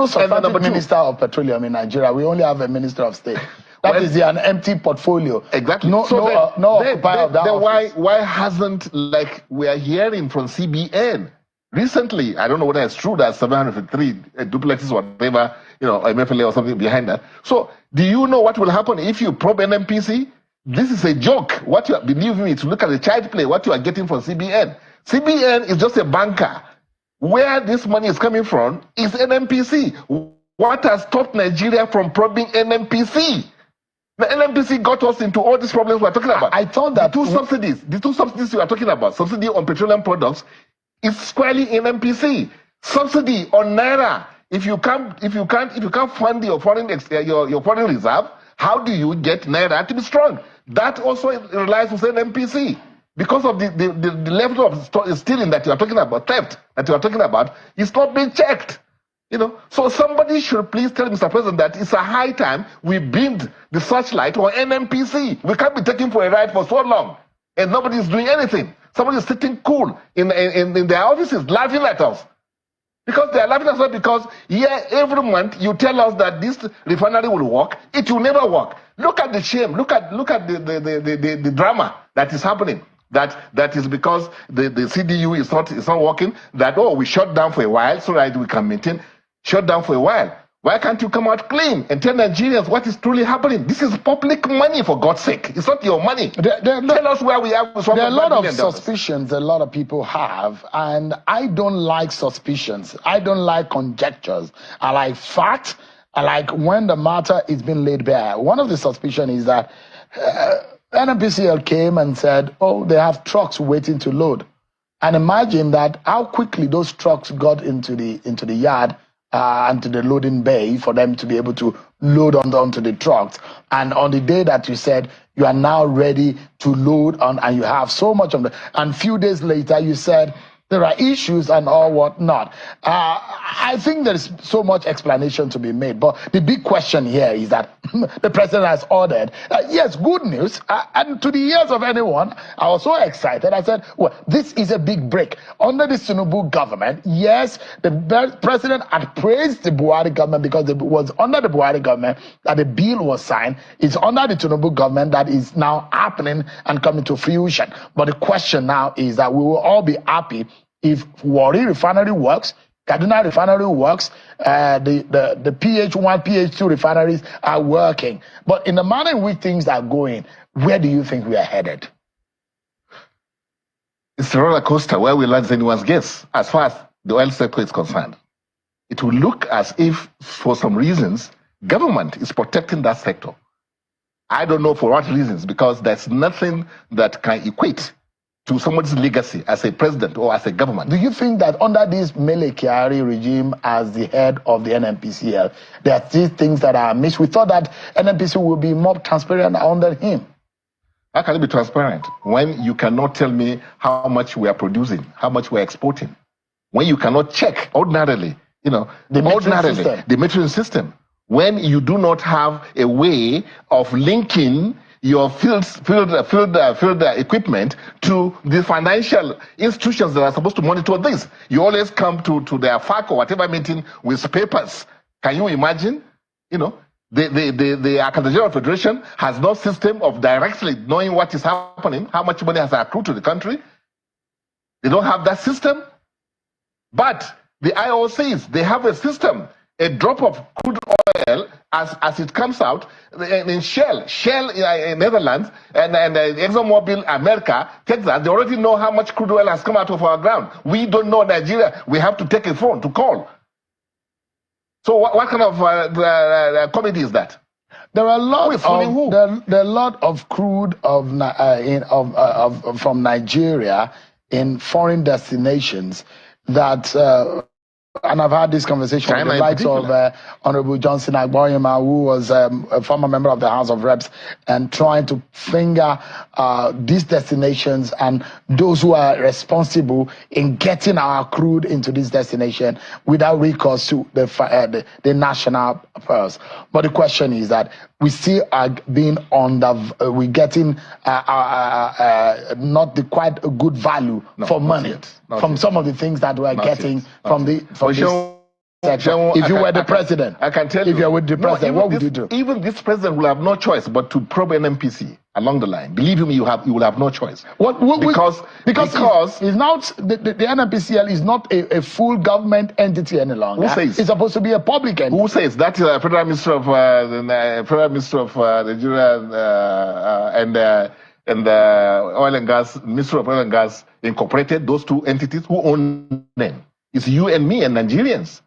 no substantive minister of petroleum in Nigeria. We only have a minister of state. That is an empty portfolio. Exactly. No, so why hasn't, like we are hearing from CBN recently? I don't know whether it's true that 753 duplexes, whatever, MFLA or something behind that. So, do you know what will happen if you probe NNPC? This is a joke. What you believe me, to look at the child play, what you are getting from CBN. CBN is just a banker. Where this money is coming from is NNPC. What has stopped Nigeria from probing NNPC? The NNPC got us into all these problems we're talking about. I thought that the two subsidies you are talking about, subsidy on petroleum products, is squarely NNPC. Subsidy on naira. If you can't fund your foreign reserve, how do you get naira to be strong? That also relies on NNPC. Because of the level of stealing that you are talking about, theft that you are talking about, is not being checked. So somebody should please tell Mr. President that it's a high time we beamed the searchlight on NNPC. We can't be taken for a ride for so long, and nobody is doing anything. Somebody is sitting cool in their offices, laughing at us. Because they are laughing at us because every month you tell us that this refinery will work, it will never work. Look at the shame. Look at the drama that is happening. That is because the CDU is not working. That we shut down for a while so that we can maintain. Shut down for a while. Why can't you come out clean and tell Nigerians what is truly happening? This is public money, for God's sake. It's not your money. Tell us where we are. There are a lot of suspicions a lot of people have, and I don't like suspicions. I don't like conjectures. I like facts. I like when the matter is being laid bare. One of the suspicions is that NNPCL came and said, they have trucks waiting to load. And imagine that how quickly those trucks got into the yard and to the loading bay for them to be able to load onto the trucks. And on the day that you said you are now ready to load on, and you have so much of them, and few days later you said there are issues and all whatnot. I think there's so much explanation to be made. But the big question here is that the president has ordered, yes, good news. And to the ears of anyone, I was so excited. I said, well, this is a big break. Under the Tinubu government, yes, the president had praised the Buhari government because it was under the Buhari government that the bill was signed. It's under the Tinubu government that is now happening and coming to fruition. But the question now is that we will all be happy if Warri refinery works, Kaduna refinery works, the PH1, PH2 refineries are working. But in the manner in which things are going, where do you think we are headed? It's a roller coaster where we learn anyone's guess as far as the oil sector is concerned. It will look as if, for some reasons, government is protecting that sector. I don't know for what reasons, because there's nothing that can equate to somebody's legacy as a president or as a government. Do you think that under this Mele Kyari regime as the head of the NNPCL, there are these things that are missed? We thought that NNPC will be more transparent under him. How can it be transparent when you cannot tell me how much we are producing, how much we are exporting? When you cannot check ordinarily, the metering system. When you do not have a way of linking your field equipment to the financial institutions that are supposed to monitor this. You always come to their FAC or whatever meeting with papers. Can you imagine? The Accountant General Federation has no system of directly knowing what is happening, how much money has accrued to the country. They don't have that system. But the IOCs, they have a system. A drop of crude oil as it comes out in Shell in Netherlands and ExxonMobil America, Texas, they already know how much crude oil has come out of our ground. We don't know Nigeria. We have to take a phone to call. So what kind of comedy is that? There are a lot of crude from Nigeria in foreign destinations that. And I've had this conversation with the likes of Honorable Johnson Agboyima, who was a former member of the House of Reps, and trying to finger these destinations and those who are responsible in getting our crude into this destination without recourse to the national purse. But the question is that we still are being we're getting not the quite a good value for money from some of the things that we're getting from the. sector. If you were the president, I can tell you. If you were the president, what would you do? Even this president will have no choice but to probe NNPC along the line. Believe me, you will have no choice. Because it's not the NNPCL is not a full government entity any longer. Who says? It's supposed to be a public entity. Who says that? Federal Minister of Nigeria and Oil and Gas, Minister of Oil and Gas incorporated those two entities. Who own them? It's you and me and Nigerians.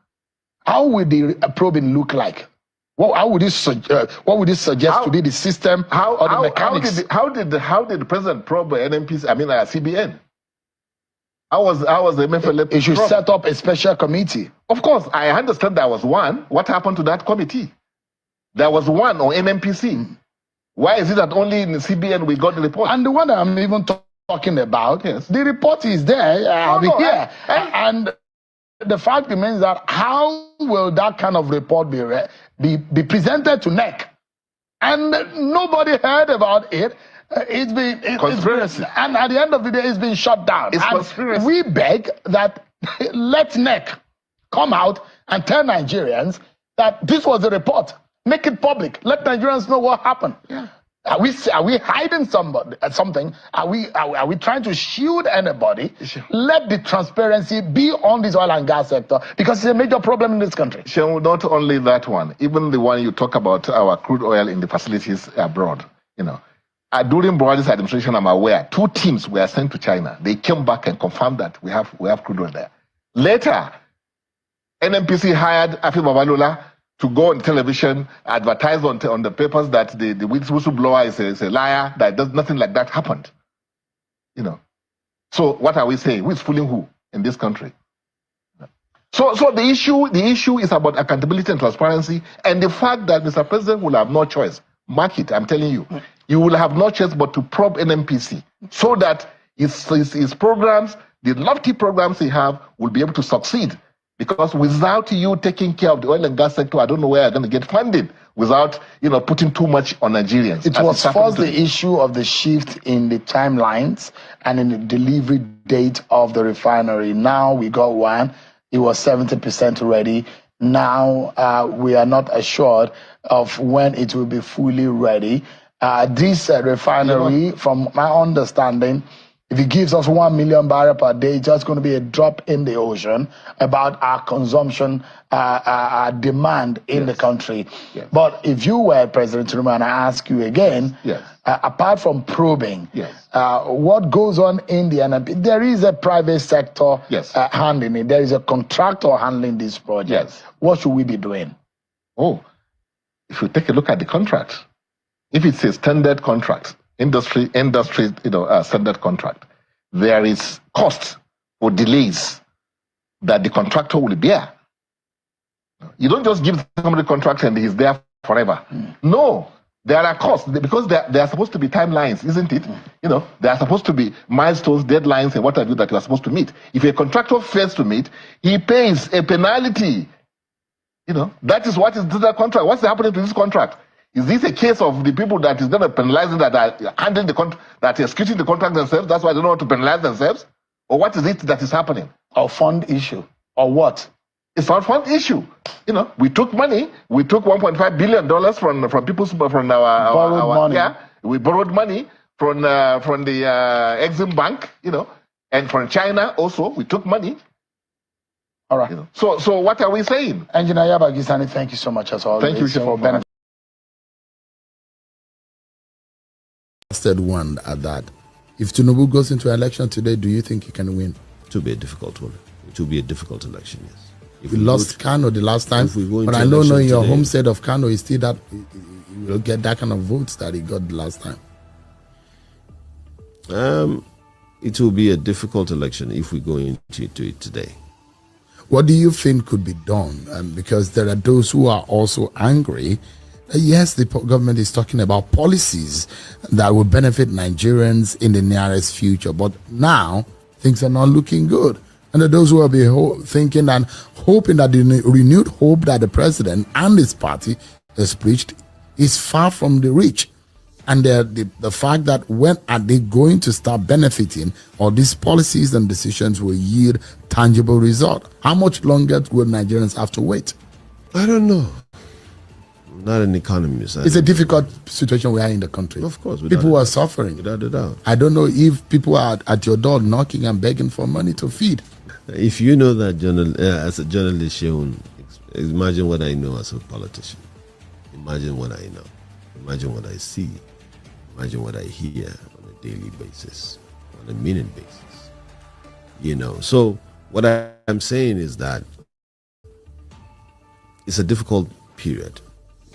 How would the probing look like? What would this suggest to be the system or the mechanics? How did the president probe NNPC? CBN. How was the MFL? It should set up a special committee. Of course, I understand there was one. What happened to that committee? There was one on NNPC. Why is it that only in the CBN we got the report? And the one that I'm even talking about, yes, the report is there. And the fact remains that how will that kind of report be presented to NEC? And nobody heard about it. It's been conspiracy. And at the end of the day, it's been shut down. It's conspiracy. We beg that let NEC come out and tell Nigerians that this was a report. Make it public. Let Nigerians know what happened. Yeah. Are we hiding something? Are we trying to shield anybody? Sure. Let the transparency be on this oil and gas sector, because it's a major problem in this country. Sure, not only that one, even the one you talk about, our crude oil in the facilities abroad. During Buhari's administration, I'm aware 2 teams were sent to China. They came back and confirmed that we have crude oil there. Later, NNPC hired Afe Babalola to go on television, advertise on the papers that the whistleblower is a liar, that nothing like that happened. So what are we saying? Who is fooling who in this country? So the issue is about accountability and transparency, and the fact that Mr. President will have no choice. Mark it, I'm telling you. You will have no choice but to probe NNPC so that his programs, the lofty programs he have, will be able to succeed. Because without you taking care of the oil and gas sector, I don't know where you're going to get funded without, putting too much on Nigerians. It was first the issue of the shift in the timelines and in the delivery date of the refinery. Now we got one. It was 70% ready. Now we are not assured of when it will be fully ready. This refinery, from my understanding, if it gives us 1 million barrels per day, it's just going to be a drop in the ocean about our consumption, our demand in the country. Yes. But if you were President Tinubu, and I ask you again, apart from probing, what goes on in the NNP? There is a private sector handling it. There is a contractor handling this project. What should we be doing? Oh, if you take a look at the contract, if it's a standard contract, industry standard contract, there is cost or delays that the contractor will bear. You don't just give somebody a contract and he's there forever. No, there are costs, because there are supposed to be timelines, isn't it? There are supposed to be milestones, deadlines, and what have you that you are supposed to meet. If a contractor fails to meet, he pays a penalty. That is what is the contract. What's happening to this contract? Is this a case of the people that is going to penalize them, that are handling the contract, that are executing the contract themselves? That's why they don't want to penalize themselves? Or what is it that is happening? A fund issue, or what? It's not a fund issue. We took money. We took $1.5 billion from people's borrowed money. Yeah, we borrowed money from the Exim Bank. And from China also we took money. All right. So what are we saying? Engineer Yabagi Sani, thank you so much as always. Thank you for benefit. One at that. If Tinubu goes into election today, do you think he can win? It will be a difficult one. It will be a difficult election, yes. If we lost Kano the last time, but I don't know in your home state of Kano, is still that you will get that kind of votes that he got the last time. It will be a difficult election if we go into it today. What do you think could be done? Because there are those who are also angry. Yes, the government is talking about policies that will benefit Nigerians in the nearest future, but now things are not looking good. And those who will be thinking and hoping that the renewed hope that the president and his party has preached is far from the reach. And the fact that when are they going to start benefiting, or these policies and decisions will yield tangible result? How much longer will Nigerians have to wait? I don't know. I'm not an economist. It's a difficult situation we are in the country. Of course. People are suffering. Without a doubt. I don't know if people are at your door knocking and begging for money to feed. If you know that as a journalist, Sheon, imagine what I know as a politician. Imagine what I know. Imagine what I see. Imagine what I hear on a daily basis, on a minute basis. So what I'm saying is that it's a difficult period.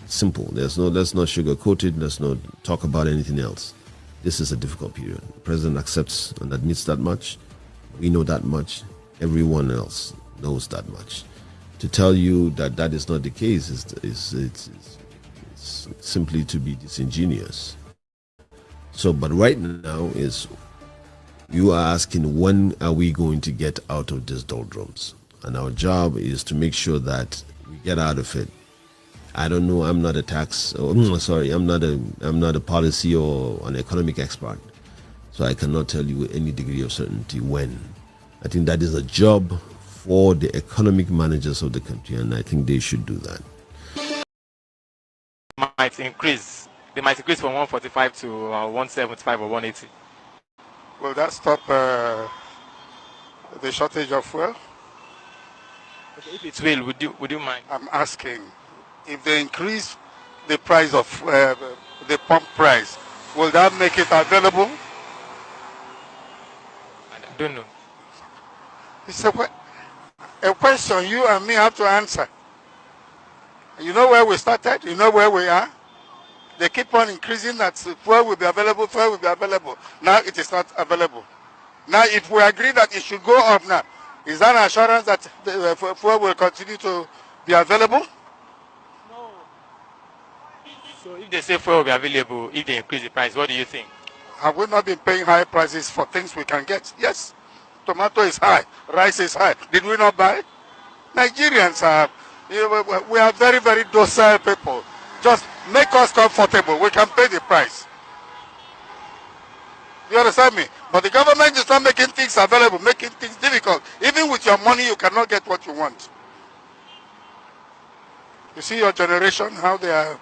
Simple. Let's not sugarcoat it. Let's not talk about anything else. This is a difficult period. The president accepts and admits that much. We know that much. Everyone else knows that much. To tell you that that is not the case is simply to be disingenuous. So, but right now you are asking, when are we going to get out of these doldrums? And our job is to make sure that we get out of it. I don't know. I'm not I'm not a policy or an economic expert, so I cannot tell you with any degree of certainty when. I think that is a job for the economic managers of the country, and I think they should do that. They might increase from 145 to 175 or 180. Will that stop the shortage of fuel? Okay, if it will, would you mind? I'm asking, if they increase the price of the pump price, will that make it available? I don't know. It's a question you and me have to answer. You know where we started? You know where we are? They keep on increasing that fuel will be available, fuel will be available. Now it is not available. Now if we agree that it should go up now, is that an assurance that the fuel will continue to be available? No. So if they say fuel will be available, if they increase the price, what do you think? Have we not been paying high prices for things we can get? Yes. Tomato is high, rice is high. Did we not buy? Nigerians are, we are very, very docile people. Just make us comfortable. We can pay the price. You understand me? But the government is not making things available, making things difficult. Even with your money, you cannot get what you want. You see your generation, how they are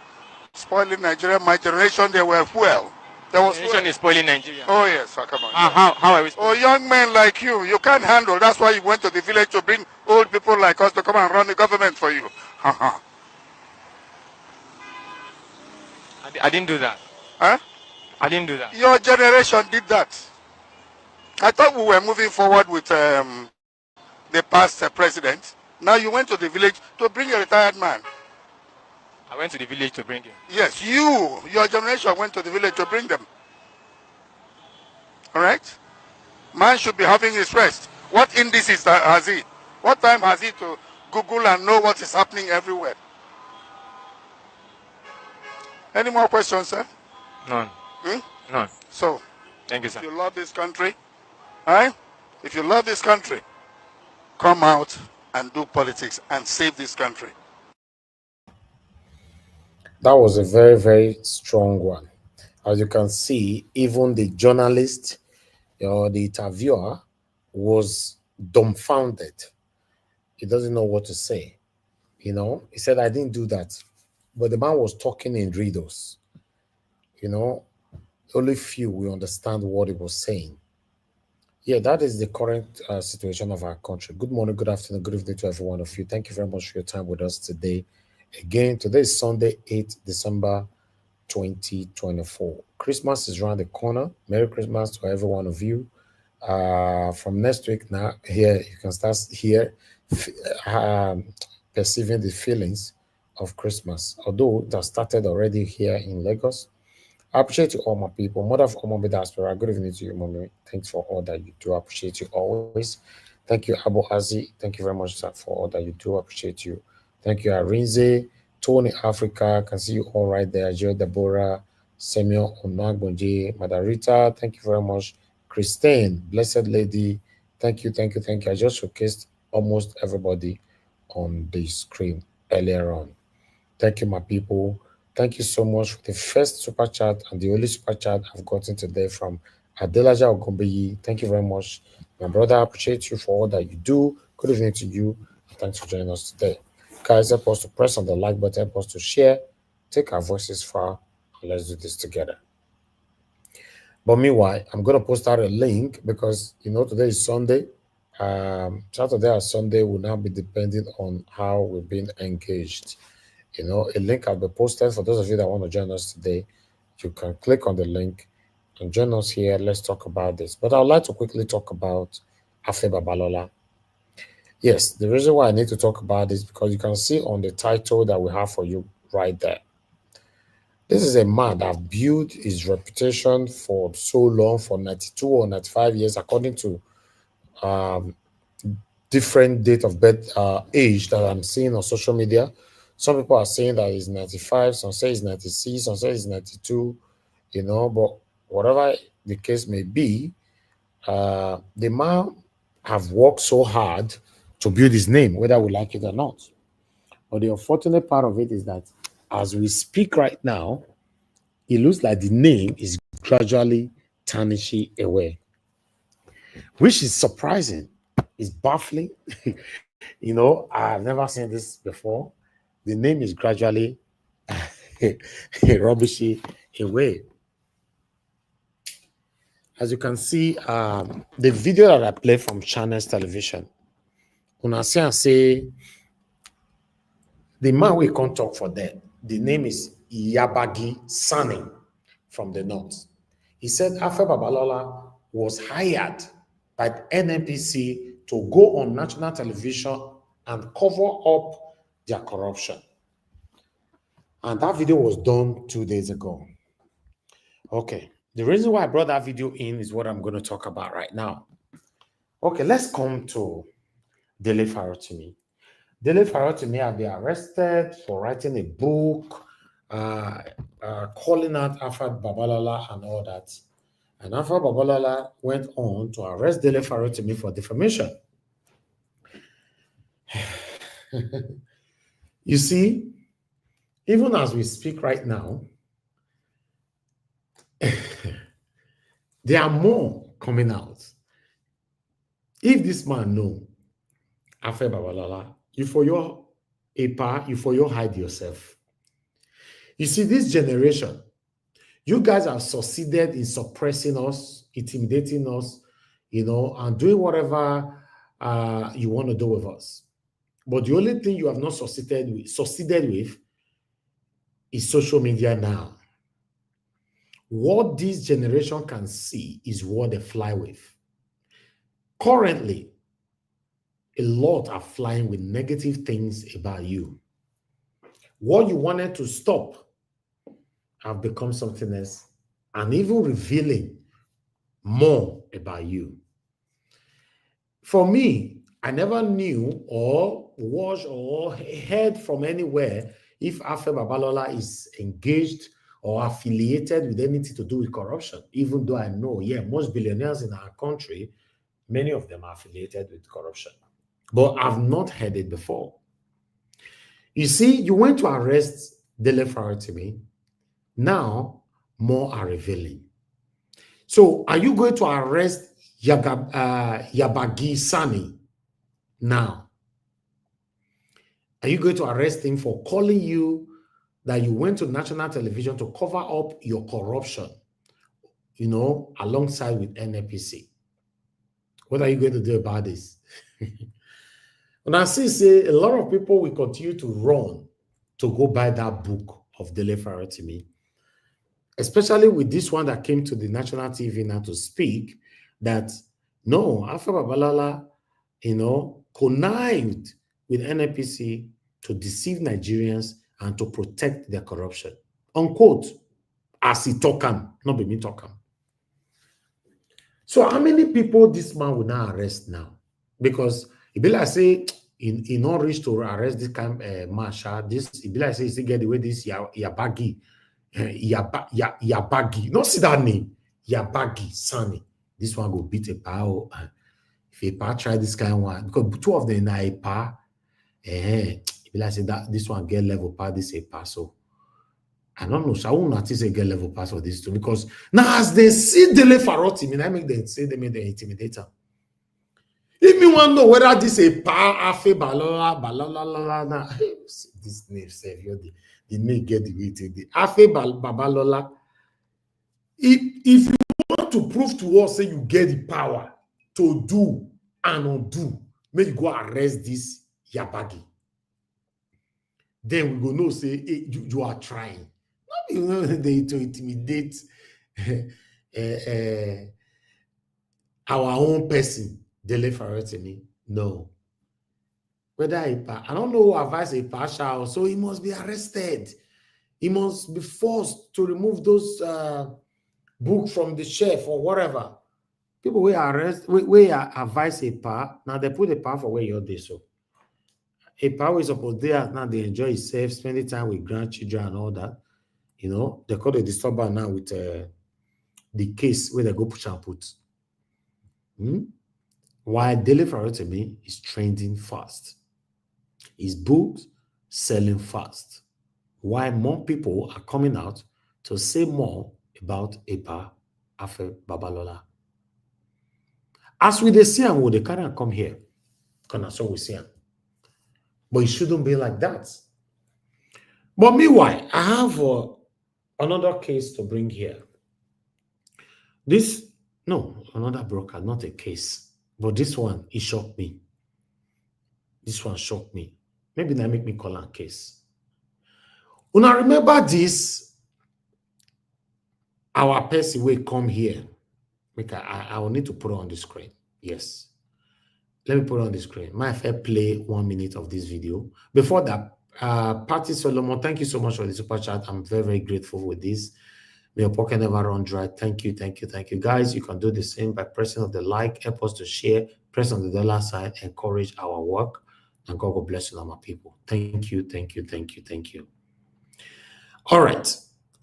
spoiling Nigeria. My generation, they were fuel. There was Generation is spoiling Nigeria. Oh yes, come on. How are we? Oh, young men like you can't handle. That's why you went to the village to bring old people like us to come and run the government for you. I didn't do that. Huh? I didn't do that. Your generation did that. I thought we were moving forward with the past president. Now you went to the village to bring a retired man. I went to the village to bring him. Yes, your generation went to the village to bring them. All right? Man should be having his rest. What indices has he? What time has he to Google and know what is happening everywhere? Any more questions, sir? None. None. So, thank you, sir. If you love this country, right? If you love this country, come out and do politics and save this country. That was a very, very strong one. As you can see, even the journalist or the interviewer was dumbfounded. He doesn't know what to say. He said, I didn't do that. But the man was talking in riddles. Only few will understand what he was saying. Yeah, that is the current situation of our country. Good morning, good afternoon, good evening to every one of you. Thank you very much for your time with us today. Again, today is Sunday, 8th December 2024. Christmas is around the corner. Merry Christmas to every one of you. From next week now, here you can start perceiving the feelings of Christmas. Although it has started already here in Lagos. I appreciate you all, my people. Mother of all Mommy Diaspora, good evening to you, Mommy. Thanks for all that you do. I appreciate you always. Thank you, Abu Azi. Thank you very much, sir, for all that you do. I appreciate you. Thank you, Arinze, Tony Africa. I can see you all right there. Joe Deborah, Samuel Onagbonje, Madarita. Thank you very much. Christine, Blessed Lady. Thank you, thank you, thank you. I just showcased almost everybody on the screen earlier on. Thank you, my people. Thank you so much for the first super chat and the only super chat I've gotten today from Adelaja Ogumbeyi. Thank you very much, my brother. I appreciate you for all that you do. Good evening to you. Thanks for joining us today. Guys, help us to press on the like button, help us to share, take our voices far, and let's do this together. But meanwhile, I'm going to post out a link because, today is Sunday. Saturday and Sunday will now be depending on how we've been engaged. A link will be posted for those of you that want to join us today. You can click on the link and join us here. Let's talk about this. But I'd like to quickly talk about Afe Babalola. Yes, the reason why I need to talk about this because you can see on the title that we have for you right there. This is a man that built his reputation for so long, for 92 or 95 years, according to different date of birth, age that I'm seeing on social media. Some people are saying that he's 95, some say he's 96, some say he's 92, but whatever the case may be, the man have worked so hard to build his name, whether we like it or not. But the unfortunate part of it is that as we speak right now, it looks like the name is gradually tarnishing away, which is surprising. It's baffling. I've never seen this before. The name is gradually rubbishing away. As you can see, the video that I played from Channels Television, una say the man we can't talk for that. The name is Yabagi Sani from the north. He said Afe Babalola was hired by the NNPCL to go on national television and cover up their corruption. And that video was done 2 days ago. Okay, the reason why I brought that video in is what I'm going to talk about right now. Okay, let's come to Dele Farotimi. Dele Farotimi have been arrested for writing a book, calling out Afe Babalola and all that. And Afe Babalola went on to arrest Dele Farotimi for defamation. You see, even as we speak right now, there are more coming out. If this man know Afe Babalola, you for your hide yourself. You see, this generation, you guys have succeeded in suppressing us, intimidating us, and doing whatever you want to do with us. But the only thing you have not succeeded with is social media now. What this generation can see is what they fly with. Currently, a lot are flying with negative things about you. What you wanted to stop have become something else and even revealing more about you. For me, I never knew or watched or heard from anywhere if Afe Babalola is engaged or affiliated with anything to do with corruption, even though I know, most billionaires in our country, many of them are affiliated with corruption. But I've not heard it before. You see, you went to arrest Dele Farotimi. Now, more are revealing. So, are you going to arrest Yabagi Sani now? Are you going to arrest him for calling you that you went to national television to cover up your corruption, alongside with NNPCL? What are you going to do about this? And I say a lot of people will continue to run to go buy that book of Dele Farotimi, especially with this one that came to the national TV now to speak that, no, Afe Babalola, connived with NNPCL to deceive Nigerians and to protect their corruption. Unquote, as he talk him, not be me talk him. So how many people this man will now arrest now? Because it be like say, he not reach to arrest this kind of marshal. This it be like say he get the way this Yabagi, Yabagi. Not see that name, Yabagi Sani. This one go beat a power. If a pa try this kind of one, because two of them are a pa, it be like say that this one get level pa, this a pa. So I don't know. So I will not say get level pass for this too, because now as they see Dele Farotti, I make them say they made the intimidator. If you want to know whether this is Afe Babalola, this name save you the name get the way to the Afe Babalola. If you want to prove to us, say you get the power to do and undo, may you go arrest this Yabagi. Then we go know say hey, you are trying. Not they to intimidate our own person. Dele Farotti, no. Whether I don't know who advise a partial, so he must be arrested. He must be forced to remove those books from the shelf or whatever. People will arrest, we advise a par. Now they put a par for where you're there. So a par is supposed there now they enjoy himself, spending time with grandchildren and all that. You know, they call the disturber now with the case where they go push and put. Why Dele Farotti is trending fast. His books selling fast. Why more people are coming out to say more about Afe Babalola. As we see him, they can't come here. Because so we see him. But it shouldn't be like that. But meanwhile, I have another case to bring here. Another broker, not a case. But this one, it shocked me. This one shocked me. Maybe that make me call a case. When I remember this, our person will come here. I will need to put it on the screen. Yes. Let me put it on the screen. My fair play 1 minute of this video. Before that, Patty Solomon, thank you so much for the super chat. I'm very, very grateful with this. May your pocket never run dry. Thank you, thank you, thank you. Guys, you can do the same by pressing on the like, help us to share, press on the dollar sign, encourage our work, and God will bless you, my people. Thank you, thank you, thank you, thank you. All right.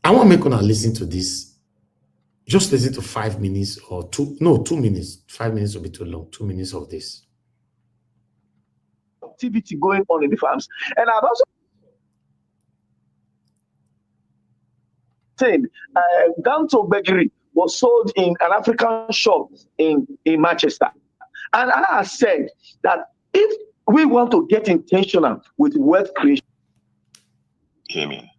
I want to make you listen to this. Just listen to 5 minutes or 2 minutes. 5 minutes will be too long. 2 minutes of this. Activity going on in the farms. And I've also said Ganto Bakery was sold in an African shop in Manchester. And I said that if we want to get intentional with wealth creation, Amen.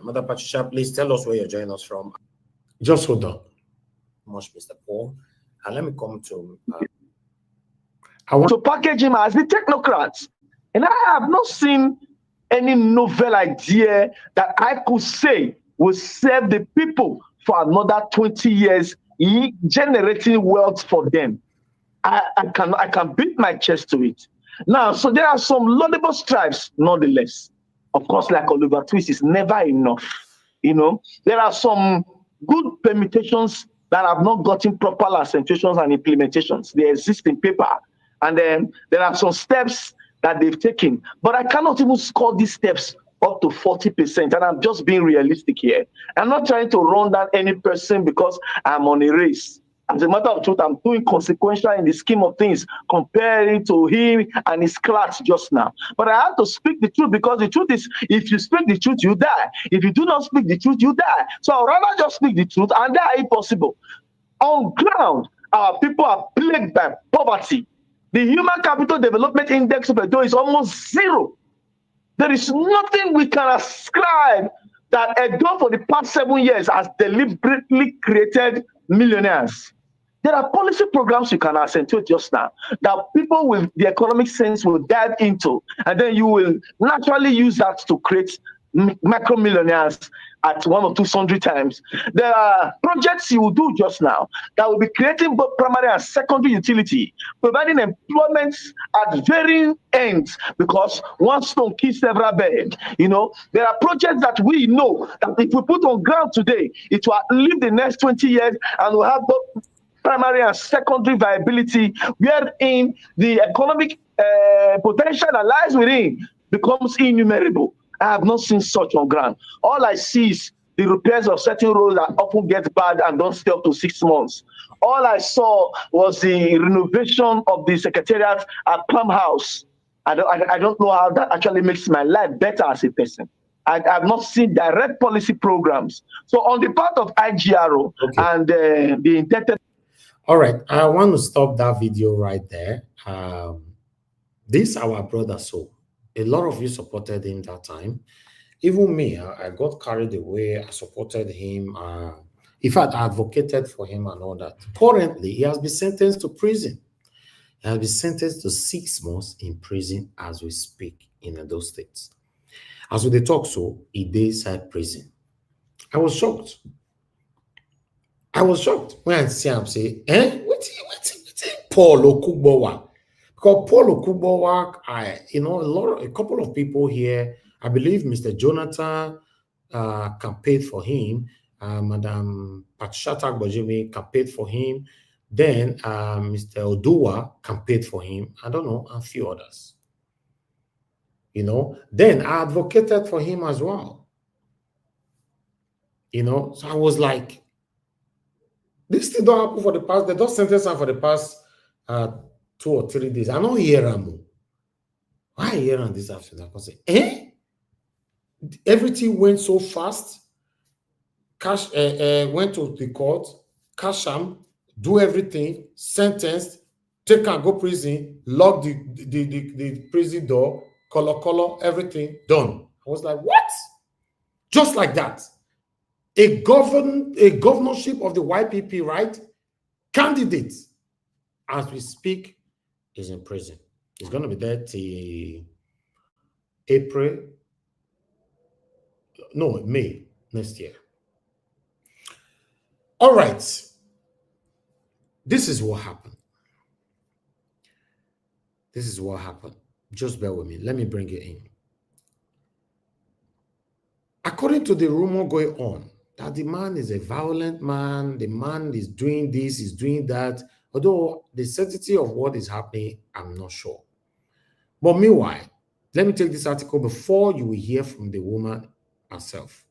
Mother Patricia, please tell us where you're joining us from. Just hold on. Much, Mr. Paul. And let me come to I want to package him as the technocrats. And I have not seen any novel idea that I could say will serve the people for another 20 years, generating wealth for them. I can beat my chest to it. Now, so there are some laudable stripes, nonetheless. Of course, like Oliver Twist, is never enough. You know, there are some good permutations that have not gotten proper accentuations and implementations. They exist in paper. And then there are some steps that they've taken. But I cannot even score these steps up to 40%. And I'm just being realistic here. I'm not trying to run down any person because I'm on a race. As a matter of truth, I'm doing consequential in the scheme of things comparing to him and his class just now. But I have to speak the truth because the truth is, if you speak the truth, you die. If you do not speak the truth, you die. So I'd rather just speak the truth and die if possible. On ground, our people are plagued by poverty. The Human Capital Development Index of Edo is almost 0. There is nothing we can ascribe that Edo for the past 7 years has deliberately created millionaires. There are policy programs you can accentuate just now that people with the economic sense will dive into, and then you will naturally use that to create micro millionaires at 1 or 2 sundry times. There are projects you will do just now that will be creating both primary and secondary utility, providing employment at varying ends because one stone kills several birds. You know, there are projects that we know that if we put on ground today, it will live the next 20 years and will have both primary and secondary viability, wherein the economic potential that lies within becomes innumerable. I have not seen such on ground. All I see is the repairs of certain roads that often get bad and don't stay up to 6 months. All I saw was the renovation of the secretariat at Plum House. I don't know how that actually makes my life better as a person. I've not seen direct policy programs. So on the part of IGRO and the intended. All right, I want to stop that video right there. This our brother, so a lot of you supported him that time. Even me, I got carried away. I supported him. In fact, I advocated for him and all that. Currently, he has been sentenced to prison. He has been sentenced to 6 months in prison as we speak in those states. As we talk, so he did inside prison. I was shocked. I was shocked when I see him say, what's Paul Okungbowa? Because Paul Okungbowa, a couple of people here, I believe Mr. Jonathan campaigned for him, Madam Patricia Bojimi campaigned for him, then Mr. Oduwa campaigned for him, I don't know, and a few others. Then I advocated for him as well. So I was like, this thing don't happen for the past, they don't sentence him for the past 2 or 3 days. I don't hear him. Why hear him this afternoon? I say, everything went so fast. Cash went to the court, cash him, do everything, sentenced, take and go prison, lock the prison door, color, everything done. I was like, what? Just like that. A governorship of the YPP, right? Candidate, as we speak, is in prison. He's going to be there till May next year. All right. This is what happened. This is what happened. Just bear with me. Let me bring it in. According to the rumor going on, that the man is a violent man, the man is doing this, is doing that. Although the sanctity of what is happening, I'm not sure. But meanwhile, let me take this article before you will hear from the woman herself.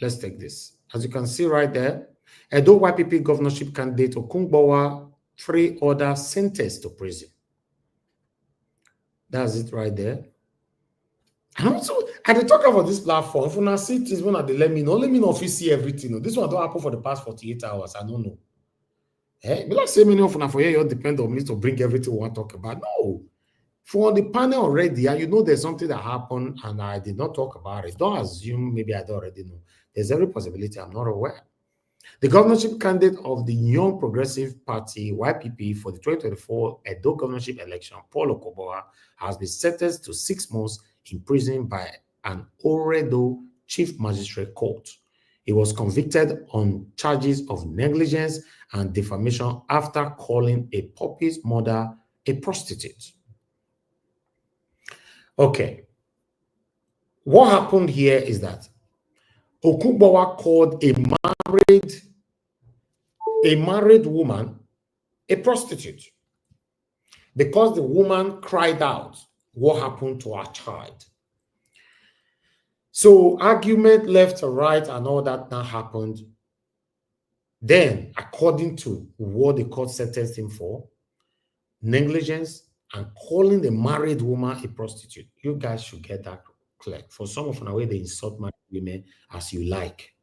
Let's take this. As you can see right there, Edo YPP governorship candidate Okungbowa, 3 others sentenced to prison. That's it right there. And also, I did talk about this platform. If you see this one, they let me know if you see everything. This one don't happen for the past 48 hours. I don't know. But like say many of you for here, you depend on me to bring everything we want to talk about. No. For the panel already, and there's something that happened and I did not talk about it. Don't assume maybe I don't already know. There's every possibility I'm not aware. The governorship candidate of the Young Progressive Party, YPP, for the 2024 Edo governorship election, Paul Okungbowa, has been sentenced to 6 months in prison by an Oredo Chief Magistrate Court. He was convicted on charges of negligence and defamation after calling a puppy's mother a prostitute. Okay. What happened here is that Okungbowa called a married woman a prostitute because the woman cried out what happened to her child. So argument left to right and all that now happened. Then, according to what the court sentenced him for, negligence and calling the married woman a prostitute. You guys should get that clear. For some of the way they insult married women as you like.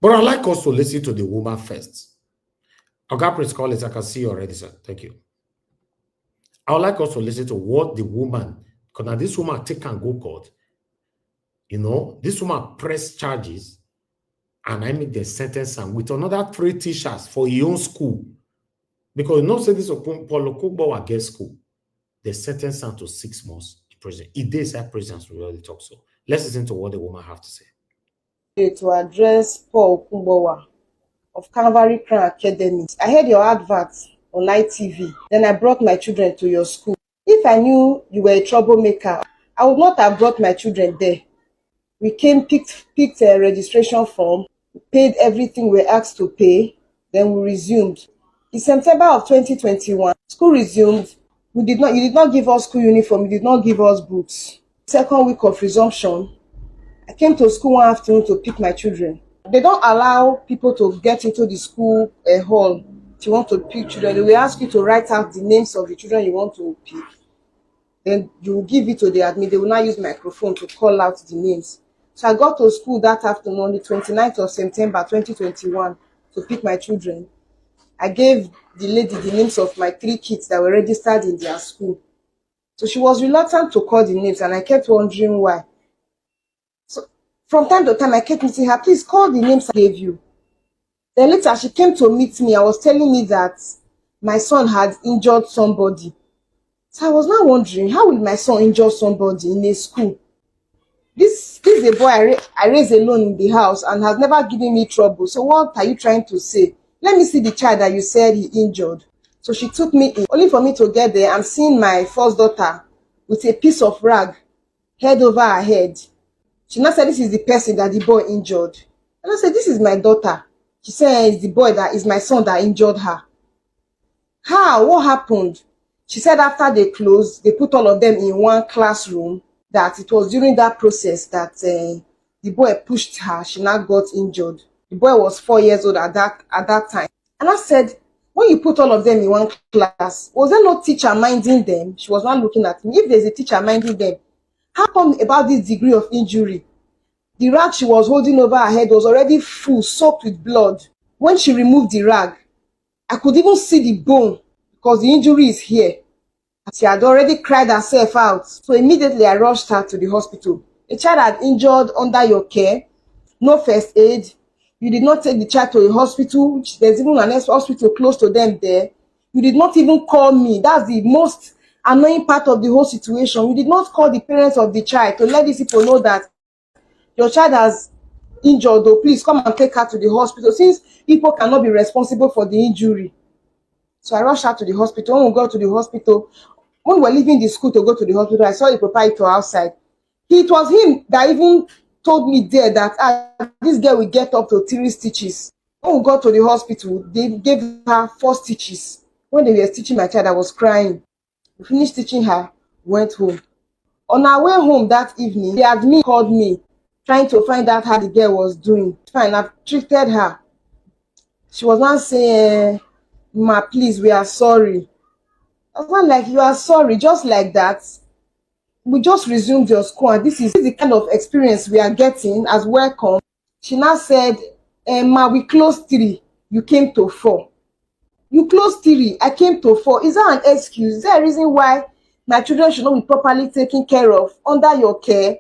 But I'd like us to listen to the woman first. Oga Prince Collins, I can see you already, sir. Thank you. I would like us to listen to what the woman, because now this woman take and go court. This woman press charges and I make the sentence and with another 3 teachers for your own school. Because say this Paul Okungbowa get school. They sentence her to 6 months in prison. It is that prison as we already talk. So let's listen to what the woman have to say. To address Paul Okungbowa of Calvary Crown Academy. I heard your advert on live TV. Then I brought my children to your school. If I knew you were a troublemaker, I would not have brought my children there. We came, picked a registration form, paid everything we were asked to pay, then we resumed. In September of 2021, school resumed. You did not give us school uniform, you did not give us books. Second week of resumption, I came to school one afternoon to pick my children. They don't allow people to get into the school hall you want to pick children, they will ask you to write out the names of the children you want to pick. Then you will give it to the admin. They will now use microphone to call out the names. So I got to school that afternoon, the 29th of September 2021, to pick my children. I gave the lady the names of my 3 kids that were registered in their school. So she was reluctant to call the names, and I kept wondering why. So from time to time, I kept meeting her, please call the names I gave you. Then later, she came to meet me. I was telling me that my son had injured somebody. So I was now wondering, how will my son injure somebody in a school? This is a boy I raised alone in the house and has never given me trouble. So what are you trying to say? Let me see the child that you said he injured. So she took me in. Only for me to get there, I'm seeing my first daughter with a piece of rag head over her head. She now said, this is the person that the boy injured. And I said, this is my daughter. She said, it's the boy that is my son that injured her. How? What happened? She said after they closed, they put all of them in one classroom, that it was during that process that the boy pushed her. She now got injured. The boy was 4 years old at that time. And I said, when you put all of them in one class, was there no teacher minding them? She was not looking at me. If there's a teacher minding them, how come about this degree of injury? The rag she was holding over her head was already full, soaked with blood. When she removed the rag, I could even see the bone because the injury is here. She had already cried herself out. So immediately I rushed her to the hospital. A child had injured under your care, no first aid. You did not take the child to a hospital. There's even an hospital close to them there. You did not even call me. That's the most annoying part of the whole situation. You did not call the parents of the child to let these people know that your child has injured, though, please come and take her to the hospital, since people cannot be responsible for the injury. So I rushed her to the hospital. When we got to the hospital, when we were leaving the school to go to the hospital, I saw the proprietor outside. It was him that even told me there that this girl will get up to 3 stitches. When we got to the hospital, they gave her 4 stitches. When they were stitching my child, I was crying. We finished stitching her, went home. On our way home that evening, the admin called me, trying to find out how the girl was doing. Fine, I've treated her. She was not saying, ma, please, we are sorry. I was not like, you are sorry, just like that. We just resumed your school, and this is the kind of experience we are getting as welcome. She now said, ma, we closed 3, you came to 4. You closed 3, I came to 4. Is that an excuse? Is there a reason why my children should not be properly taken care of under your care?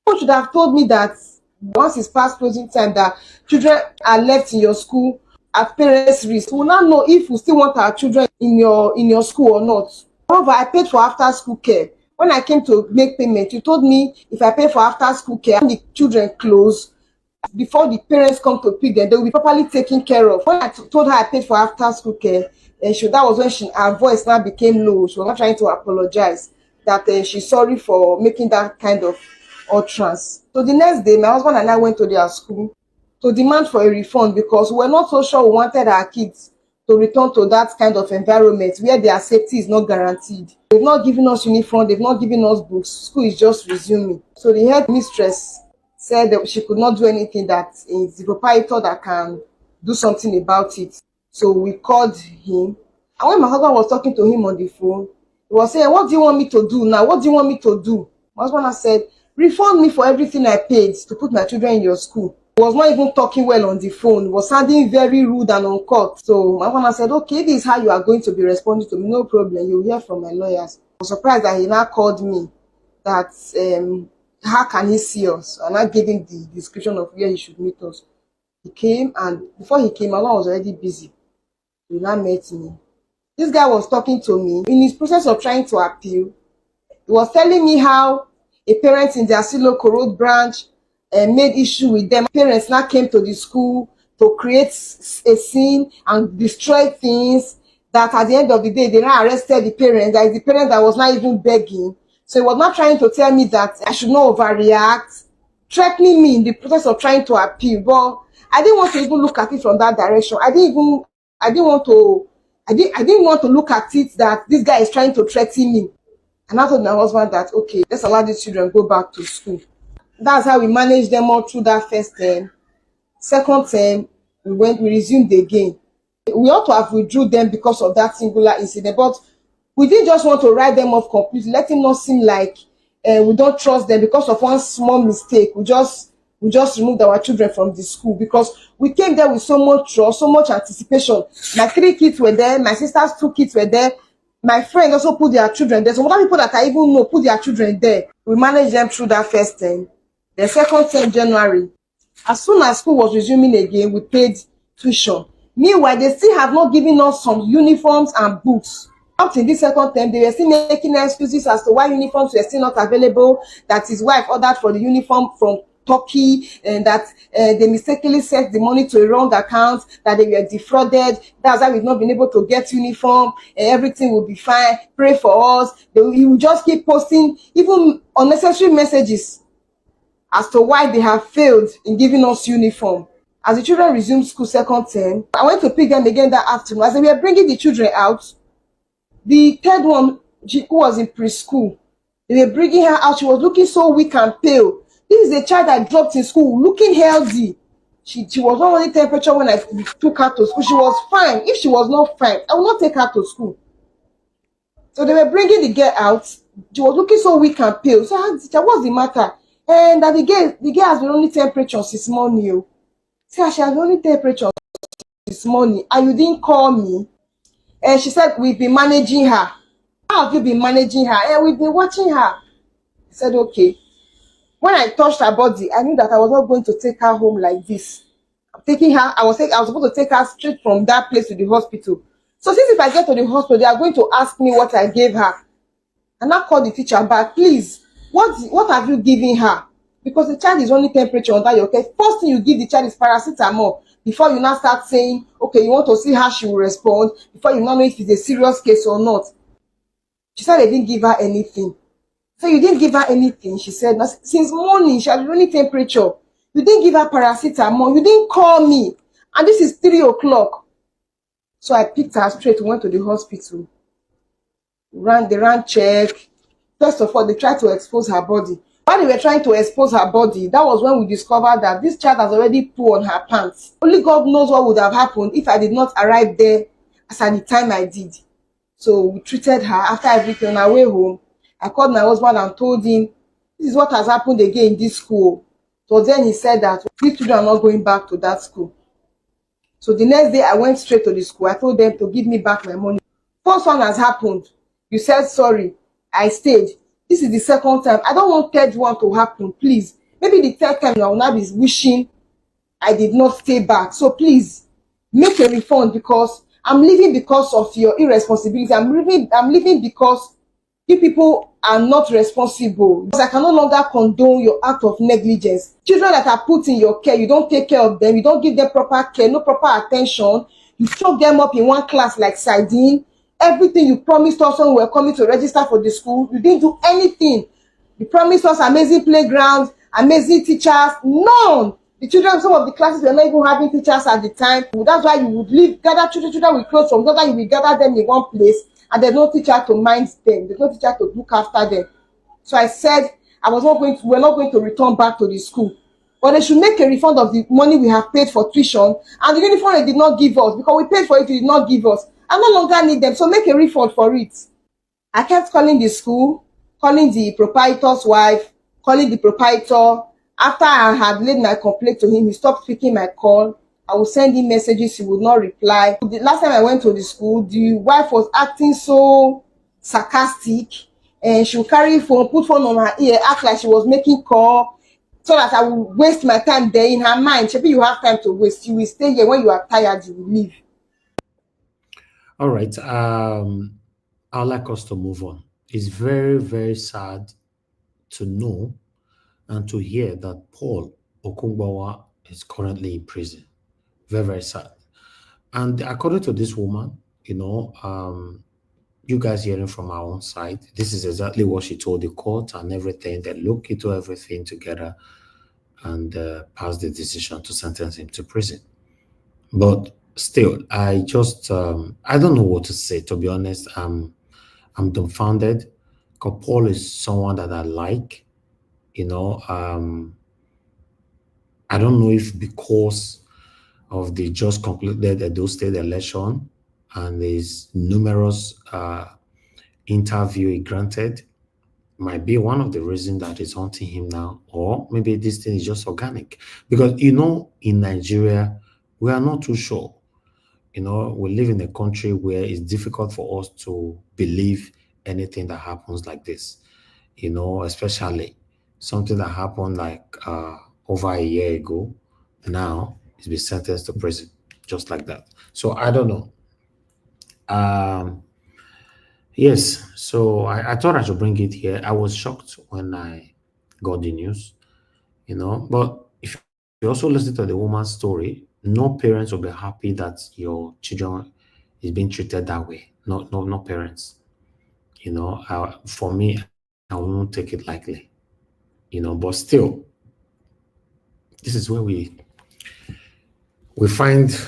You should have told me that once it's past closing time, that children are left in your school at parents' risk. We will not know if we still want our children in your school or not. However, I paid for after school care. When I came to make payment, you told me if I pay for after school care, when the children close, before the parents come to pick them, they will be properly taken care of. When I told her I paid for after school care, that was when her voice now became low. She was not trying to apologize, that she's sorry for making that kind of utterance. So the next day, my husband and I went to their school to demand for a refund, because we're not so sure we wanted our kids to return to that kind of environment where their safety is not guaranteed. They've not given us uniform, they've not given us books, school is just resuming. So the head mistress said that she could not do anything, that it's the proprietor that can do something about it. So we called him, and when my husband was talking to him on the phone, he was saying, what do you want me to do now? What do you want me to do? My husband has said, refund me for everything I paid to put my children in your school. He was not even talking well on the phone. He was sounding very rude and uncut. So my husband said, okay, this is how you are going to be responding to me. No problem. You'll hear from my lawyers. I was surprised that he now called me, that how can he see us? And I gave him the description of where he should meet us. He came, and before he came, my husband was already busy. He now met me. This guy was talking to me. In his process of trying to appeal, he was telling me how a parent in the Asilo Road branch made issue with them. Parents now came to the school to create a scene and destroy things, that at the end of the day, they now arrested the parent. That is the parent that was not even begging. So he was not trying to tell me that I should not overreact, threatening me in the process of trying to appeal. But I didn't want to even look at it from that direction. I didn't want to look at it that this guy is trying to threaten me. And I told my husband that, okay, let's allow these children go back to school. That's how we managed them all through that first term. Second term, we resumed again. We ought to have withdrew them because of that singular incident, but we didn't just want to write them off completely, let it not seem like we don't trust them because of one small mistake. We just removed our children from the school because we came there with so much trust, so much anticipation. My 3 kids were there, my sister's 2 kids were there, my friend also put their children there. Some other people that I even know put their children there. We managed them through that first term. The second term, January, as soon as school was resuming again, we paid tuition. Meanwhile, they still have not given us some uniforms and books. Up in this second term, they were still making excuses as to why uniforms were still not available, that his wife ordered for the uniform from Turkey, and that they mistakenly sent the money to a wrong account, that they were defrauded. That's why we've not been able to get uniform, and everything will be fine. Pray for us. He will just keep posting even unnecessary messages as to why they have failed in giving us uniform. As the children resumed school second term, I went to pick them again that afternoon. As they were bringing the children out, the third one, who was in preschool, they were bringing her out. She was looking so weak and pale. This is a child that dropped in school, looking healthy. She was not only temperature when I took her to school. She was fine. If she was not fine, I would not take her to school. So they were bringing the girl out. She was looking so weak and pale. So I asked the teacher, what's the matter? And that the girl has been only temperature since morning. See, she has been only temperature this morning, and you didn't call me. And she said, we've been managing her. How have you been managing her? And we've been watching her. I said, okay. When I touched her body, I knew that I was not going to take her home like this. I'm taking her, I was supposed to take her straight from that place to the hospital. So since if I get to the hospital, they are going to ask me what I gave her. And I called the teacher back, please, what have you given her? Because the child is only temperature under your care. First thing you give the child is paracetamol before you now start saying, okay, you want to see how she will respond, before you now know if it's a serious case or not. She said they didn't give her anything. So you didn't give her anything, she said. Since morning, she had only temperature. You didn't give her paracetamol. You didn't call me. And this is 3 o'clock. So I picked her straight, went to the hospital. They ran check. First of all, they tried to expose her body. While they were trying to expose her body, that was when we discovered that this child has already poo on her pants. Only God knows what would have happened if I did not arrive there as at the time I did. So we treated her. After everything, on our way home, I called my husband and told him, this is what has happened again in this school. So then he said that these children are not going back to that school. So the next day, I went straight to the school. I told them to give me back my money. First one has happened. You said sorry. I stayed. This is the second time. I don't want third one to happen, please. Maybe the third time I will not be wishing I did not stay back. So please, make a refund because I'm leaving because of your irresponsibility. I'm leaving because you people are not responsible. Because I can no longer condone your act of negligence. Children that are put in your care, you don't take care of them. You don't give them proper care, no proper attention. You choke them up in one class like sardine. Everything you promised us when we were coming to register for the school, you didn't do anything. You promised us amazing playgrounds, amazing teachers, none. The children, some of the classes were not even having teachers at the time. That's why you would gather children with clothes from other, you will gather them in one place, and there's no teacher to mind them. There's no teacher to look after them. So I said, we're not going to return back to the school. But they should make a refund of the money we have paid for tuition, and the uniform they did not give us, because we paid for it, you did not give us. I no longer need them, so make a refund for it. I kept calling the school, calling the proprietor's wife, calling the proprietor. After I had laid my complaint to him, he stopped picking my call. I would send him messages, he would not reply. The last time I went to the school, the wife was acting so sarcastic, and she would carry phone, put phone on her ear, act like she was making call, so that I would waste my time there. In her mind, maybe you have time to waste. You will stay here. When you are tired, you will leave. All right. I'd like us to move on. It's very, very sad to know and to hear that Paul Okungbowa is currently in prison. Very, very sad. And according to this woman, you guys hearing from our own side, this is exactly what she told the court and everything. They look into everything together and passed the decision to sentence him to prison. But still, I just I don't know what to say, to be honest. I'm dumbfounded because Paul is someone that I like. I don't know if because of the just concluded Edo State election and his numerous interview he granted might be one of the reasons that is haunting him now, or maybe this thing is just organic. Because, in Nigeria, we are not too sure. We live in a country where it's difficult for us to believe anything that happens like this, especially something that happened like over a year ago. Now he's been sentenced to prison just like that. So I don't know. Yes, so I thought I should bring it here. I was shocked when I got the news, but if you also listen to the woman's story, no parents will be happy that your children is being treated that way. No parents. For me, I won't take it lightly. But still, this is where we find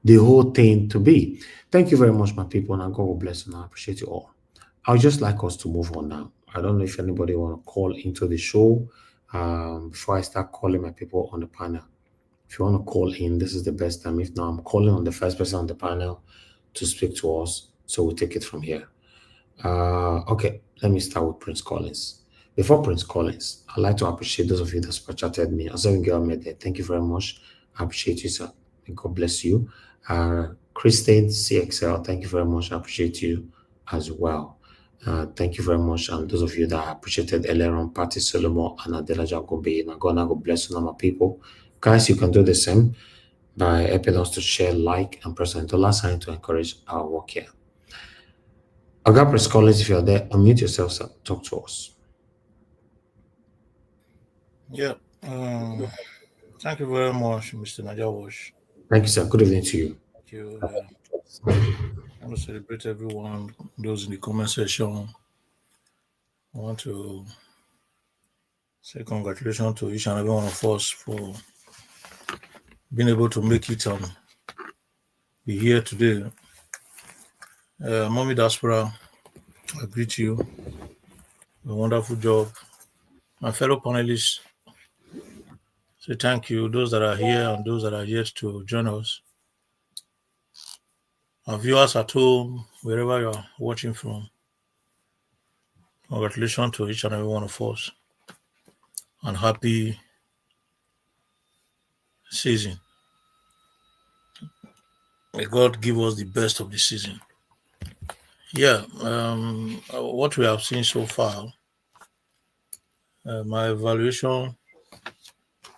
the whole thing to be. Thank you very much, my people, and God will bless you, and I appreciate you all. I would just like us to move on now. I don't know if anybody want to call into the show before I start calling my people on the panel. If you want to call in, this is the best time. If not, I'm calling on the first person on the panel to speak to us, so we'll take it from here. Okay, let me start with Prince Collins. Before Prince Collins, I'd like to appreciate those of you that super chatted me. Thank you very much. I appreciate you, sir. May God bless you. Christine CXL, thank you very much. I appreciate you as well. Thank you very much. And those of you that appreciated earlier on, Patty Solomon and Adela Jacobi, God bless you, my people. Guys, you can do the same by helping us to share, like, and press the dollar sign to encourage our work here. Oga Prince Collins, if you're there, unmute yourself, sir. Talk to us. Yeah. Thank you very much, Mr. Najawash. Thank you, sir. Good evening to you. Thank you. I want to celebrate everyone, those in the comment section. I want to say congratulations to each and every one of us for being able to make it and be here today. Mommy Diaspora, I greet you. A wonderful job. My fellow panelists, say thank you. Those that are here and those that are yet to join us. Our viewers at home, wherever you are watching from, congratulations to each and every one of us. And happy season. May God give us the best of the season. Yeah, what we have seen so far, my evaluation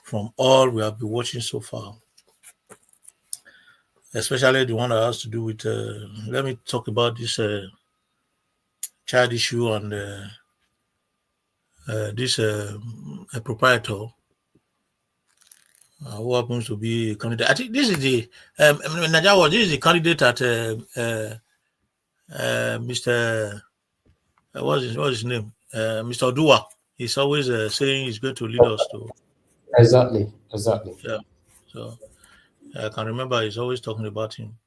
from all we have been watching so far, especially the one that has to do with, let me talk about this child issue and this proprietor who happens to be a candidate. I think this is the, Najawa, this is the candidate at Mr. What's his name? Mr. Odua. He's always saying he's going to lead us to. Exactly. Yeah. So I can remember he's always talking about him.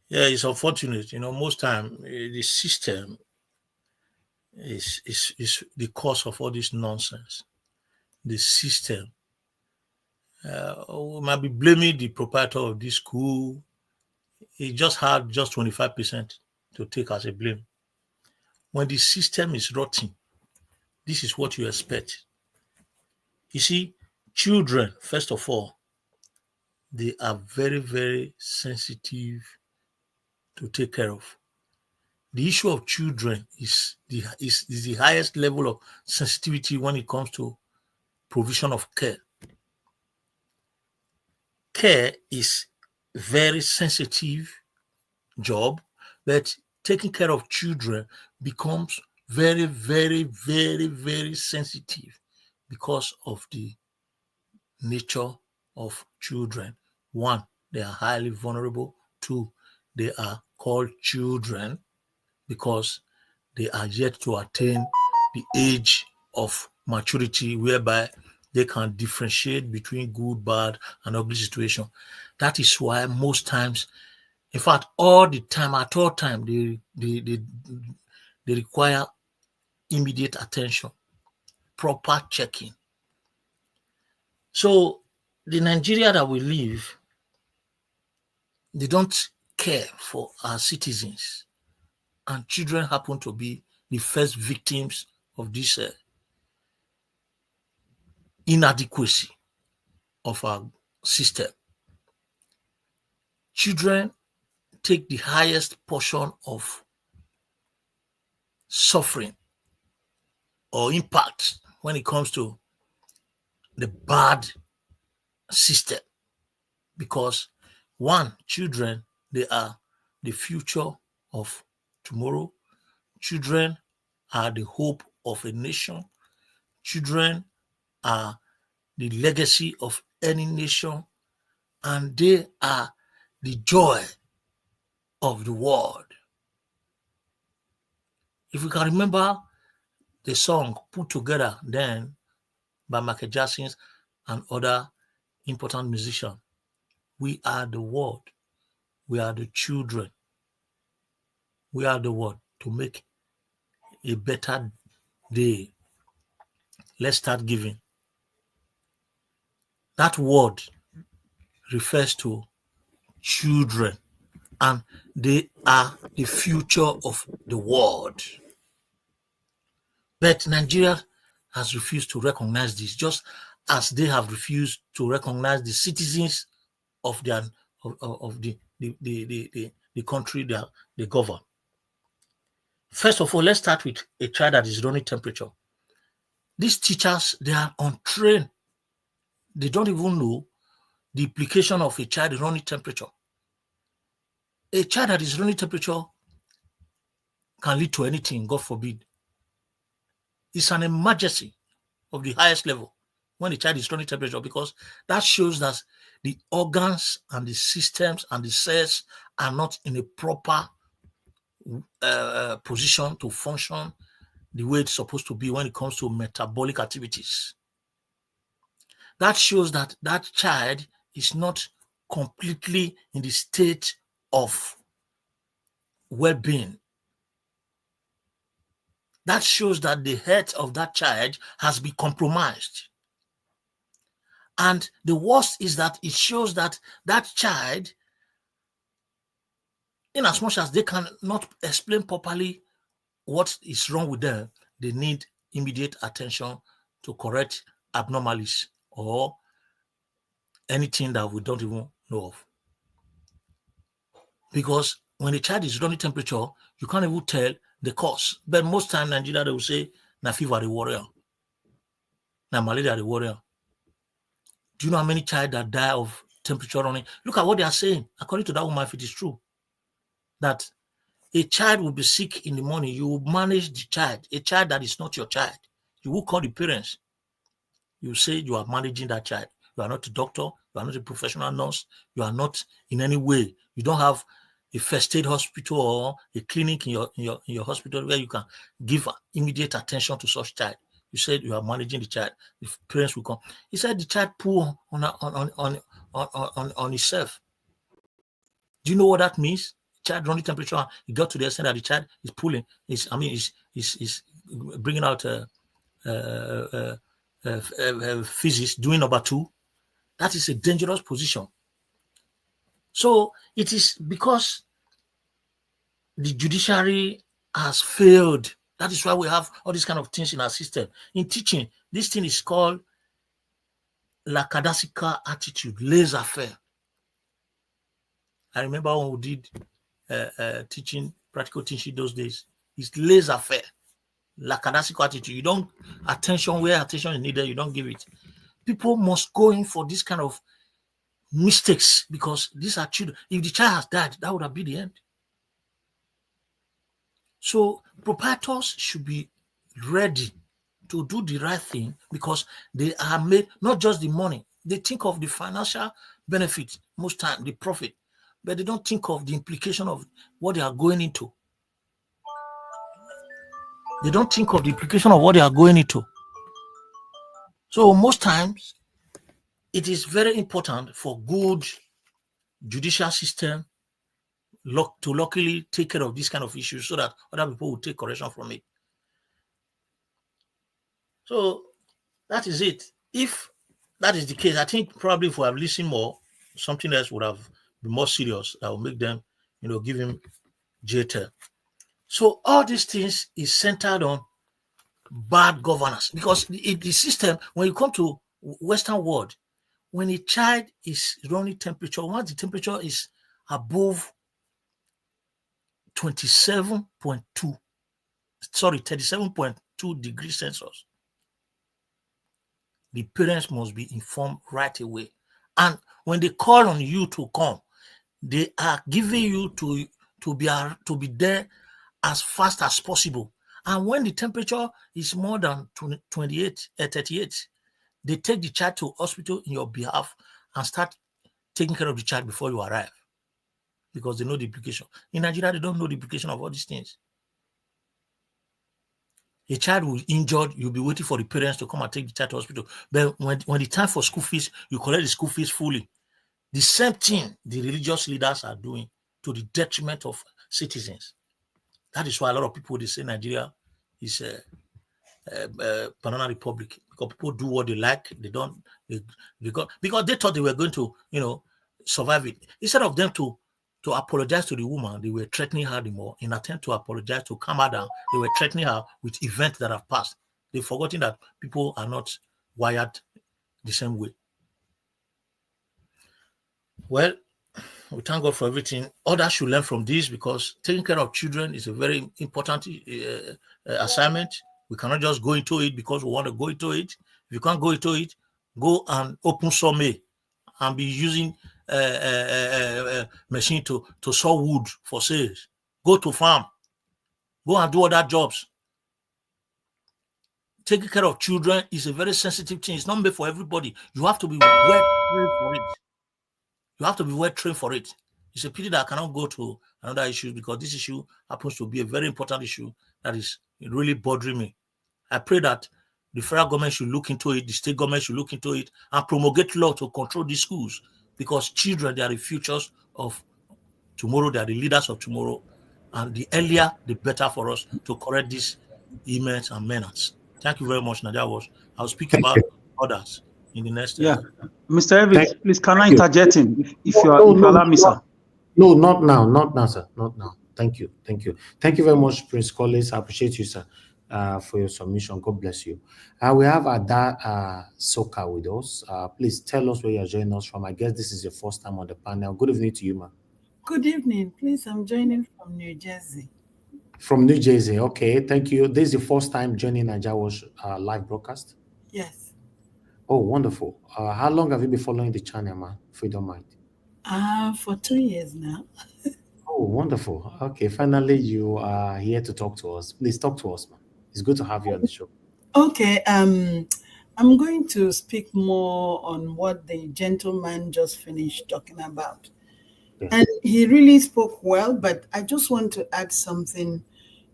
Yeah, it's unfortunate. Most time the system is the cause of all this nonsense. The system. We might be blaming the proprietor of this school. He just had just 25% to take as a blame. When the system is rotting, this is what you expect. You see, children, first of all, they are very, very sensitive to take care of. The issue of children is the highest level of sensitivity when it comes to provision of care. Care is very sensitive job, but taking care of children becomes very, very, very, very sensitive because of the nature of children. One, they are highly vulnerable. Two, they are called children because they are yet to attain the age of maturity whereby they can differentiate between good, bad, and ugly situation. That is why most times, in fact, all the time, at all time, they require immediate attention, proper checking. So the Nigeria that we live, they don't care for our citizens, and children happen to be the first victims of this inadequacy of our system. Children take the highest portion of suffering or impact when it comes to the bad system, because one, children, they are the future of tomorrow. Children are the hope of a nation. Children are the legacy of any nation, and they are the joy of the world. If you can remember the song put together then by Michael Jackson and other important musicians, we are the world, we are the children, we are the world to make a better day. Let's start giving. That word refers to children, and they are the future of the world. But Nigeria has refused to recognize this, just as they have refused to recognize the citizens of their of the country that they govern. First of all, let's start with a child that is running temperature. These teachers, they are untrained. They don't even know the implication of a child running temperature. A child that is running temperature can lead to anything, God forbid. It's an emergency of the highest level when the child is running temperature, because that shows that the organs and the systems and the cells are not in a proper position to function the way it's supposed to be when it comes to metabolic activities. That shows that that child is not completely in the state of well-being. That shows that the health of that child has been compromised. And the worst is that it shows that that child, in as much as they cannot explain properly what is wrong with them, they need immediate attention to correct abnormalities or anything that we don't even know of. Because when a child is running temperature, you can't even tell the cause. But most time in Nigeria, they will say, na fever the warrior, na malaria the warrior. Do you know how many child that die of temperature running? Look at what they are saying. According to that woman, if it is true, that a child will be sick in the morning, you will manage the child. A child that is not your child, you will call the parents. You say you are managing that child. You are not a doctor. You are not a professional nurse. You are not in any way. You don't have a first aid hospital or a clinic in your hospital where you can give immediate attention to such child. You said you are managing the child. The parents will come. He said the child pull on himself. Do you know what that means? Child running temperature. He got to the extent that the child is pulling. Is bringing out physics, doing number 2. That is a dangerous position. So it is because the judiciary has failed. That is why we have all these kind of things in our system. In teaching, this thing is called lackadaisical attitude, laissez-faire. I remember when we did teaching, practical teaching those days. It's laissez-faire, lackadaisical attitude. You don't attention where attention is needed. You don't give it. People must go in for this kind of mistakes because these are children. If the child has died, that would have been the end. So proprietors should be ready to do the right thing because they are made not just the money. They think of the financial benefit most time, the profit, but they don't think of the implication of what they are going into. They don't think of the implication of what they are going into. So most times, it is very important for good judicial system to luckily take care of these kind of issues so that other people will take correction from it. So that is it. If that is the case, I think probably if we have listened more, something else would have been more serious that will make them, give him jail term. So all these things is centered on bad governance, because the system, when you come to Western world, when a child is running temperature, once the temperature is above 37.2 degrees Celsius, the parents must be informed right away. And when they call on you to come, they are giving you to be there as fast as possible. And when the temperature is more than 38, they take the child to hospital in your behalf and start taking care of the child before you arrive, because they know the implication. In Nigeria, they don't know the implication of all these things. A child will be injured, you'll be waiting for the parents to come and take the child to hospital. But when the time for school fees, you collect the school fees fully. The same thing the religious leaders are doing to the detriment of citizens. That is why a lot of people, they say Nigeria is a banana republic, because people do what they like. Because they thought they were going to, survive it. Instead of them to apologize to the woman, they were threatening her the more. In attempt to apologize, to calm her down, they were threatening her with events that have passed. They've forgotten that people are not wired the same way. Well, we thank God for everything. Others should learn from this, because taking care of children is a very important assignment. We cannot just go into it because we want to go into it. If you can't go into it, go and open some and be using machine to saw wood for sales. Go to farm. Go and do other jobs. Taking care of children is a very sensitive thing. It's not made for everybody. You have to be well trained for it. You have to be well trained for it. It's a pity that I cannot go to another issue, because this issue happens to be a very important issue that is really bothering me. I pray that the federal government should look into it, the state government should look into it, and promulgate law to control these schools, because children, they are the futures of tomorrow, they are the leaders of tomorrow, and the earlier, the better for us to correct these emails and menace. Thank you very much, Nadia. I'll speak about others in the next. Yeah, Mr. Evans, please, can I interject in if you allow me, sir? No, not now, sir, not now. Thank you very much, Prince Collins. I appreciate you, sir, for your submission. God bless you. We have Ada Soka with us. Please tell us where you're joining us from. I guess this is your first time on the panel. Good evening to you, ma'am. Good evening. Please, I'm joining from New Jersey. From New Jersey, okay. Thank you. This is the first time joining Nigeria's live broadcast? Yes. Oh, wonderful. How long have you been following the channel, man, if you don't mind? For 2 years now. Oh, wonderful. Okay, finally you are here to talk to us. Please talk to us, man. It's good to have you on the show. Okay, I'm going to speak more on what the gentleman just finished talking about. Yeah. And he really spoke well, but I just want to add something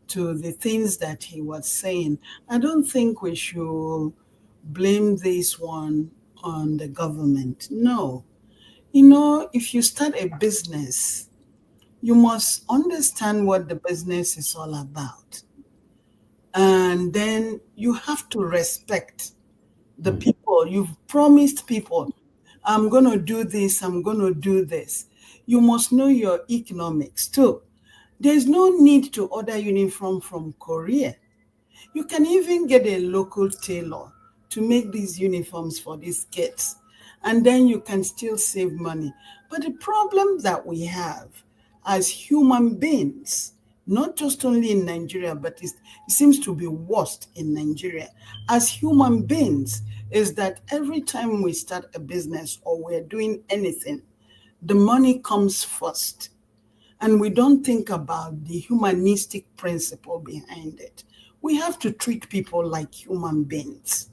to the things that he was saying. I don't think we should blame this one on the government. No. If you start a business, you must understand what the business is all about. And then you have to respect the people. You've promised people, I'm going to do this, I'm going to do this. You must know your economics too. There's no need to order uniform from Korea. You can even get a local tailor to make these uniforms for these kids, and then you can still save money. But the problem that we have as human beings, not just only in Nigeria, but it seems to be worst in Nigeria, as human beings, is that every time we start a business or we're doing anything, the money comes first. And we don't think about the humanistic principle behind it. We have to treat people like human beings.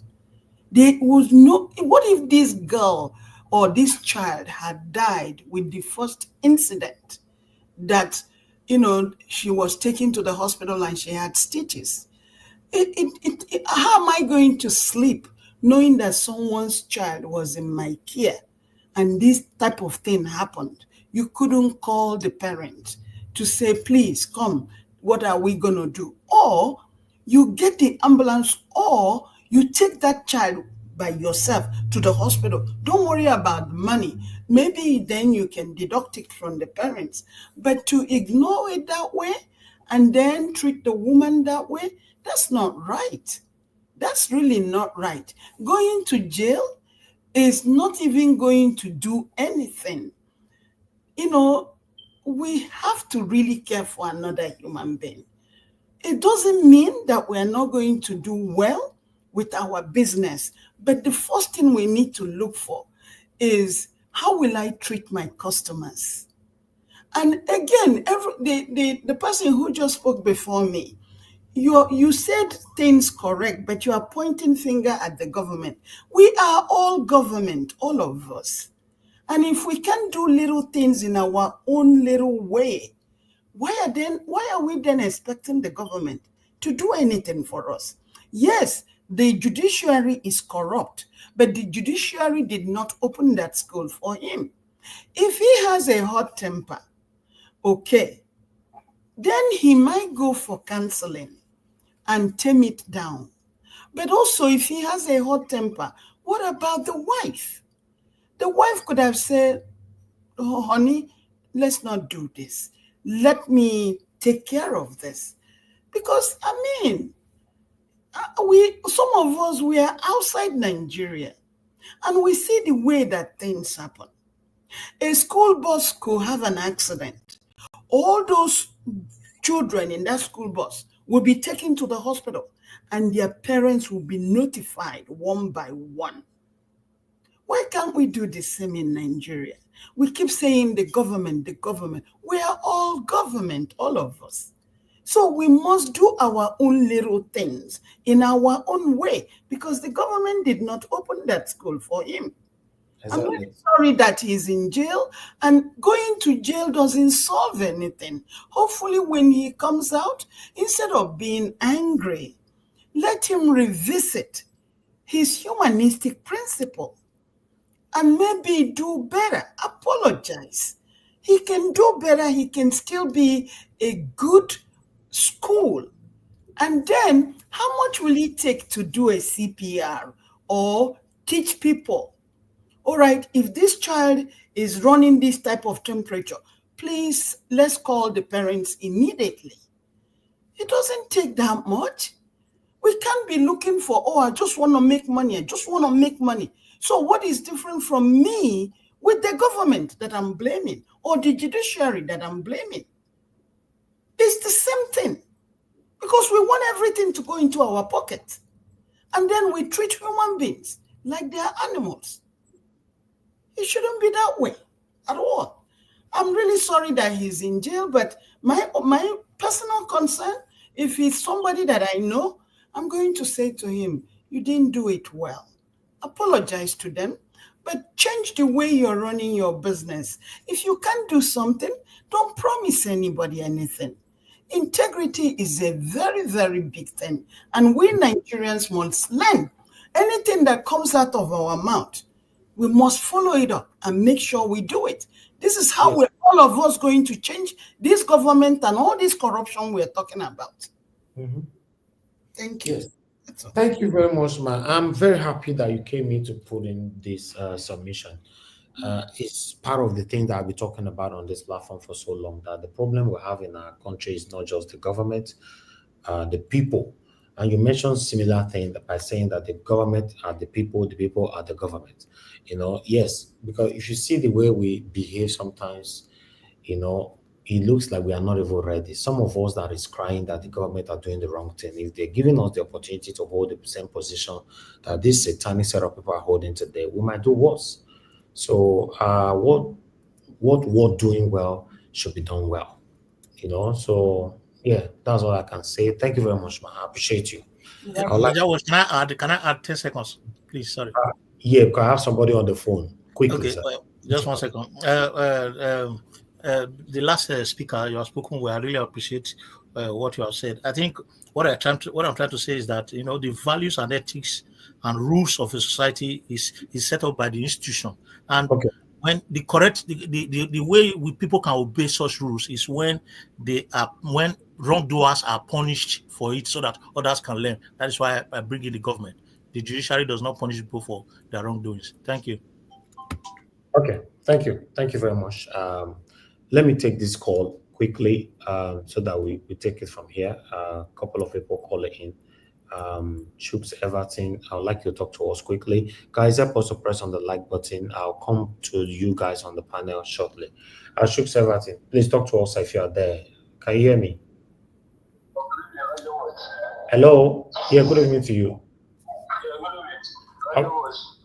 There was no, what if this girl or this child had died with the first incident that, she was taken to the hospital and she had stitches? How am I going to sleep knowing that someone's child was in my care and this type of thing happened? You couldn't call the parent to say, please come, what are we going to do? Or you get the ambulance, or you take that child by yourself to the hospital. Don't worry about money. Maybe then you can deduct it from the parents. But to ignore it that way and then treat the woman that way, that's not right. That's really not right. Going to jail is not even going to do anything. You know, we have to really care for another human being. It doesn't mean that we're not going to do well with our business. But the first thing we need to look for is, how will I treat my customers? And again, the person who just spoke before me, you said things correct, but you are pointing finger at the government. We are all government, all of us. And if we can do little things in our own little way, why are we then expecting the government to do anything for us? Yes, the judiciary is corrupt, but the judiciary did not open that school for him. If he has a hot temper, okay, then he might go for counseling and tame it down. But also, if he has a hot temper, what about the wife? The wife could have said, oh, honey, let's not do this. Let me take care of this. Because, I mean, some of us, we are outside Nigeria, and we see the way that things happen. A school bus could have an accident. All those children in that school bus will be taken to the hospital, and their parents will be notified one by one. Why can't we do the same in Nigeria? We keep saying the government, the government. We are all government, all of us. So we must do our own little things in our own way, because the government did not open that school for him. Exactly. I'm really sorry that he's in jail, and going to jail doesn't solve anything. Hopefully when he comes out, instead of being angry, let him revisit his humanistic principle and maybe do better, apologize. He can do better. He can still be a good school. And then how much will it take to do a CPR or teach people? All right, if this child is running this type of temperature, please, let's call the parents immediately. It doesn't take that much. We can't be looking for, oh, I just want to make money. I just want to make money. So what is different from me with the government that I'm blaming, or the judiciary that I'm blaming? It's the same thing, because we want everything to go into our pocket. And then we treat human beings like they are animals. It shouldn't be that way at all. I'm really sorry that he's in jail, but my personal concern, if he's somebody that I know, I'm going to say to him, you didn't do it well. Apologize to them, but change the way you're running your business. If you can't do something, don't promise anybody anything. Integrity is a very, very big thing. And we Nigerians must learn. Anything that comes out of our mouth, we must follow it up and make sure we do it. This is how we're all of us going to change this government and all this corruption we're talking about. Mm-hmm. Thank you. Yes. Thank you very much, ma. I'm very happy that you came in to put in this submission. It's part of the thing that I've been talking about on this platform for so long, that the problem we have in our country is not just the government, the people. And you mentioned similar thing by saying that the government are the people are the government. You know, yes, because if you see the way we behave sometimes, you know, it looks like we are not even ready. Some of us that is crying that the government are doing the wrong thing, if they're giving us the opportunity to hold the same position that this satanic set of people are holding today, we might do worse. So what doing well should be done well, you know. So yeah, that's all I can say. Thank you very much, man. I appreciate you. Can I add 10 seconds, please? Sorry. Yeah, because I have somebody on the phone. Quickly, okay, just 1 second. The last speaker you have spoken, I really appreciate what you have said. I think what I'm trying to say is that, you know, the values and ethics and rules of a society is set up by the institution, and when the way people can obey such rules is when wrongdoers are punished for it, so that others can learn. That is why I bring in the government. the judiciary does not punish people for their wrongdoings. Thank you. Okay, thank you very much. Let me take this call quickly so that we take it from here. A couple of people call it in. Chooks Everton, I would like you to talk to us quickly. Guys, help us to press on the like button. I'll come to you guys on the panel shortly. Chooks Everton, please talk to us if you are there. Can you hear me? Hello? Yeah, good evening to you.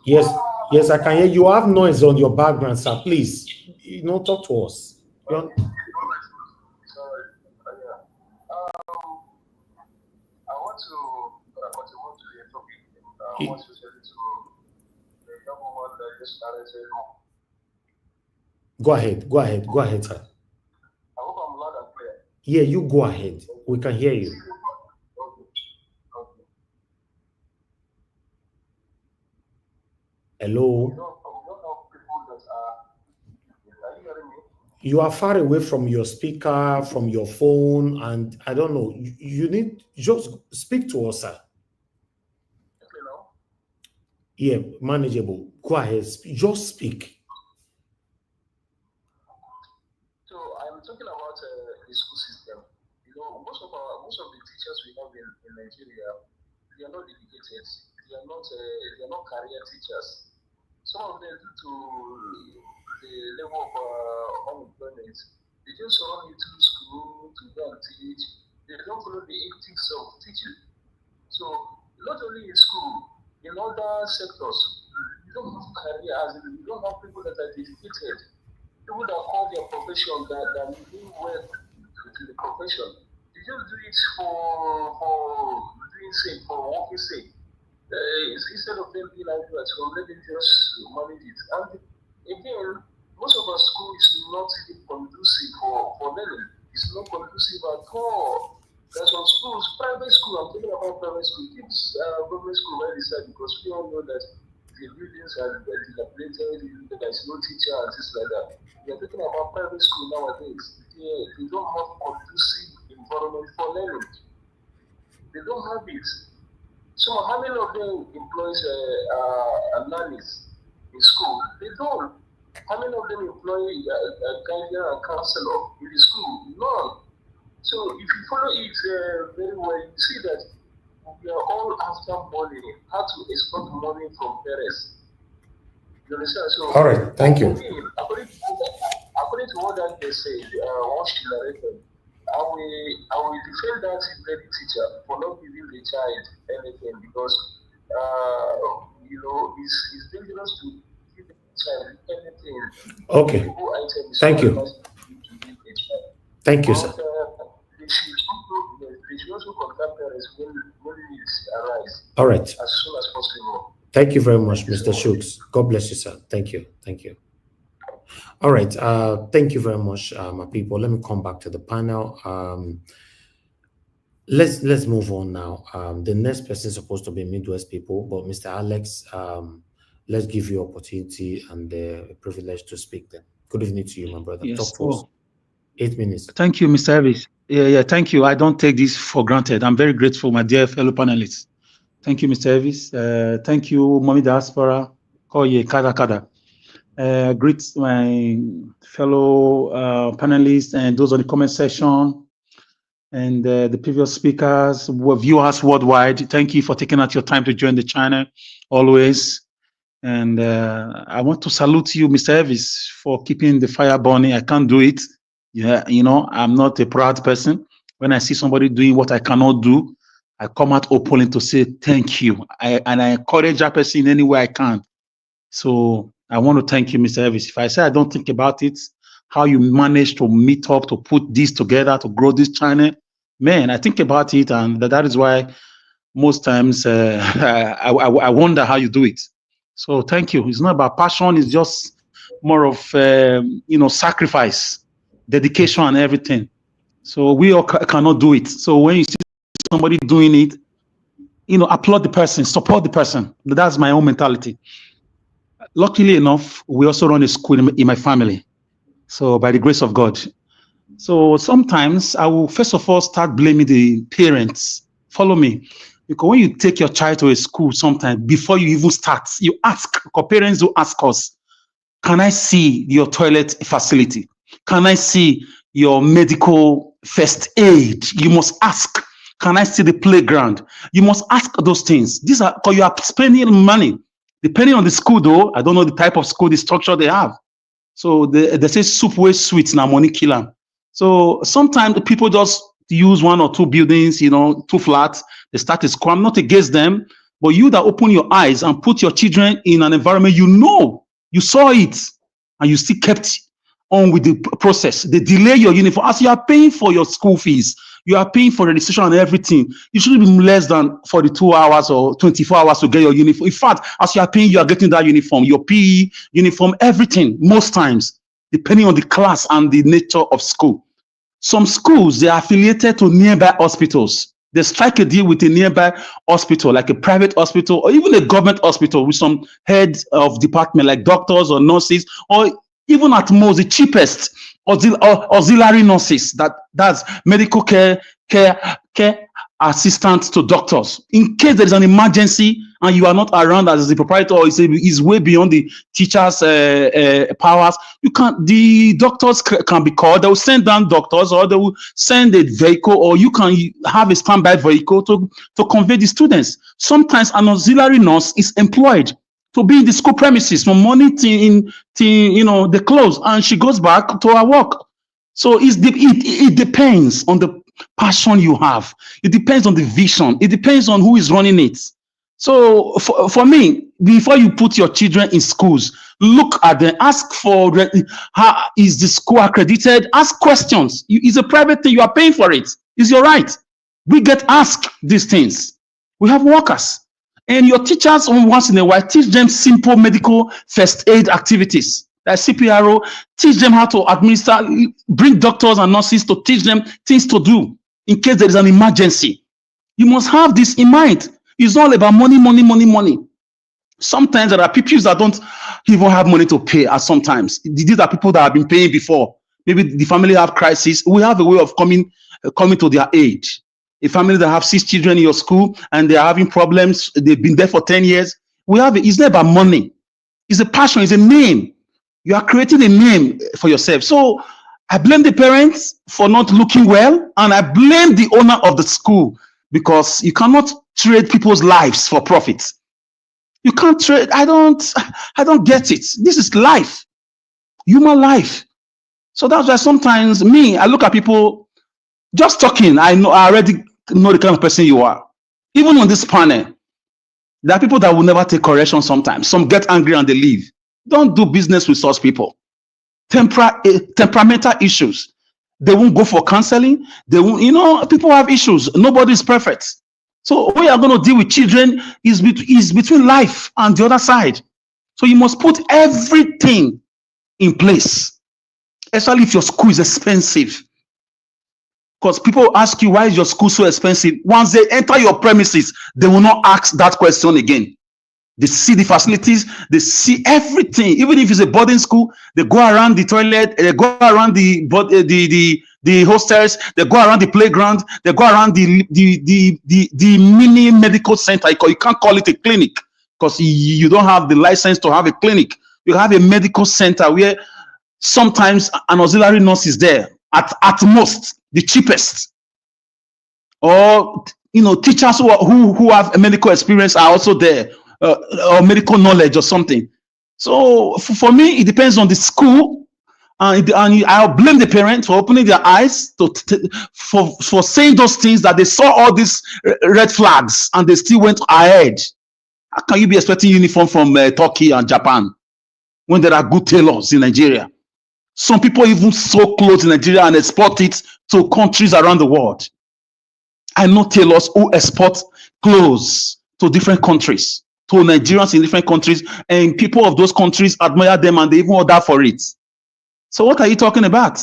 Yes, I can hear you. Have noise on your background, sir. Please, talk to us. Go ahead, sir. I hope I'm loud and clear. Yeah, you go ahead. We can hear you. Okay. Hello? You are far away from your speaker, from your phone, and I don't know. You need just speak to us, sir. Yeah, manageable. Go ahead. Just speak. So I'm talking about the school system. Most of the teachers we have in Nigeria, they are not dedicated. They are not career teachers. Some of them, due to the level of unemployment, they just run into school to go and teach. They don't follow the ethics of teaching. So not only in school, in other sectors, you don't have career, you don't have people that are dedicated, people that call their profession, that do well to the profession. They just do it for doing sake, for working sake. Instead of them being like that, so let them just manage it. And again, most of our school is not even conducive for learning. It's not conducive at all. There's some schools, private school, I'm talking about private school, kids, government school where they said, because we all know that the buildings are dilapidated, there's no teacher and things like that. We are talking about private school nowadays. They don't have conducive environment for learning. They don't have it. So how many of them employs nannies in school? They don't. How many of them employ a guardian and counselor in the school? None. So if you follow it very well, you see that we are all after money, how to export money from parents. You understand? So all right, thank you. According to what that they said, what she narrated, I will defend that lady teacher for not giving the child anything because it's dangerous to give the child anything. Okay. Thank you. Thank you, sir. They should also contact parents when needs arise. All right. As soon as possible. Thank you very much, Mr. Shooks. God bless you, sir. Thank you. All right. Thank you very much, my people. Let me come back to the panel. Let's move on now. The next person is supposed to be Midwest people, but Mr. Alex, let's give you opportunity and the privilege to speak then. Good evening to you, my brother. Yes. Talk to us. 8 minutes. Thank you, Mr. Elvis. Yeah, thank you. I don't take this for granted. I'm very grateful, my dear fellow panelists. Thank you, Mr. Elvis. Thank you, Mommy Diaspora. Koye Kada. Greet my fellow panelists and those on the comment section and the previous speakers, viewers worldwide. Thank you for taking out your time to join the channel always. And I want to salute you, Mr. Elvis, for keeping the fire burning. I can't do it. Yeah, I'm not a proud person. When I see somebody doing what I cannot do, I come out openly to say thank you. And I encourage that person in any way I can. So I want to thank you, Mr. Elvis. If I say I don't think about it, how you managed to meet up, to put this together, to grow this channel, man, I think about it. And that is why most times I wonder how you do it. So thank you. It's not about passion. It's just more of, sacrifice, dedication and everything. So we all cannot do it. So when you see somebody doing it, applaud the person, support the person. That's my own mentality. Luckily enough, we also run a school in my family. So by the grace of God. So sometimes I will first of all start blaming the parents. Follow me. Because when you take your child to a school, sometimes before you even start, you ask, parents will ask us, can I see your toilet facility? Can I see your medical first aid? You must ask. Can I see the playground? You must ask those things. These are because you are spending money. Depending on the school, though, I don't know the type of school, the structure they have. So they say soup waste sweet, now money kill them. So sometimes the people just use 1 or 2 buildings, 2 flats. They start a school. I'm not against them, but you that open your eyes and put your children in an environment, you saw it, and you still kept on with the process. They delay your uniform. As you are paying for your school fees, you are paying for registration and everything. You shouldn't be less than 42 hours or 24 hours to get your uniform. In fact, as you are paying, you are getting that uniform, your PE uniform, everything, most times, depending on the class and the nature of school. Some schools, they are affiliated to nearby hospitals. They strike a deal with a nearby hospital, like a private hospital or even a government hospital with some heads of department like doctors or nurses, or even at most the cheapest auxiliary nurses, that's medical care assistants to doctors. In case there is an emergency and you are not around as the proprietor, or is way beyond the teacher's powers, the doctors can be called. They will send down doctors, or they will send a vehicle, or you can have a standby vehicle to convey the students. Sometimes an auxiliary nurse is employed to be in the school premises from morning till the close, and she goes back to her work. So it depends on the passion you have. It depends on the vision. It depends on who is running it. So for me, before you put your children in schools, look at them, ask for how is the school accredited, ask questions. It's a private thing, you are paying for it. It's your right. We get asked these things. We have workers. And your teachers, once in a while, teach them simple medical first aid activities. Like CPRO, teach them how to administer, bring doctors and nurses to teach them things to do in case there is an emergency. You must have this in mind. It's all about money, money, money, money. Sometimes there are people that don't even have money to pay. Sometimes these are people that have been paying before. Maybe the family have crisis. We have a way of coming to their aid. A family that have 6 children in your school and they're having problems, they've been there for 10 years. It's not about money. It's a passion, it's a name. You are creating a name for yourself. So I blame the parents for not looking well, and I blame the owner of the school, because you cannot trade people's lives for profit. You can't trade. I don't get it. This is life, human life. So that's why sometimes I look at people just talking. I already know the kind of person you are. Even on this panel, there are people that will never take correction sometimes. Some get angry and they leave. Don't do business with such people. Temperamental issues. They won't go for counseling. They won't, people have issues. Nobody is perfect. So what you are going to deal with children is between life and the other side. So you must put everything in place, especially if your school is expensive. Because people ask you, why is your school so expensive? Once they enter your premises, they will not ask that question again. They see the facilities, they see everything. Even if it's a boarding school, they go around the toilet, they go around the hostels, they go around the playground, they go around the mini medical center. You can't call it a clinic because you don't have the license to have a clinic. You have a medical center where sometimes an auxiliary nurse is there, at most the cheapest. Or teachers who have a medical experience are also there. Or medical knowledge or something. So for me, it depends on the school, and I'll blame the parents for opening their eyes for saying those things, that they saw all these red flags and they still went ahead. How can you be expecting uniform from Turkey and Japan when there are good tailors in Nigeria? Some people even sew clothes in Nigeria and export it to countries around the world. I know tailors who export clothes to different countries, to Nigerians in different countries, and people of those countries admire them and they even order for it. So what are you talking about?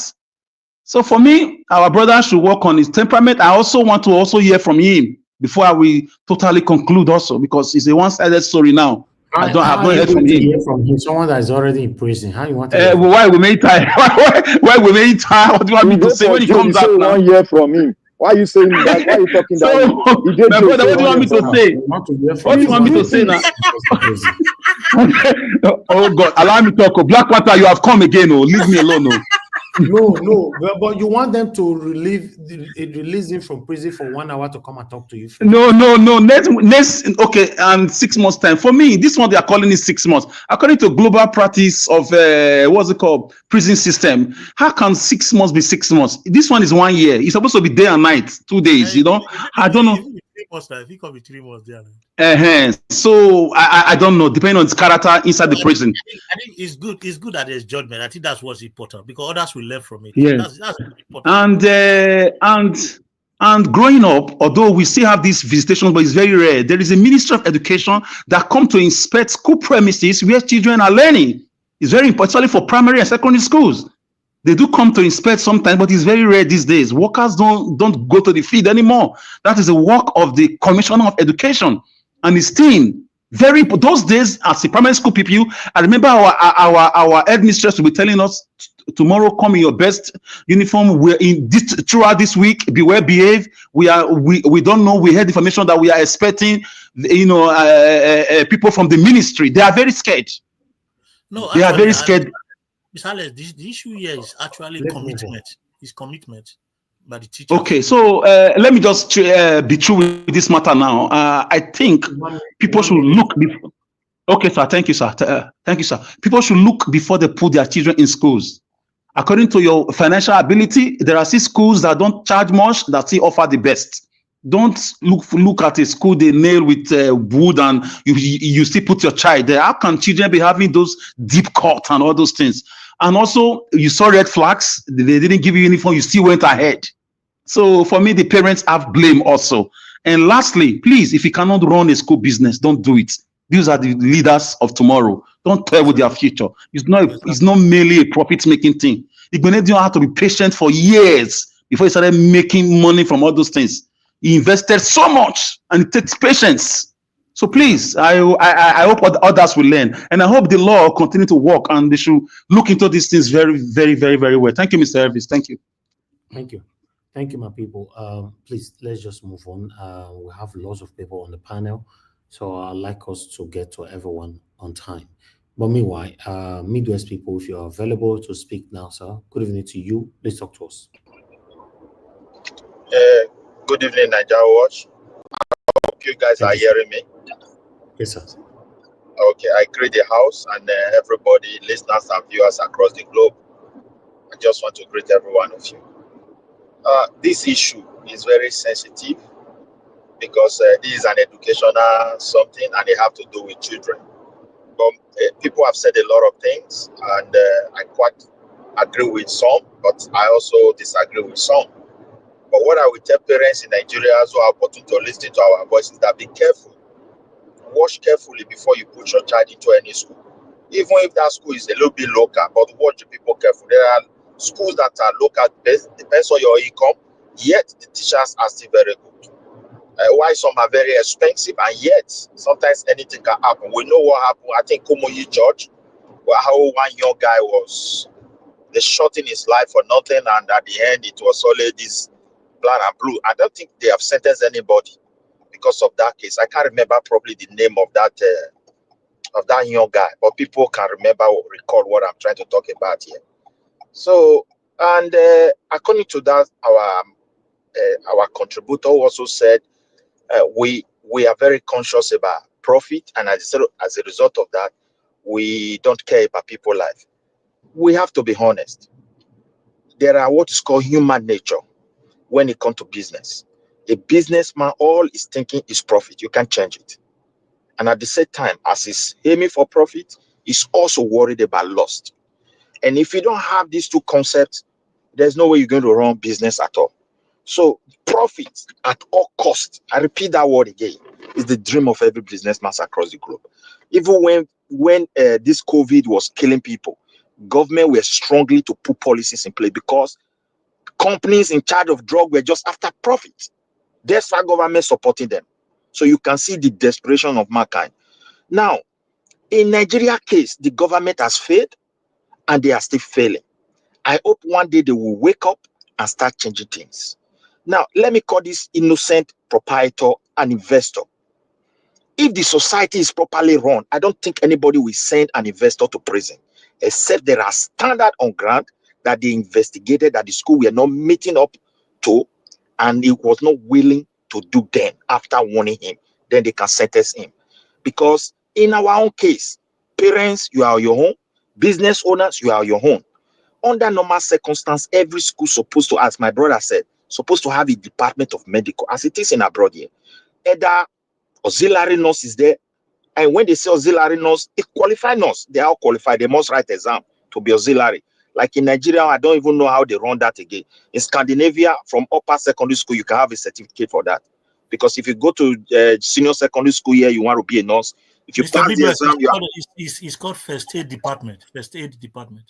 So for me, our brother should work on his temperament. I also want to hear from him before we totally conclude also, because it's a one-sided story now. I have not heard from him. Hear from him, someone that is already in prison. How you want to why we may tie? Why we may tie? What do you want me to say when he comes out now? Hear from him. Why are you saying that? Why are you talking So, that way? my brother, what do you want me to say? What do you want me to say now? Oh God, allow me to talk. Black Panther, you have come again. Oh, leave me alone. Oh. No, but you want them to release him from prison for 1 hour to come and talk to you. No. Next, okay, and 6 months time. For me, this one they are calling it 6 months. According to global practice of what's it called, prison system, how can 6 months be 6 months? This one is 1 year. It's supposed to be day and night, 2 days. You know, I don't know. 3 months time. If it could be 3 months there. So I don't know, depending on his character inside the prison. I think it's good. It's good that there's judgment. I think that's what's important because others will learn from it. Yeah. That's important. And growing up, although we still have these visitations, but it's very rare. There is a Ministry of Education that come to inspect school premises where children are learning. It's very important, especially for primary and secondary schools. They do come to inspect sometimes, but it's very rare these days. Workers don't go to the field anymore. That is the work of the Commissioner of Education and his team. Those days, as a primary school people, I remember our headmistress will be telling us, tomorrow come in your best uniform. We're in this throughout this week. Beware, behave. We don't know. We heard information that we are expecting. People from the ministry. They are very scared. No, they are very scared. Alex, the issue here is actually commitment. It's commitment by the teacher. Okay, so let me just be true with this matter now. I think people should look before. Okay, sir. Thank you, sir. Thank you, sir. People should look before they put their children in schools. According to your financial ability, there are still schools that don't charge much that still offer the best. Don't look at a school they nail with wood and you still put your child there. How can children be having those deep cuts and all those things? And also, you saw red flags. They didn't give you uniform. You still went ahead. So for me, the parents have blame also. And lastly, please, if you cannot run a school business, don't do it. These are the leaders of tomorrow. Don't toy with their future. It's not merely a profit-making thing. Igbenedion had to be patient for years before he started making money from all those things. He invested so much, and it takes patience. So please, I hope others will learn, and I hope the law continue to work, and they should look into these things very, very, very, very well. Thank you, Mr. Elvis. Thank you. Thank you, my people. Please, let's just move on. We have lots of people on the panel, so I'd like us to get to everyone on time. But meanwhile, Midwest people, if you are available to speak now, sir, good evening to you. Please talk to us. Good evening, Nigeria Watch. I hope you guys are hearing me. Yes, sir. Okay, I greet the house and everybody, listeners and viewers across the globe. I just want to greet every one of you. This issue is very sensitive because this is an educational something and they have to do with children. But people have said a lot of things and I quite agree with some, but I also disagree with some. But what I will tell parents in Nigeria who are opportune to listen to our voice is that be careful. Watch carefully before you put your child into any school. Even if that school is a little bit local, but watch the people careful. There are schools that are local, depends on your income, yet the teachers are still very good. Why some are very expensive, and yet sometimes anything can happen. We know what happened. I think Kumoyi George, how one young guy was, they shot in his life for nothing, and at the end it was only this black and blue. I don't think they have sentenced anybody because of that case. I can't remember probably the name of that young guy, but people can remember or recall what I'm trying to talk about here. So, and according to that, our contributor also said we are very conscious about profit, and as a result of that, we don't care about people's life. We have to be honest. There are what is called human nature when it comes to business. A businessman, all is thinking is profit. You can't change it. And at the same time, as he's aiming for profit, he's also worried about loss. And if you don't have these two concepts, there's no way you're going to run business at all. So profit at all costs, I repeat that word again, is the dream of every businessman across the globe. Even when this COVID was killing people, government were strongly to put policies in place because companies in charge of drug were just after profit. That's why government supporting them. So you can see the desperation of mankind. Now, in Nigeria case, the government has failed and they are still failing. I hope one day they will wake up and start changing things. Now, let me call this innocent proprietor an investor. If the society is properly run, I don't think anybody will send an investor to prison, except there are standards on ground that they investigated that the school were not meeting up to, and he was not willing to do them after warning him. Then they can sentence him. Because in our own case, parents, you are your own. Business owners, you are your own. Under normal circumstances, every school supposed to, as my brother said, supposed to have a department of medical, as it is in abroad here. Either auxiliary nurse is there, and when they say auxiliary nurse, a qualified nurse, they are all qualified. They must write exam to be auxiliary. Like in Nigeria, I don't even know how they run that again. In Scandinavia, from upper secondary school, you can have a certificate for that. Because if you go to senior secondary school here, you want to be a nurse. If you Mr. pass the BBS, exam, you are. it's called first aid department. First aid department.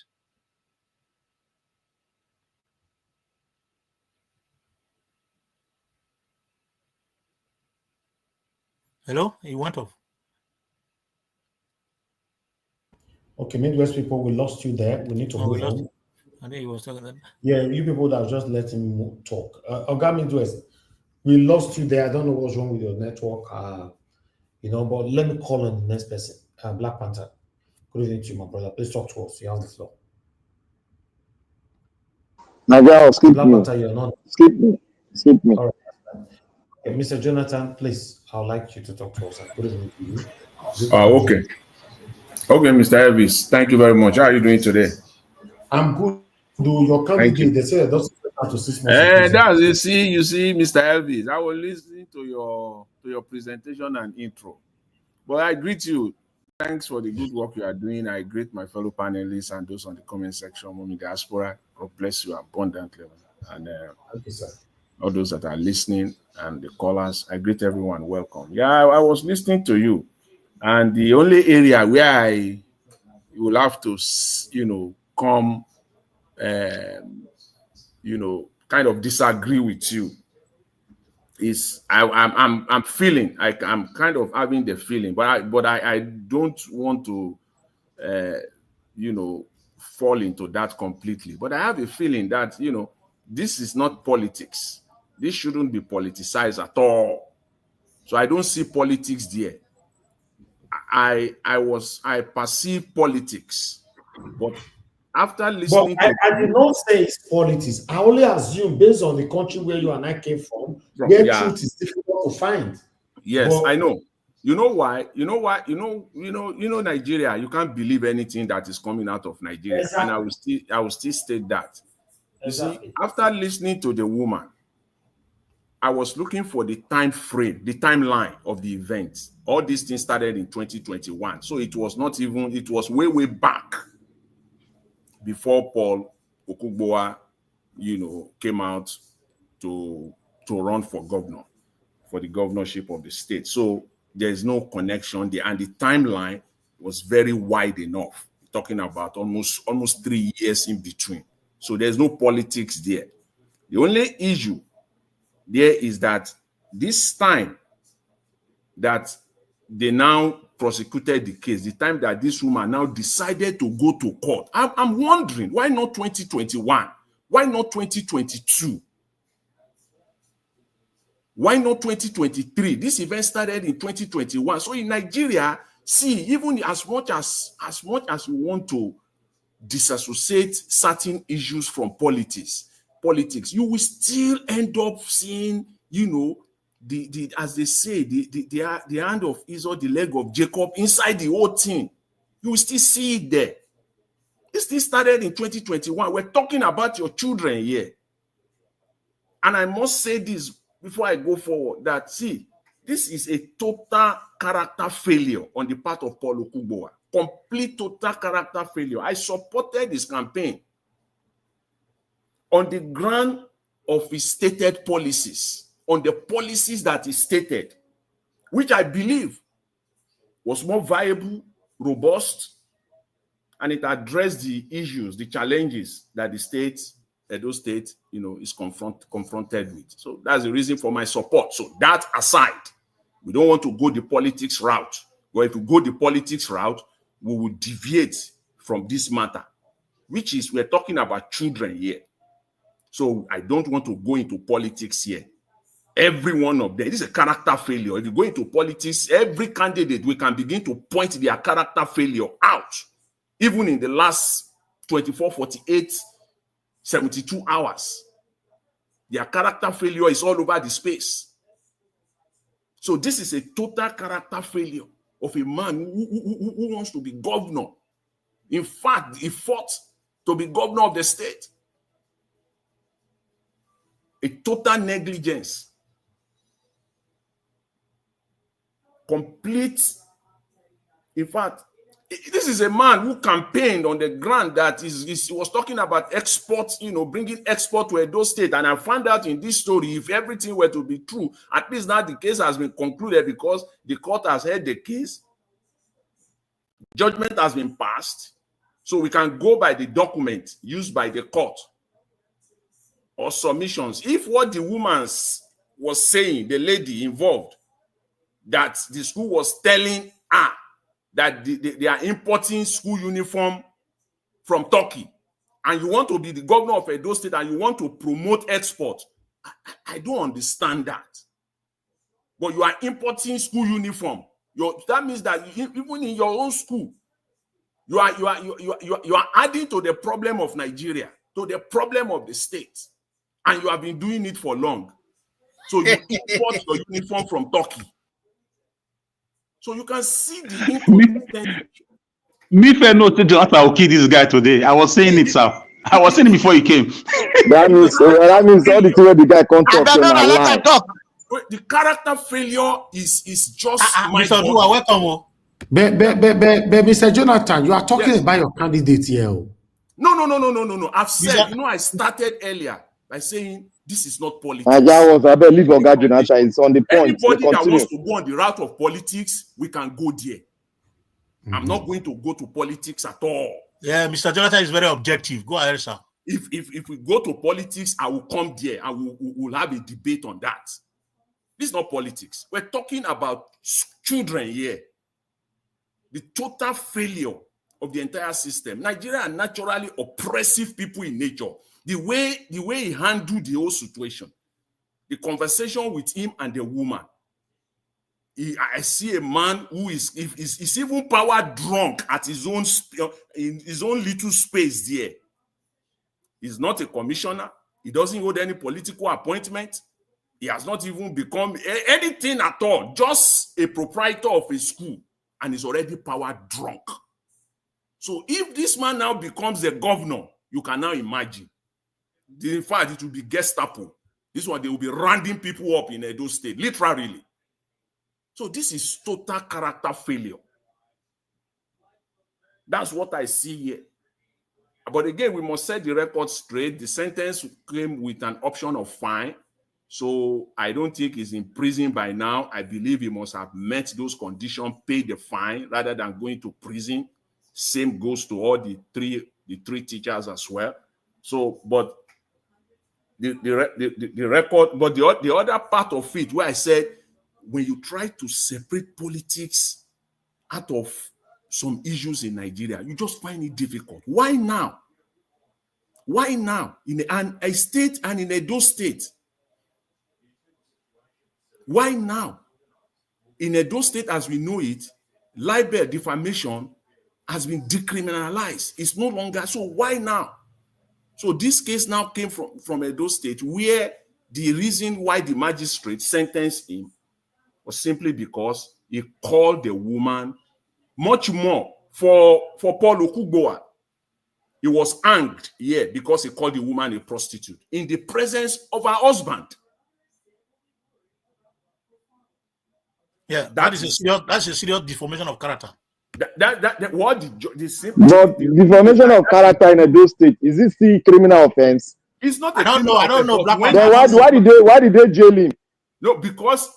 Hello? You went off. Okay, Midwest people, we lost you there. We need to move on. I think he was talking about. Yeah, you people that just let him talk. Oga Midwest, we lost you there. I don't know what's wrong with your network. But let me call on the next person. Black Panther. Good evening to you, my brother. Please talk to us. You have the floor. Nadia, skip Black me. Panther, you're not. Skip me. Skip me. All right. Okay, Mr. Jonathan, please, I would like you to talk to us. Good evening to you. Okay. Okay, Mr. Elvis, thank you very much. How are you doing today? I'm good. Do your candidate, they say it doesn't matter to 6 months. That's you see, Mr. Elvis, I was listening to your presentation and intro. But I greet you. Thanks for the good work you are doing. I greet my fellow panelists and those on the comment section, Mommy Diaspora. God bless you abundantly. And thank you, sir. All those that are listening and the callers, I greet everyone. Welcome. Yeah, I was listening to you. And the only area where you will have to, come, kind of disagree with you is I'm feeling like I'm kind of having the feeling, but I don't want to, fall into that completely. But I have a feeling that this is not politics. This shouldn't be politicized at all. So I don't see politics there. I perceive politics, but after listening I did not say it's politics. I only assume based on the country where you and I came from, where truth is difficult to find. Yes, but I know. You know why? You know Nigeria, you can't believe anything that is coming out of Nigeria. Exactly. And I will still state that. Exactly. You see, after listening to the woman, I was looking for the time frame, the timeline of the events. All these things started in 2021. So it was not even, it was way back before Paul Okungbowa, came out to run for governor, for the governorship of the state. So there's no connection there. And the timeline was very wide enough, talking about almost 3 years in between. So there's no politics there. The only issue there is that this time that they now prosecuted the case, the time that this woman now decided to go to court, I'm wondering, why not 2021? Why not 2022? Why not 2023? This event started in 2021. So in Nigeria, see, even as much as we want to disassociate certain issues from politics, you will still end up seeing, the as they say, the hand of Esau, the leg of Jacob inside the whole thing. You will still see it there. It still started in 2021. We're talking about your children here. And I must say this before I go forward, that see, this is a total character failure on the part of Paul Okungbowa. Complete total character failure. I supported his campaign on the ground of his stated policies, on the policies that he stated, which I believe was more viable, robust, and it addressed the issues, the challenges that the state, Edo State, is confronted with. So that's the reason for my support. So that aside, we don't want to go the politics route. But if we go the politics route, we will deviate from this matter, which is we're talking about children here. So I don't want to go into politics here. Every one of them, this is a character failure. If you go into politics, every candidate, we can begin to point their character failure out. Even in the last 24, 48, 72 hours, their character failure is all over the space. So this is a total character failure of a man who wants to be governor. In fact, he fought to be governor of the state. A total negligence. Complete. In fact, this is a man who campaigned on the ground that he was talking about exports, bringing export to Edo State. And I found out in this story, if everything were to be true, at least now the case has been concluded because the court has heard the case. Judgment has been passed. So we can go by the document used by the court or submissions. If what the woman was saying, the lady involved, that the school was telling her that they are importing school uniform from Turkey, and you want to be the governor of Edo State and you want to promote export, I don't understand that. But you are importing school uniform. That means that even in your own school, you are adding to the problem of Nigeria, to the problem of the state, and you have been doing it for long. So you import your uniform from Turkey. So you can see the inconsistency. Me fair no to Jonathan will kill this guy today. I was saying it, sir. I was saying it before he came. that means all the two the guy can't talk. The character failure is just Mr. Dua, welcome. But Mr. Jonathan, you are talking about your candidate here. No. I've said, I started earlier by saying this is not politics. I believe Oga Jonathan is on the point. Anybody that wants to go on the route of politics, we can go there. I'm not going to go to politics at all. Yeah, Mr. Jonathan is very objective. Go ahead, sir. If we go to politics, I will come there and we'll have a debate on that. This is not politics. We're talking about children here. The total failure of the entire system. Nigeria are naturally oppressive people in nature. The way he handled the whole situation, the conversation with him and the woman. I see a man who is even power drunk at his own in his own little space there. He's not a commissioner. He doesn't hold any political appointment. He has not even become anything at all. Just a proprietor of a school, and he's already power drunk. So if this man now becomes a governor, you can now imagine. In fact, it will be Gestapo. This one, they will be rounding people up in Edo State, literally. So this is total character failure. That's what I see here. But again, we must set the record straight. The sentence came with an option of fine. So I don't think he's in prison by now. I believe he must have met those conditions, paid the fine rather than going to prison. Same goes to all the three teachers as well. So, but the record, but the other part of it where I said, when you try to separate politics out of some issues in Nigeria, you just find it difficult. Why now? Why now? In a state and in Edo State. Why now? In Edo State, as we know it, libel, defamation has been decriminalized. It's no longer. So why now? So this case now came from Edo State, where the reason why the magistrate sentenced him was simply because he called the woman much more for Paul Okungbowa. He was angry here because he called the woman a prostitute in the presence of her husband. Yeah, that's a serious deformation of character. But deformation of character in Edo State, is it still criminal offense? It's not. I don't know. Then why did they jail him? No, because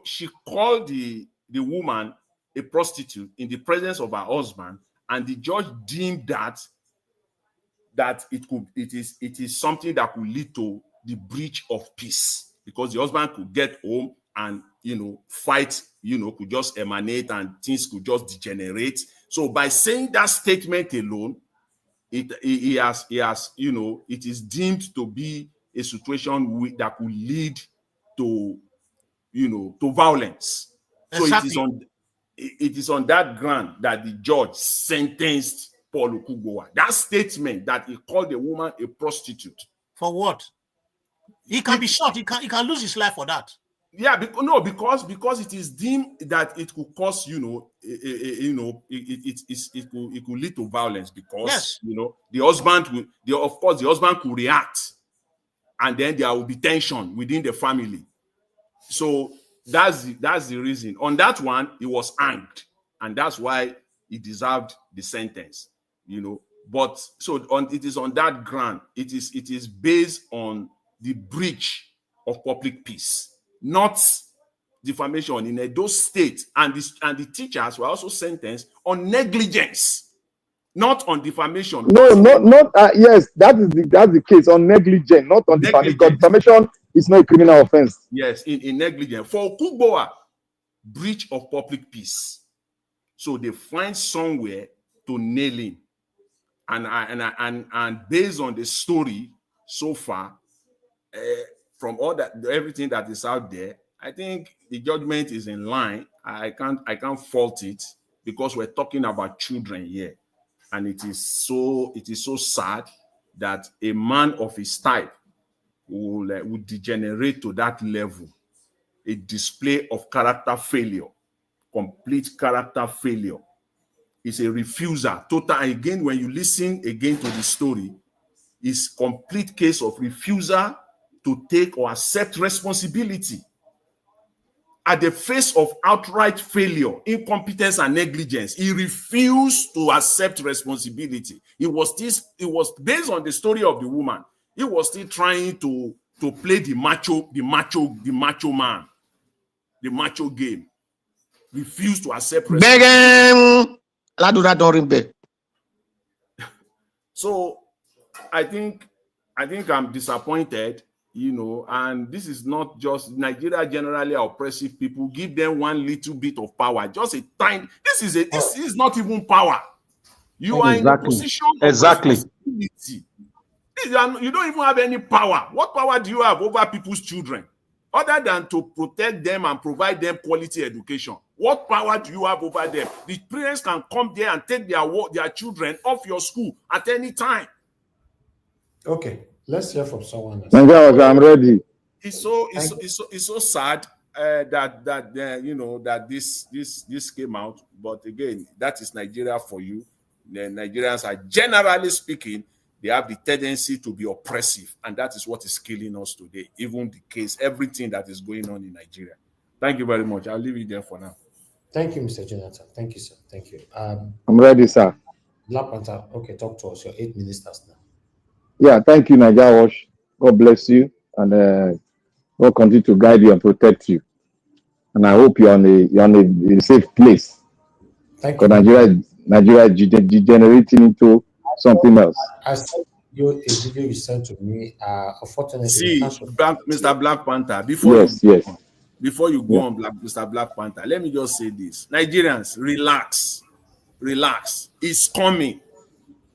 she called the woman a prostitute in the presence of her husband, and the judge deemed that it is something that could lead to the breach of peace, because the husband could get home and fight could just emanate and things could just degenerate. So by saying that statement alone, he has, you know, it is deemed to be a situation that could lead to, you know, to violence. Exactly. So it is on that ground that the judge sentenced Paul Okungbowa. That statement that he called the woman a prostitute. For what? He can be shot. He can lose his life for that. Yeah, because it is deemed that it could cause, you know, it could lead to violence, because Yes. you know, the husband could react, and then there will be tension within the family. So that's the reason. On that one, he was hanged, and that's why he deserved the sentence. You know, but it is on that ground. It is based on the breach of public peace, not defamation. In Edo State, and the teachers were also sentenced on negligence, not on defamation. No, not yes, that's the case on negligence, not on defamation. Because defamation is not a criminal offense. Yes, in negligence. For Okungbowa, breach of public peace. So they find somewhere to nail him, and based on the story so far, from everything that is out there, I think the judgment is in line. I can't fault it, because we're talking about children here, and it is so sad that a man of his type will degenerate to that level. A display of character failure, complete character failure. It's a refusal, total. Again, when you listen again to the story, it's complete case of refusal to take or accept responsibility at the face of outright failure, incompetence, and negligence. He refused to accept responsibility. It was based on the story of the woman. He was still trying to play the macho man, the macho game. Refused to accept responsibility. So I think I'm disappointed, you know, and this is not just Nigeria generally oppressive people. Give them one little bit of power, just a tiny. This is not even power. You are in a position of responsibility. You don't even have any power. What power do you have over people's children, other than to protect them and provide them quality education? What power do you have over them? The parents can come there and take their children off your school at any time. Okay, let's hear from someone else. I'm ready. It's so sad that you know, that this came out. But again, that is Nigeria for you. The Nigerians are, generally speaking, they have the tendency to be oppressive, and that is what is killing us today. Even the case, everything that is going on in Nigeria. Thank you very much. I'll leave it there for now. Thank you, Mr. Jonathan. Thank you, sir. Thank you. I'm ready, sir. Black Panther. Okay, talk to us. Your 8 ministers now. Yeah, thank you, Nigeria Wash. God bless you, and God continue to guide you and protect you. And I hope you're on a safe place. Thank you. Nigeria is degenerating into something else. I sent you a video you sent to me. Unfortunately, see, Mr. Black Panther, before you go on, Mr. Black Panther, let me just say this. Nigerians, relax. It's coming.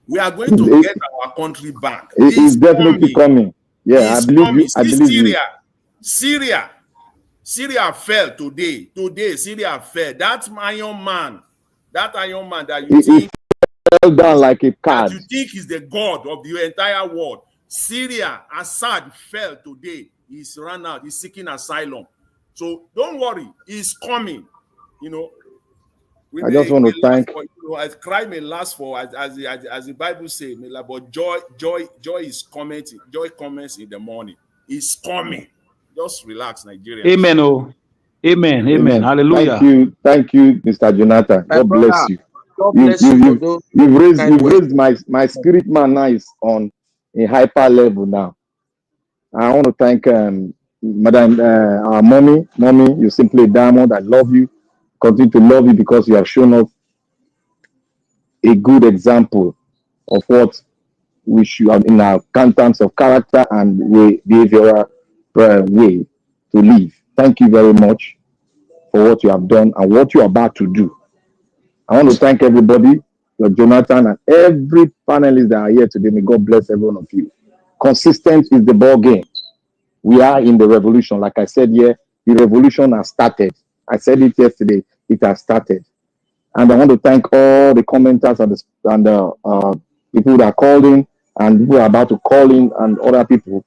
We are going to get our country back. It's definitely coming. Yeah, I believe you. Syria fell today. Syria fell. That iron man that you think fell down like a card. That you think is the god of the entire world. Syria, Assad fell today. He's run out. He's seeking asylum. So don't worry. He's coming. You know. I just want to thank. As crime may last for, as the Bible says, but joy is coming. Joy comes in the morning. It's coming. Just relax, Nigeria. Amen. Oh, amen. Hallelujah. Thank you, Mr. Jonathan. God bless you. You've raised my spirit man now is on a hyper level now. I want to thank Madam, our mommy. You're simply a diamond. I love you. Continue to love you because you have shown us a good example of what we should have in our terms of character and behavioral way to live. Thank you very much for what you have done and what you are about to do. I want to thank everybody Jonathan, and every panelist that are here today. May God bless every one of you. Consistent is the ball game. We are in the revolution. Like I said here, the revolution has started. I said it yesterday. It has started. And I want to thank all the commenters and the people that are called in and people are about to call in and other people.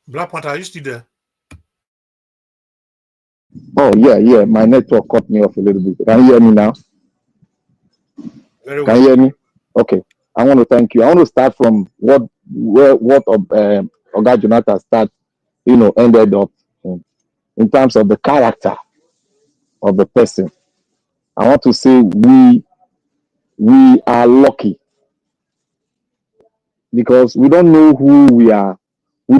Black Panther, are you still there? Oh, yeah. My network cut me off a little bit. Can you hear me now? Very well. Can you hear me? Okay. I want to thank you. I want to start from what Oga Jonathan ended up in terms of the character of the person. I want to say we are lucky because we don't know who we are. We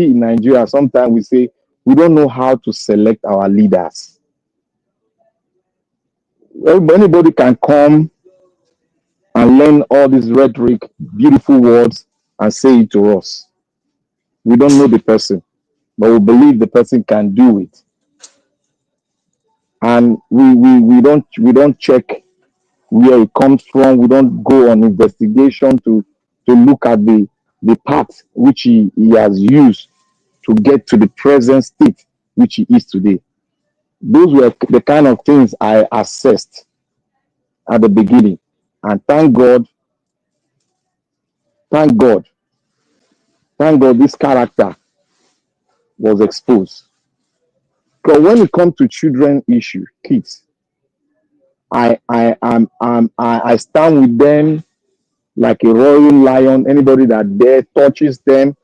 in Nigeria, sometimes we say we don't know how to select our leaders. Anybody can come and learn all this rhetoric, beautiful words, and say it to us. We don't know the person, but we believe the person can do it. And we don't check where it comes from. We don't go on investigation to look at the path which he has used to get to the present state which he is today. Those were the kind of things I assessed at the beginning. And thank God, this character was exposed. Because when it comes to children issue, kids, I stand with them like a royal lion. Anybody that dare touches them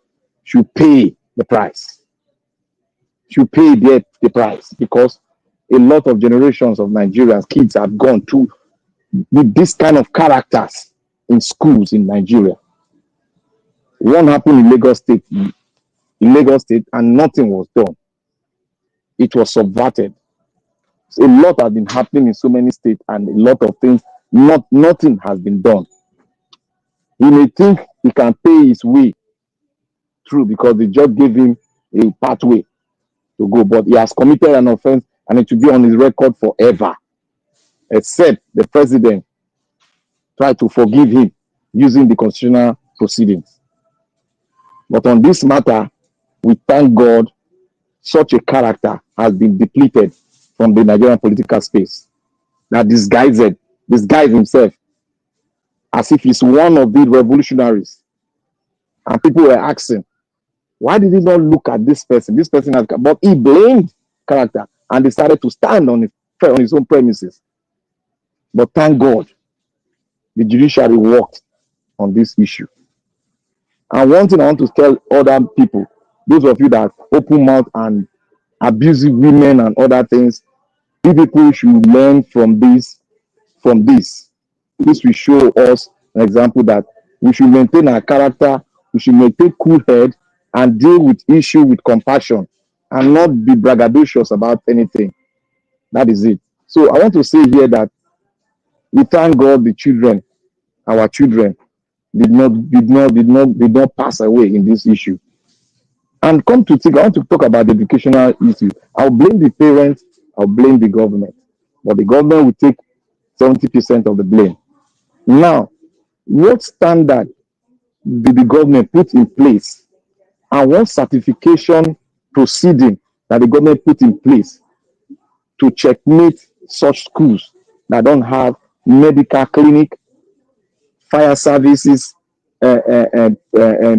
should pay the price. Should pay the price, because a lot of generations of Nigerians, kids have gone through with this kind of characters in schools in Nigeria. One happened in Lagos State, and nothing was done. It was subverted. So a lot has been happening in so many states, and a lot of things, nothing has been done. He may think he can pay his way through because they just gave him a pathway to go, but he has committed an offense and it will be on his record forever, except the president try to forgive him using the constitutional proceedings. But on this matter, we thank God such a character has been depleted from the Nigerian political space. That disguised himself as if he's one of the revolutionaries. And people were asking, why did he not look at this person? This person has, but he blamed character and decided to stand on his own premises. But thank God, the judiciary worked on this issue. And one thing I want to tell other people, those of you that open mouth and abusive women and other things, you people should learn from this. This will show us an example that we should maintain our character, we should maintain cool head and deal with issue with compassion and not be braggadocious about anything. That is it. So I want to say here that we thank God our children did not pass away in this issue. And come to think, I want to talk about the educational issue. I'll blame the parents, I'll blame the government. But the government will take 70% of the blame. Now, what standard did the government put in place? And what certification proceeding that the government put in place to checkmate such schools that don't have medical clinic, fire services, and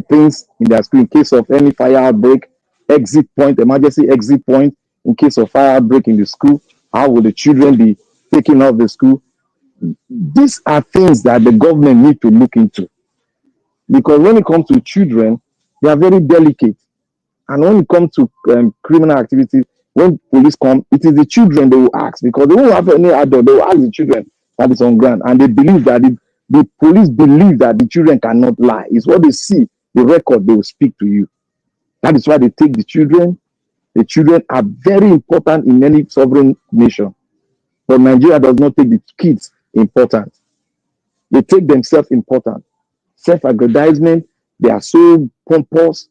things in their school in case of any fire outbreak, emergency exit point in case of fire outbreak in the school? How will the children be taken out of the school? These are things that the government need to look into, because when it comes to children, they are very delicate. And when it comes to criminal activities, when police come, it is the children they will ask, because they won't have any adult. They will ask the children that is on ground, and they believe that the police believe that the children cannot lie. It's what they see, the record, they will speak to you. That is why they take the children. The children are very important in any sovereign nation. But Nigeria does not take the kids important. They take themselves important. Self-aggrandizement, they are so pompous,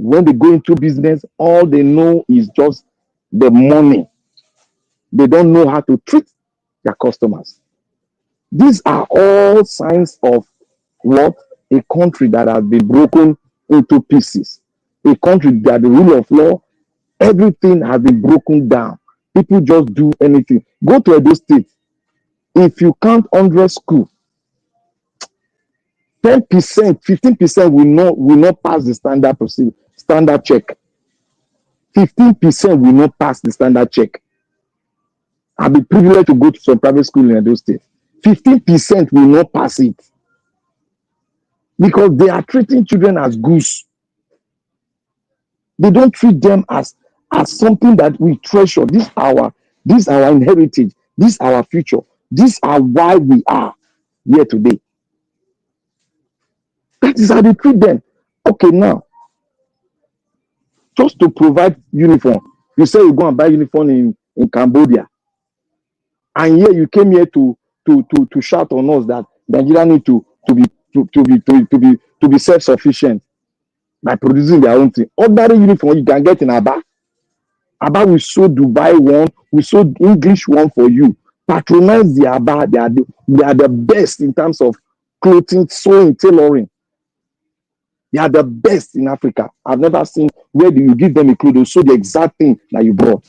When they go into business, all they know is just the money. They don't know how to treat their customers. These are all signs of what? A country that has been broken into pieces. A country that the rule of law, everything has been broken down. People just do anything. Go to Edo State. If you count 100 schools, 10%, 15% will not pass the standard procedure, standard check. 15% will not pass the standard check. I'll be privileged to go to some private school in Edo State. 15% will not pass it because they are treating children as goose. They don't treat them as something that we treasure. This is our inheritance. This is our future. These are why we are here today. That is how they treat them. Okay, now, just to provide uniform, you say you go and buy uniform in Cambodia, and here you came here to shout on us that Nigeria need to be self-sufficient by producing their own thing. Ordinary uniform you can get in Aba. Aba will sew Dubai one, we sew English one for you. Patronize the Aba. They are the best in terms of clothing, sewing, tailoring. They are the best in Africa. I've never seen where do you give them a clothes, they sew the exact thing that you brought.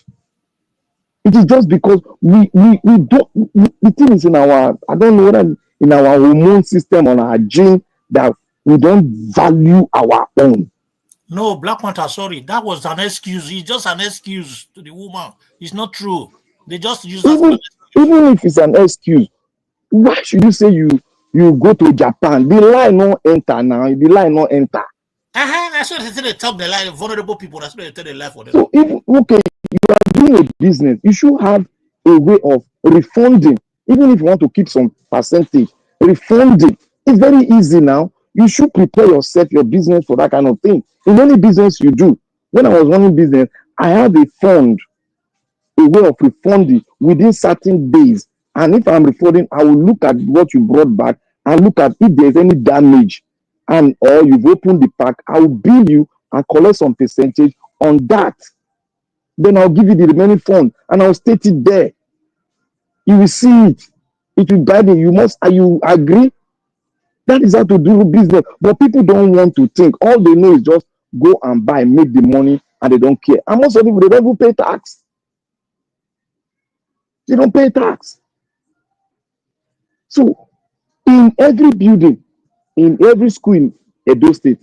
It is just because we don't. The thing is in our, I don't know whether in our hormone system or our gene that we don't value our own. No, Black Panther, sorry, that was an excuse. It's just an excuse to the woman. It's not true. They just use that. Even if it's an excuse, why should you say you go to Japan? The line not enter now. The line not enter. That's what they tell the line. Vulnerable people. That's what they tell the life for them. So if you are doing a business, you should have a way of refunding. Even if you want to keep some percentage, refunding. It's very easy now. You should prepare yourself, your business for that kind of thing. In any business you do. When I was running business, I had a fund, a way of refunding within certain days. And if I'm refunding, I will look at what you brought back and look at if there's any damage and or you've opened the pack, I will bill you and collect some percentage on that. Then I'll give you the remaining fund and I'll state it there. You will see it. It will guide you. You agree? That is how to do business. But people don't want to think. All they know is just go and buy, make the money, and they don't care. And most of people, they don't even pay tax. They don't pay tax. So, in every building, in every school in Edo State,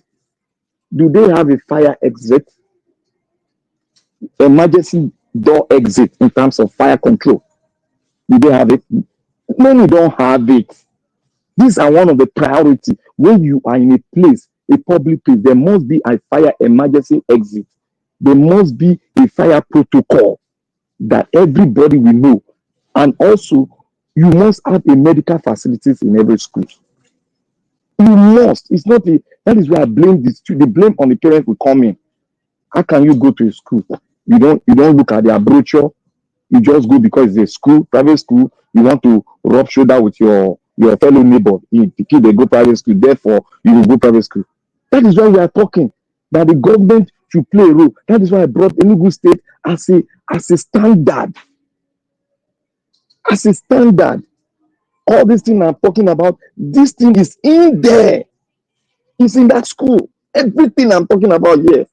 do they have a fire exit? Emergency door exit in terms of fire control? Do they have it? Many don't have it. These are one of the priorities. When you are in a place, a public place, there must be a fire emergency exit. There must be a fire protocol that everybody will know. And also, you must have a medical facilities in every school. You must. It's not a, that is why I blame this. The blame on the parents will come in. How can you go to a school? You don't look at their brochure. You just go because it's a school, private school. You want to rub shoulder with your fellow neighbor. The kid they go private school, therefore you will go private school. That is why we are talking that the government should play a role. That is why I brought Enugu State as a standard. As a standard. All this thing I'm talking about, this thing is in there. It's in that school. Everything I'm talking about here.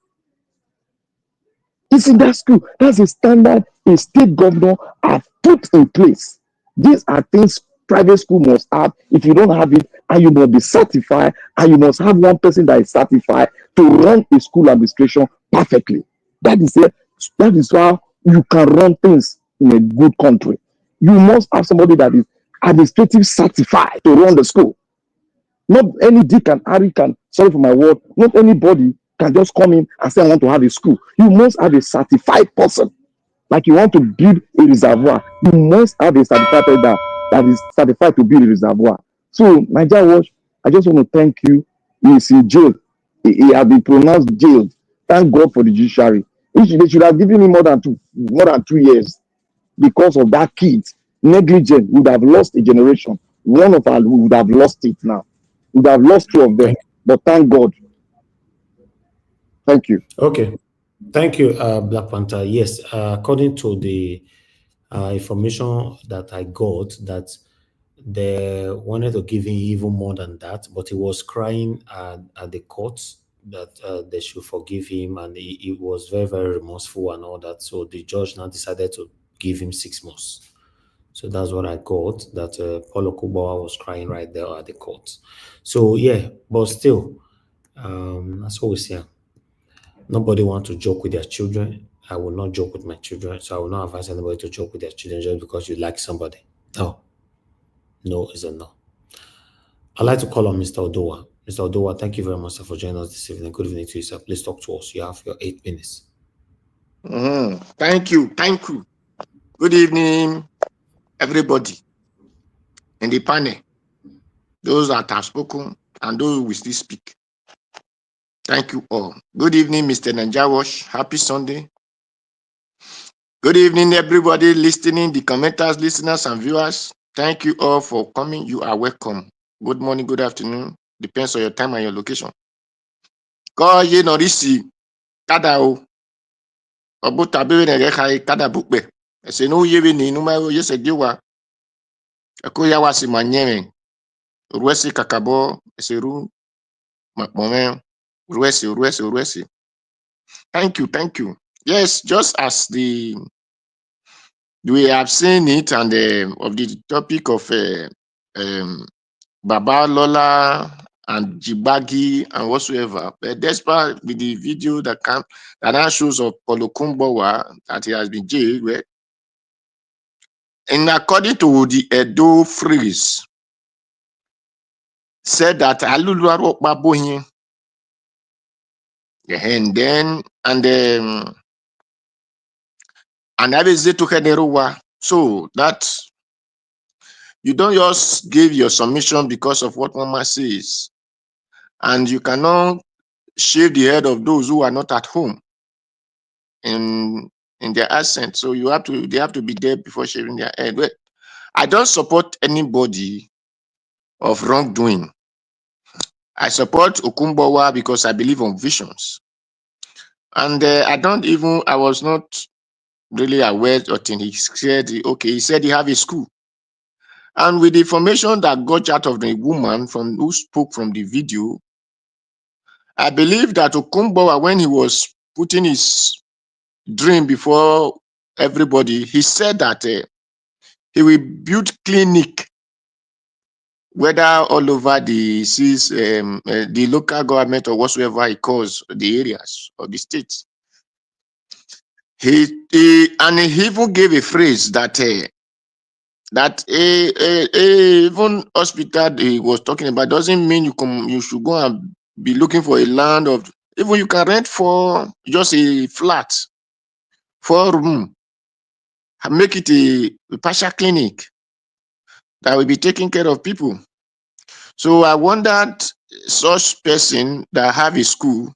It's in that school. That's a standard a state governor have put in place. These are things private school must have. If you don't have it, and you must be certified, and you must have one person that is certified to run a school administration perfectly. That is it. That is how you can run things in a good country. You must have somebody that is administrative certified to run the school. Not any Dick and Harry can, sorry for my word, not anybody can just come in and say, I want to have a school. You must have a certified person. Like you want to build a reservoir, you must have a certified person that is certified to build a reservoir. So, Nigeria Watch, I just want to thank you. He is in jail. He has been pronounced jailed. Thank God for the judiciary. They should have given him more than 2 years because of that kid. Negligence would have lost a generation. One of us would have lost it now. We would have lost 2 of them. But thank God. Thank you. Okay. Thank you, Black Panther. Yes, according to the information that I got, that they wanted to give him even more than that, but he was crying at the court that they should forgive him, and he was very, very remorseful and all that. So the judge now decided to give him 6 months. So that's what I got, that Paul Okungbowa was crying right there at the court. So yeah, but still, that's what we say. Nobody wants to joke with their children. I will not joke with my children. So I will not advise anybody to joke with their children just because you like somebody. No. No is a no. I'd like to call on Mr. Odowa. Mr. Odowa, thank you very much, sir, for joining us this evening. Good evening to you, sir. Please talk to us. You have your 8 minutes. Thank you. Thank you. Good evening, everybody in the panel. Those that have spoken and those who will still speak. Thank you all. Good evening, Mr. Nanjawash. Happy Sunday. Good evening, everybody listening, the commenters, listeners, and viewers. Thank you all for coming. You are welcome. Good morning, good afternoon. Depends on your time and your location. Ko ye norisi kada o. Obu tabe ne rekai kada bukbe. Ese no yewe ni numa yese diwa. Eko ya wasi manyeme. Urwesi kakabo eseru makmomen. Urwesi. Thank you. Yes, just as we have seen it, and of the topic of Babalola and Yabagi and whatsoever. But despite with the video that now shows of Okungbowa that he has been jailed, well, and according to the Edo phrase, said that Aluluaro Babohin, and then and Abezeto Kederowa. So that you don't just give your submission because of what Mama says, and you cannot shave the head of those who are not at home in their accent. So they have to be there before shaving their head. Well, I don't support anybody of wrongdoing. I support Okungbowa because I believe on visions. And I was not really aware until he said, okay, he said he have a school. And with the information that got out of the woman who spoke from the video, I believe that Okungbowa, when he was putting his dream before everybody, he said that he will build clinic, whether all over the local government or whatsoever he calls the areas of the states. He even gave a phrase that even hospital he was talking about doesn't mean you should go and be looking for a land of, even you can rent for just a flat, 4 room, and make it a partial clinic that will be taking care of people. So I wondered, such person that have a school,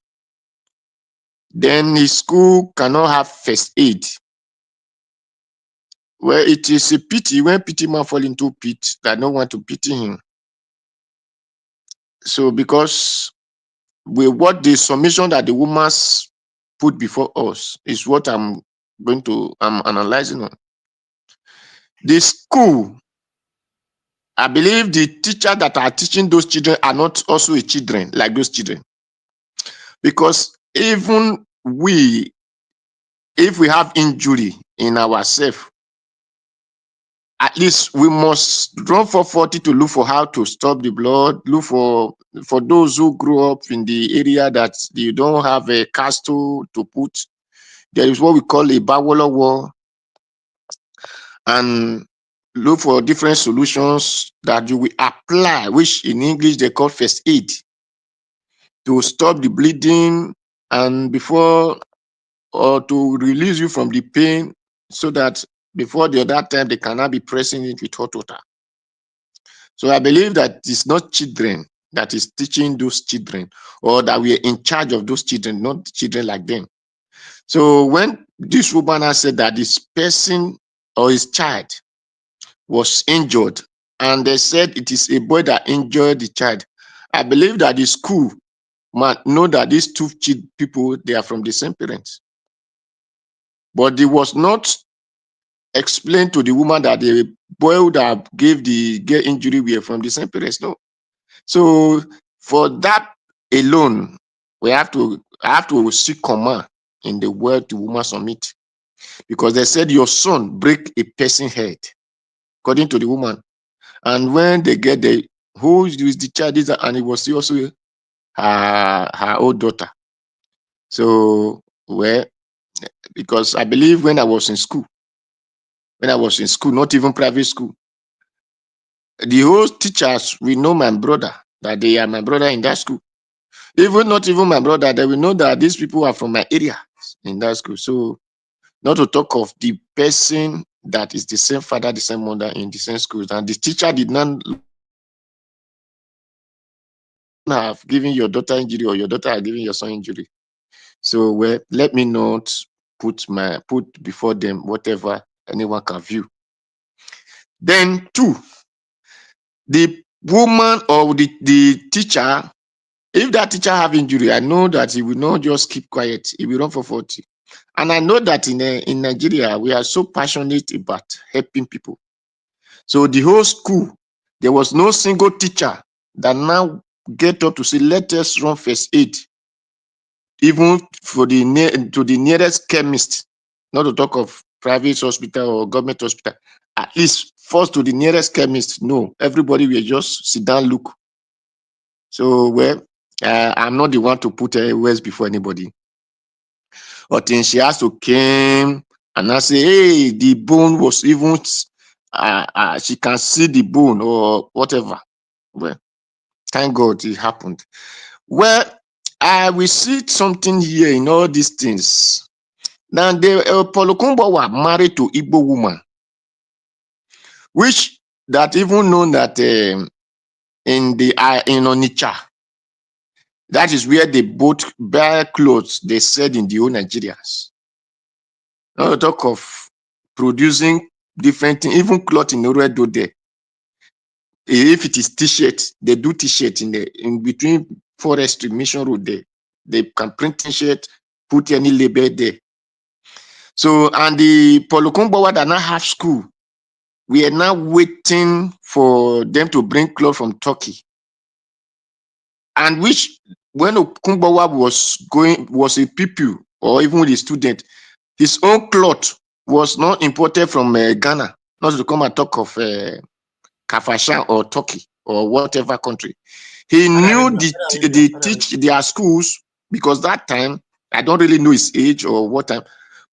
then his school cannot have first aid. Well, it is a pity when pity man fall into pit that no want to pity him. So because with what the submission that the woman put before us is what I'm analyzing on. The school, I believe the teachers that are teaching those children are not also a children like those children. Because even if we have injury in ourselves, at least we must run for 40 to look for how to stop the blood, look for those who grew up in the area that you don't have a castle to put. There is what we call a Babalola wall, and look for different solutions that you will apply, which in English they call first aid, to stop the bleeding and or to release you from the pain, so that before the other time they cannot be pressing it with hot water. So I believe that it's not children that is teaching those children, or that we are in charge of those children, not children like them. So when this woman said that this person or his child was injured, and they said it is a boy that injured the child, I believe that the school know that these two people, they are from the same parents. But it was not explained to the woman that the boy that gave the girl injury were from the same parents. No. So for that alone, I have to seek command in the word the woman submit. Because they said your son break a person's head, according to the woman. And when they get the who is the child is, and it was also her old daughter. So because I believe when I was in school, not even private school, the whole teachers will know my brother, that they are my brother in that school. Not even my brother, they will know that these people are from my area in that school. So not to talk of the person that is the same father, the same mother in the same school. And the teacher did not have given your daughter injury or your daughter have given your son injury. So let me not put before them whatever anyone can view. Then 2, the woman or the teacher, if that teacher have injury, I know that he will not just keep quiet. He will run for 40. And I know that in Nigeria, we are so passionate about helping people. So the whole school, there was no single teacher that now get up to say, let us run first aid, even to the nearest chemist, not to talk of private hospital or government hospital, at least first to the nearest chemist. No, everybody will just sit down, look. So, I'm not the one to put words before anybody. But then she has to come and I say, hey, the bone was even, she can see the bone or whatever. Well, thank God it happened. Well, I will see something here in all these things. Now, Okungbowa married to Igbo woman, which that even known that in Onitsha, that is where they both buy clothes they said in the whole Nigerians. Not to talk of producing different things, even cloth in Oredo there. If it is t-shirt, they do t-shirt in between Forestry Mission Road there. They can print t-shirt, put any label there. So, and the Okungbowa that now have school, we are now waiting for them to bring clothes from Turkey. And which, when Okungbowa was a pupil or even a student, his own cloth was not imported from Ghana, not to come and talk of Kafashan or Turkey or whatever country. He knew their schools, because that time, I don't really know his age or what time,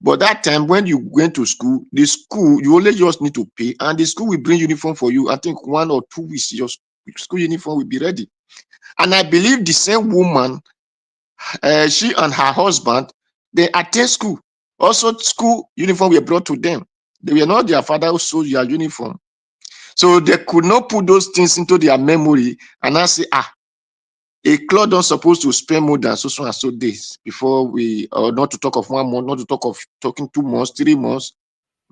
but that time when you went to school, the school, you only just need to pay, and the school will bring uniform for you. I think 1 or 2 weeks, your school uniform will be ready. And I believe the same woman, she and her husband, they attend school. Also, school uniform were brought to them. They were not their father who sold their uniform. So they could not put those things into their memory and I say, a cloth don't supposed to spend more than so and so days before we, or not to talk of 1 month, not to talk of talking 2 months, 3 months.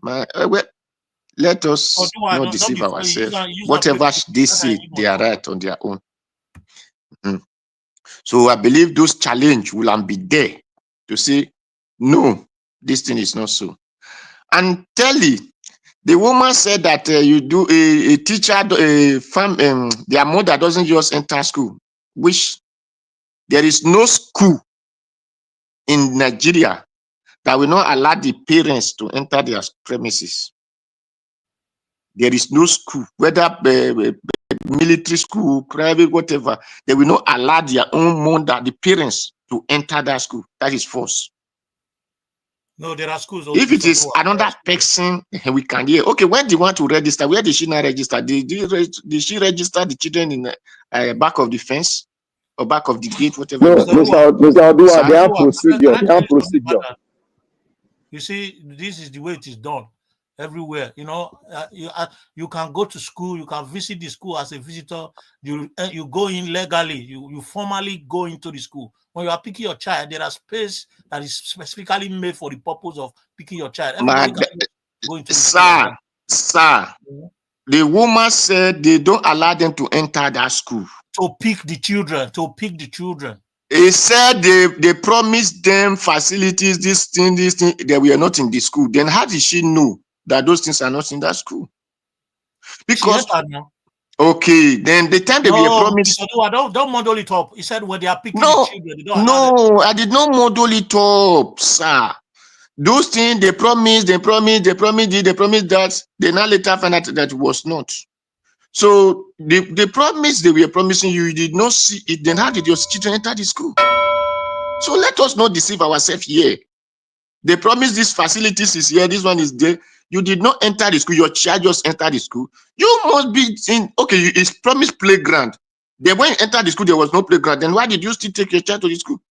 Let us not deceive ourselves. Whatever they say, they are right on their own. So I believe those challenge will be there to say, no, this thing is not so. And Telly, the woman said that you do a teacher, their mother doesn't just enter school, which there is no school in Nigeria that will not allow the parents to enter their premises. There is no school, whether military school, private, whatever, they will not allow their own mother, the parents, to enter that school. That is false. No, there are schools. If it is another person, we can hear. Okay, when do you want to register? Where did she not register? Did she register the children in back of the fence or back of the gate, whatever? No, Mr. Odua, they have procedure. They have procedure. You see, this is the way it is done everywhere. You know, you can go to school, you can visit the school as a visitor. You go in legally. You formally go into the school. When you are picking your child, there are space that is specifically made for the purpose of picking your child. Go into the sir, the woman said they don't allow them to enter that school. To pick the children. He said they promised them facilities, this thing, they were not in the school. Then how did she know that those things are not in that school? Because, okay, then the time they were promised. Don't model it up. He said when they are picking No, the children, they don't allow them. I did not model it up, sir. Those things they promised that. They now later find out that it was not. So the promise they were promising you did not see it. Then how did your children enter the school? So let us not deceive ourselves here. They promised these facilities is here, this one is there. You did not enter the school, your child just entered the school. You must be in, okay, it's promised playground. Then when you entered the school, there was no playground. Then why did you still take your child to the school?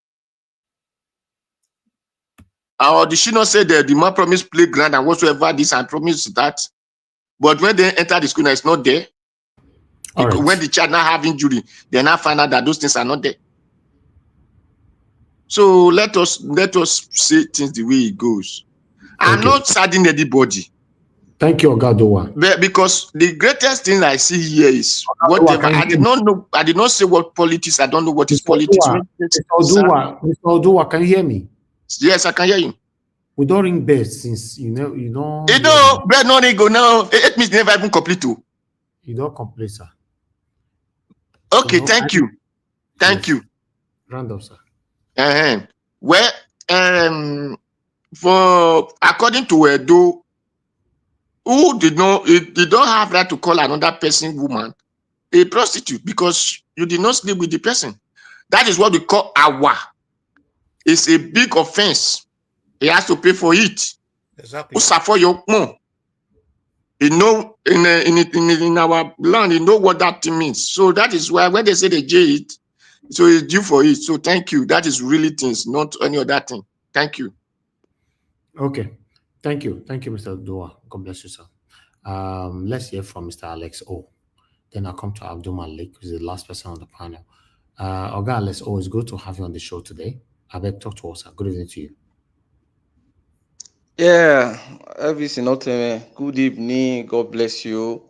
Or did she not say that the man promised playground and whatsoever this and promised that? But when they enter the school, now it's not there. Right. When the child now have injury, they now find out that those things are not there. So let us say things the way it goes. I'm not saddening anybody. Thank you, Ogadowa. Because the greatest thing I see here is whatever. I did not say what politics. I don't know what is politics. Mr. Oduwa, can you hear me? Yes, I can hear you. We don't ring bells since you know. Bell no ring go now. It means never even complete too. You don't complete, sir. Okay, thank you. Thank you. Round up, sir. Well, for according to Edo, who did not have right to call another person woman a prostitute because you did not sleep with the person. That is what we call awa. It's a big offense. He has to pay for it. Exactly. You know, in our land, you know what that thing means. So that is why when they say they jail it, so it's due for it. So thank you. That is really things, not any other thing. Thank you. Okay. Thank you. Thank you, Mr. Dua. God bless you, sir. Let's hear from Mr. Alex O. Then I'll come to Abdul Malik, who's the last person on the panel. Oga Alex O, it's good to have you on the show today. I beg talk to us, sir. Good evening to you. Yeah, good evening. God bless you.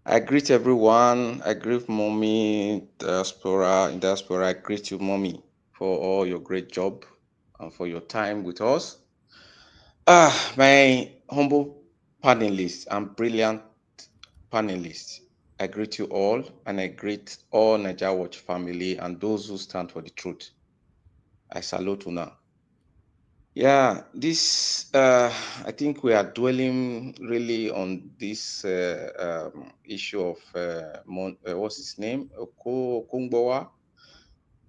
I greet everyone. I greet mommy in diaspora. I greet you, mommy, for all your great job and for your time with us. My humble panelists and brilliant panelists, I greet you all, and I greet all Nigeria Watch family and those who stand for the truth. I salute you now. Yeah, this I think we are dwelling really on this issue of what's his name, Okungbowa,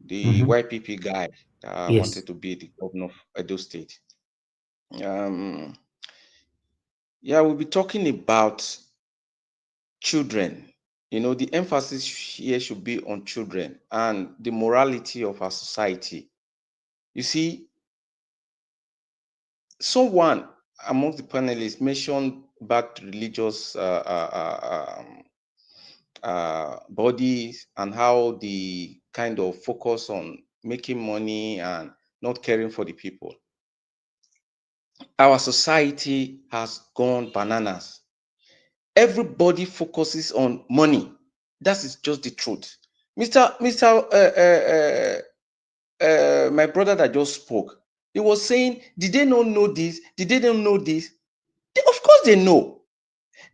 the YPP guy that wanted to be the governor of Edo State. Yeah, we'll be talking about children. You know, the emphasis here should be on children and the morality of our society. You see, someone among the panelists mentioned about religious bodies and how the kind of focus on making money and not caring for the people. Our society has gone bananas. Everybody focuses on money. That is just the truth. My brother that just spoke, he was saying, did they not know this? Did they not know this? Of course they know.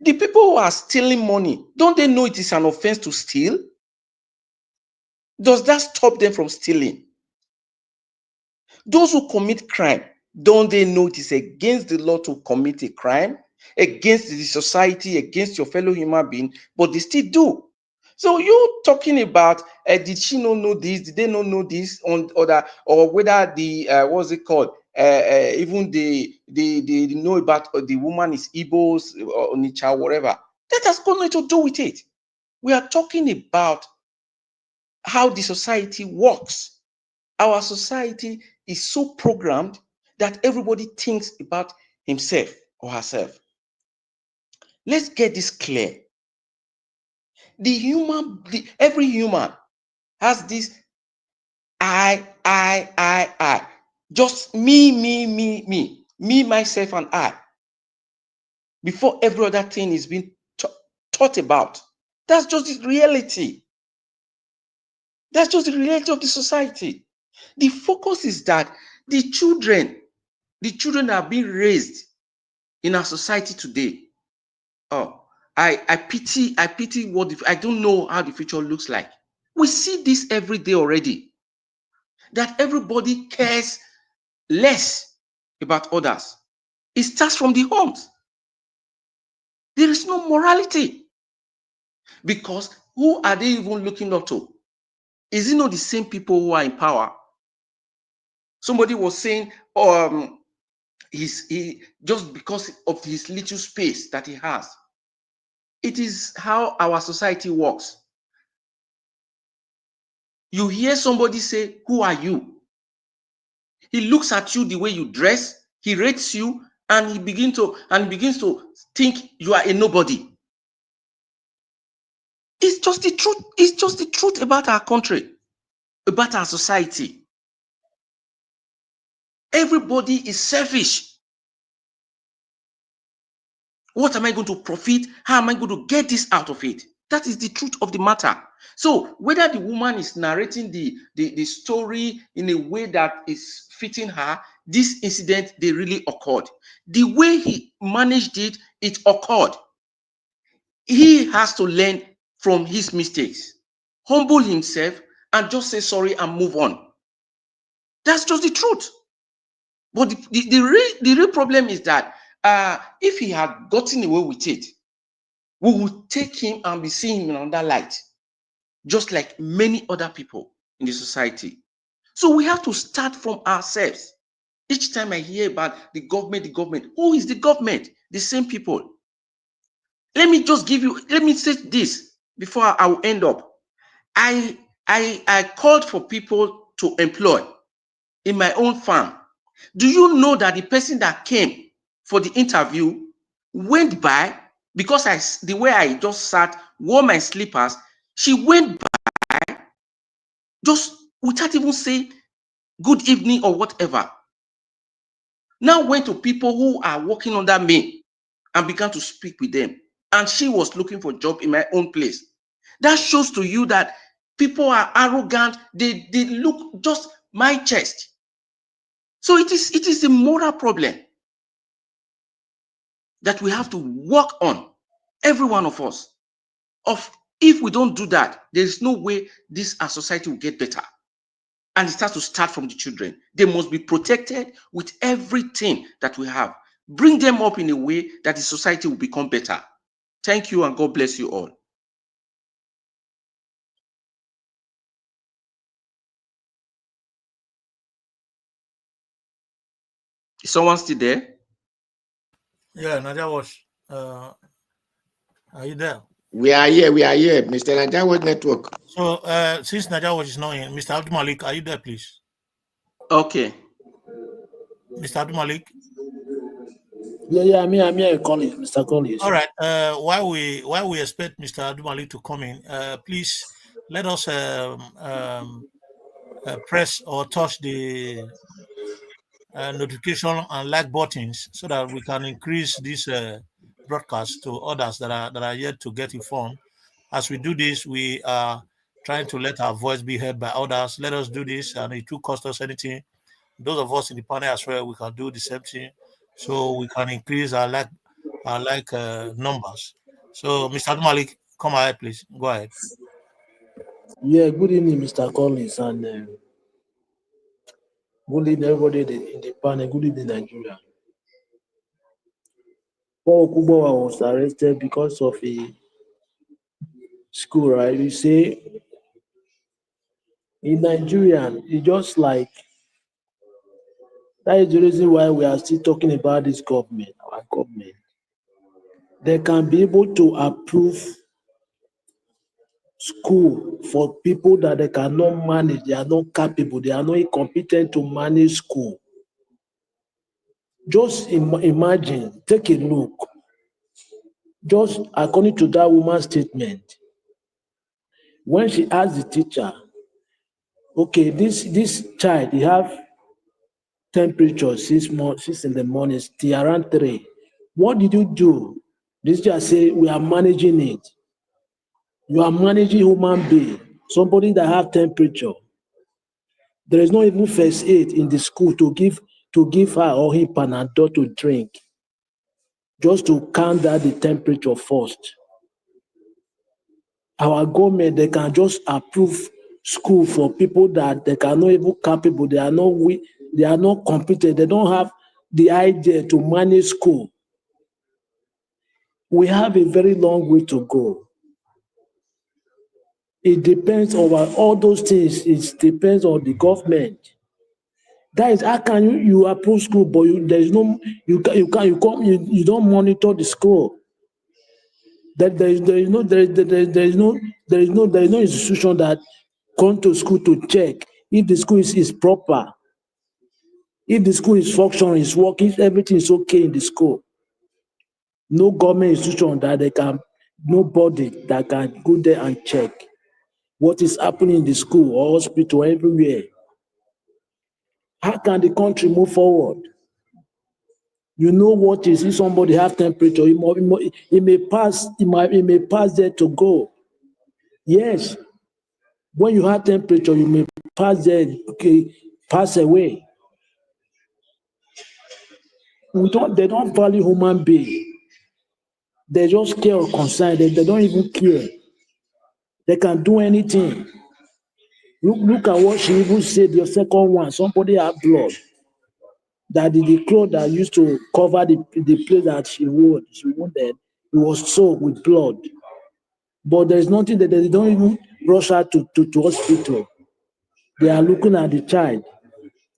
The people who are stealing money, don't they know it is an offense to steal? Does that stop them from stealing? Those who commit crime, don't they know it is against the law to commit a crime, against the society, against your fellow human being, but they still do? So you talking about did she not know this? Did they not know this? Or whether the what's it called? Even they know about the woman is Igbos or Onitsha, whatever. That has got nothing to do with it. We are talking about how the society works. Our society is so programmed that everybody thinks about himself or herself. Let's get this clear. Every human has this I. Just me, myself, and I. Before every other thing is being thought about. That's just the reality. That's just the reality of the society. The focus is that the children are being raised in our society today. Oh, I pity what I don't know how the future looks like. We see this every day already, that everybody cares less about others. It starts from the homes. There is no morality, because who are they even looking up to? Is it not the same people who are in power? Somebody was saying, he just because of his little space that he has. It is how our society works. You hear somebody say, "Who are you?" He looks at you the way you dress, he rates you, and he begins to think you are a nobody. It's just the truth. It's just the truth about our country, about our society. Everybody is selfish. What am I going to profit? How am I going to get this out of it? That is the truth of the matter. So whether the woman is narrating the story in a way that is fitting her, this incident, they really occurred. The way he managed it, it occurred. He has to learn from his mistakes, humble himself, and just say sorry and move on. That's just the truth. But the real problem is that if he had gotten away with it, we would take him and be seeing him in another light, just like many other people in the society. So we have to start from ourselves. Each time I hear about the government, who is the government? The same people. Let me say this before I will end up. I called for people to employ in my own farm. Do you know that the person that came for the interview went by, because the way I just sat, wore my slippers, she went by just without even saying good evening or whatever. Now went to people who are working under me and began to speak with them. And she was looking for a job in my own place. That shows to you that people are arrogant. They look just my chest. So it is a moral problem that we have to work on, every one of us. If we don't do that, there is no way our society will get better. And it has to start from the children. They must be protected with everything that we have. Bring them up in a way that the society will become better. Thank you, and God bless you all. Is someone still there? Yeah, Nadia Wash. Are you there? We are here, Mr. Najawa Network. So, since Nadia Wash is not in, Mr. Abdul Malik, are you there, please? Okay. Mr. Abdul Malik? Yeah, I'm here, Collins, Mr. Collins. All right. While we expect Mr. Abdul Malik to come in, please let us press or touch the notification and like buttons so that we can increase this broadcast to others that are yet to get informed. As we do this, we are trying to let our voice be heard by others. Let us do this, and it will cost us anything. Those of us in the panel as well, we can do the same thing, so we can increase our numbers. So, Mr. Malik, come ahead, please. Go ahead. Yeah, good evening, Mr. Collins, and good evening, everybody in the panel. Good evening, Nigeria. Okungbowa was arrested because of a school, right? You say in Nigeria, it's just like that is the reason why we are still talking about this government, our government. They can be able to approve school for people that they cannot manage, they are not capable, they are not competent to manage school. Just imagine, take a look. Just according to that woman's statement, when she asked the teacher, okay, this child, he have temperature 6 in the morning till around 3. What did you do? This teacher say, we are managing it. You are managing human being, somebody that have temperature. There is not even first aid in the school to give her or him Panadol to drink, just to calm down the temperature first. Our government, they can just approve school for people that they cannot even capable, they are not weak, they are not competent, they don't have the idea to manage school. We have a very long way to go. It depends on all those things. It depends on the government. That is, how can you approve school, but you don't monitor the school. There is no institution that come to school to check if the school is proper, if the school is functioning, is working, everything is okay in the school. No government institution nobody that can go there and check what is happening in the school or hospital everywhere. How can the country move forward? You know what is, if somebody have temperature, it may pass there to go. Yes, when you have temperature, you may pass there, okay, pass away. They don't value human being. They just care or concern. They don't even care. They can do anything. Look at what she even said, your second one. Somebody had blood. That the cloth that used to cover the place that she wounded, it was soaked with blood. But there's nothing that they don't even rush her to hospital. They are looking at the child.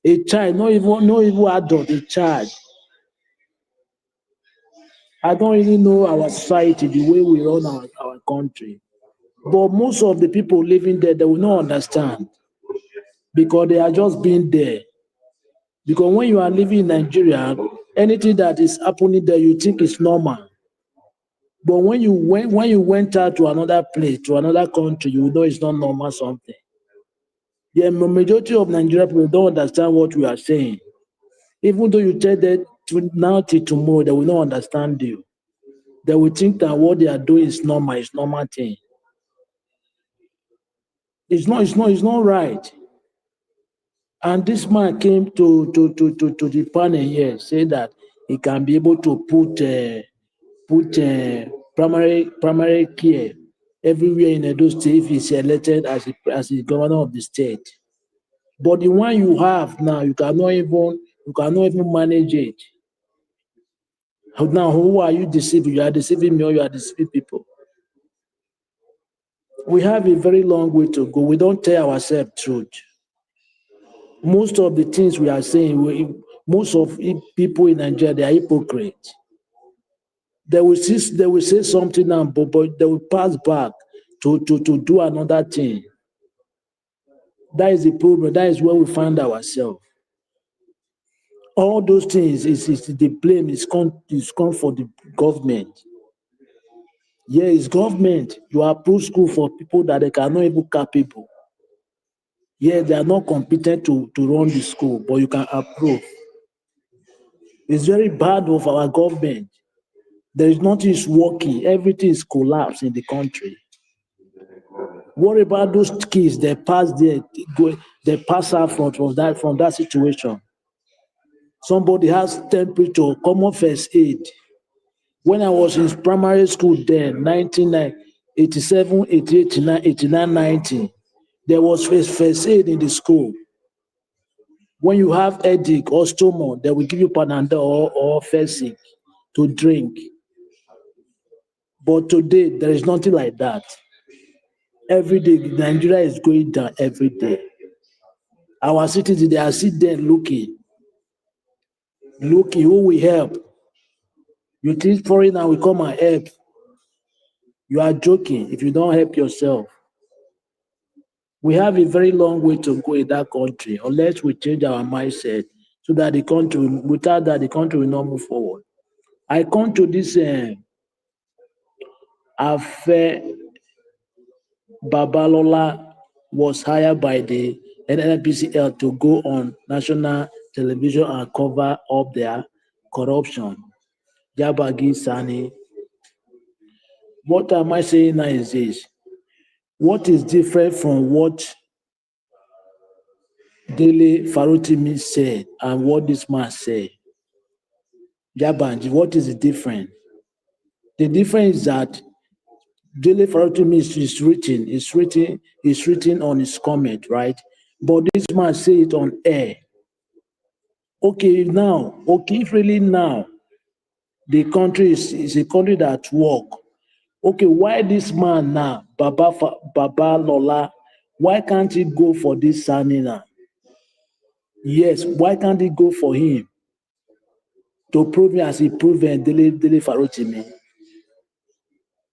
A child, not even adult, a child. I don't really know our society, the way we run our country. But most of the people living there, they will not understand because they are just being there. Because when you are living in Nigeria, anything that is happening there, you think is normal. But when you went out to another place, to another country, you know it's not normal something. The majority of Nigerian people don't understand what we are saying. Even though you tell them now till tomorrow, they will not understand you. They will think that what they are doing is normal, it's normal thing. It's not right. And this man came to the panel here, said that he can be able to put primary care everywhere in Edo State if he's elected as the governor of the state. But the one you have now, you cannot even manage it. Now, who are you deceiving? You are deceiving me or you are deceiving people. We have a very long way to go. We don't tell ourselves truth. Most of the things we are saying, most of people in Nigeria, they are hypocrites. They will say something now, but they will pass back to do another thing. That is the problem. That is where we find ourselves. All those things is the blame is come for the government. Yeah, it's government. You approve school for people that they cannot even capable. Yeah, they are not competent to run the school, but you can approve. It's very bad of our government. There is nothing is working. Everything is collapsed in the country. What about those kids that pass there, they pass out from that situation? Somebody has temperature, common first aid. When I was in primary school then, 1987, 88, 89, 89, 90, there was first aid in the school. When you have headache or stomach, they will give you Panadol or Fesic to drink. But today, there is nothing like that. Every day, Nigeria is going down every day. Our citizens, they are sitting there looking who will help. You think foreigner will come and help. You are joking if you don't help yourself. We have a very long way to go in that country unless we change our mindset so that without that, the country will not move forward. I come to this Afe Babalola was hired by the NNPCL to go on national television and cover up their corruption. Yabagi Sani. What am I saying now is this? What is different from what Dele Farotimi said and what this man said. Yabanji, what is the difference? The difference is that Dele Farotimi is written on his comment, right? But this man say it on air. Okay, if really now the country is a country that work. Okay, why this man now, Babalola, why can't he go for this Sani now? Yes, why can't he go for him to prove me as he proven Dele Farotimi?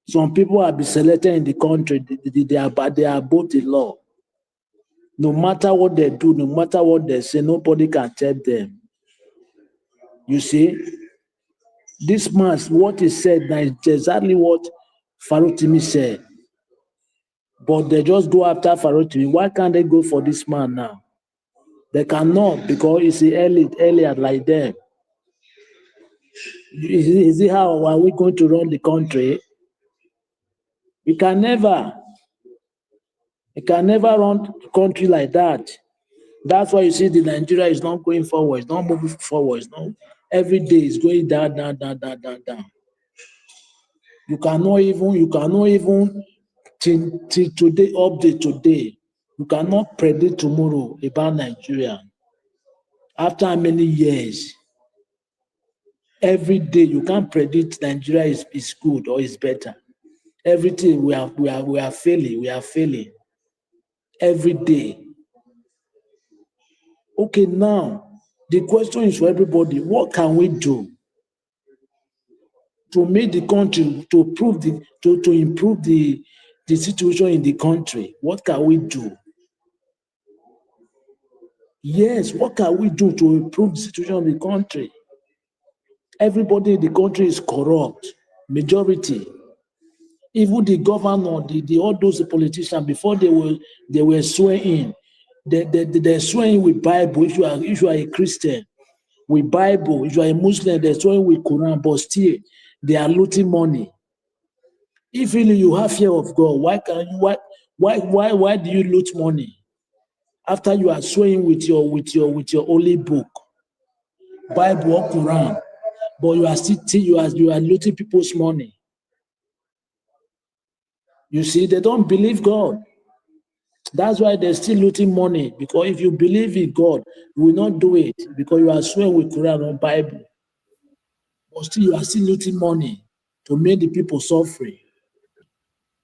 Some people have been selected in the country, they are above the law. No matter what they do, no matter what they say, nobody can tell them. You see, this man, what he said, now is exactly what Farotimi said. But they just go after Farotimi. Why can't they go for this man now? They cannot because it's the earlier like them. Is it how are we going to run the country? We can never run the country like that. That's why you see the Nigeria is not going forward, it's not moving forward. It's not, every day is going down. You cannot even till today, update today. You cannot predict tomorrow about Nigeria. After how many years? Every day you can't predict Nigeria is good or is better. Everything we are failing. Every day. Okay, now the question is for everybody: what can we do to make the country, to improve the situation in the country? What can we do? Yes, what can we do to improve the situation in the country? Everybody in the country is corrupt, majority. Even the governor, all those politicians, before they were swearing in, they're swearing with Bible. If you are a Christian, with Bible. If you are a Muslim, they're swearing with Quran, but still they are looting money. If really you have fear of God, why do you loot money after you are swearing with your holy book, Bible or Quran, but you are still you are looting people's money? You see, they don't believe God. That's why they're still looting money. Because if you believe in God, you will not do it because you are swearing with Quran or Bible. But still, you are still looting money to make the people suffering.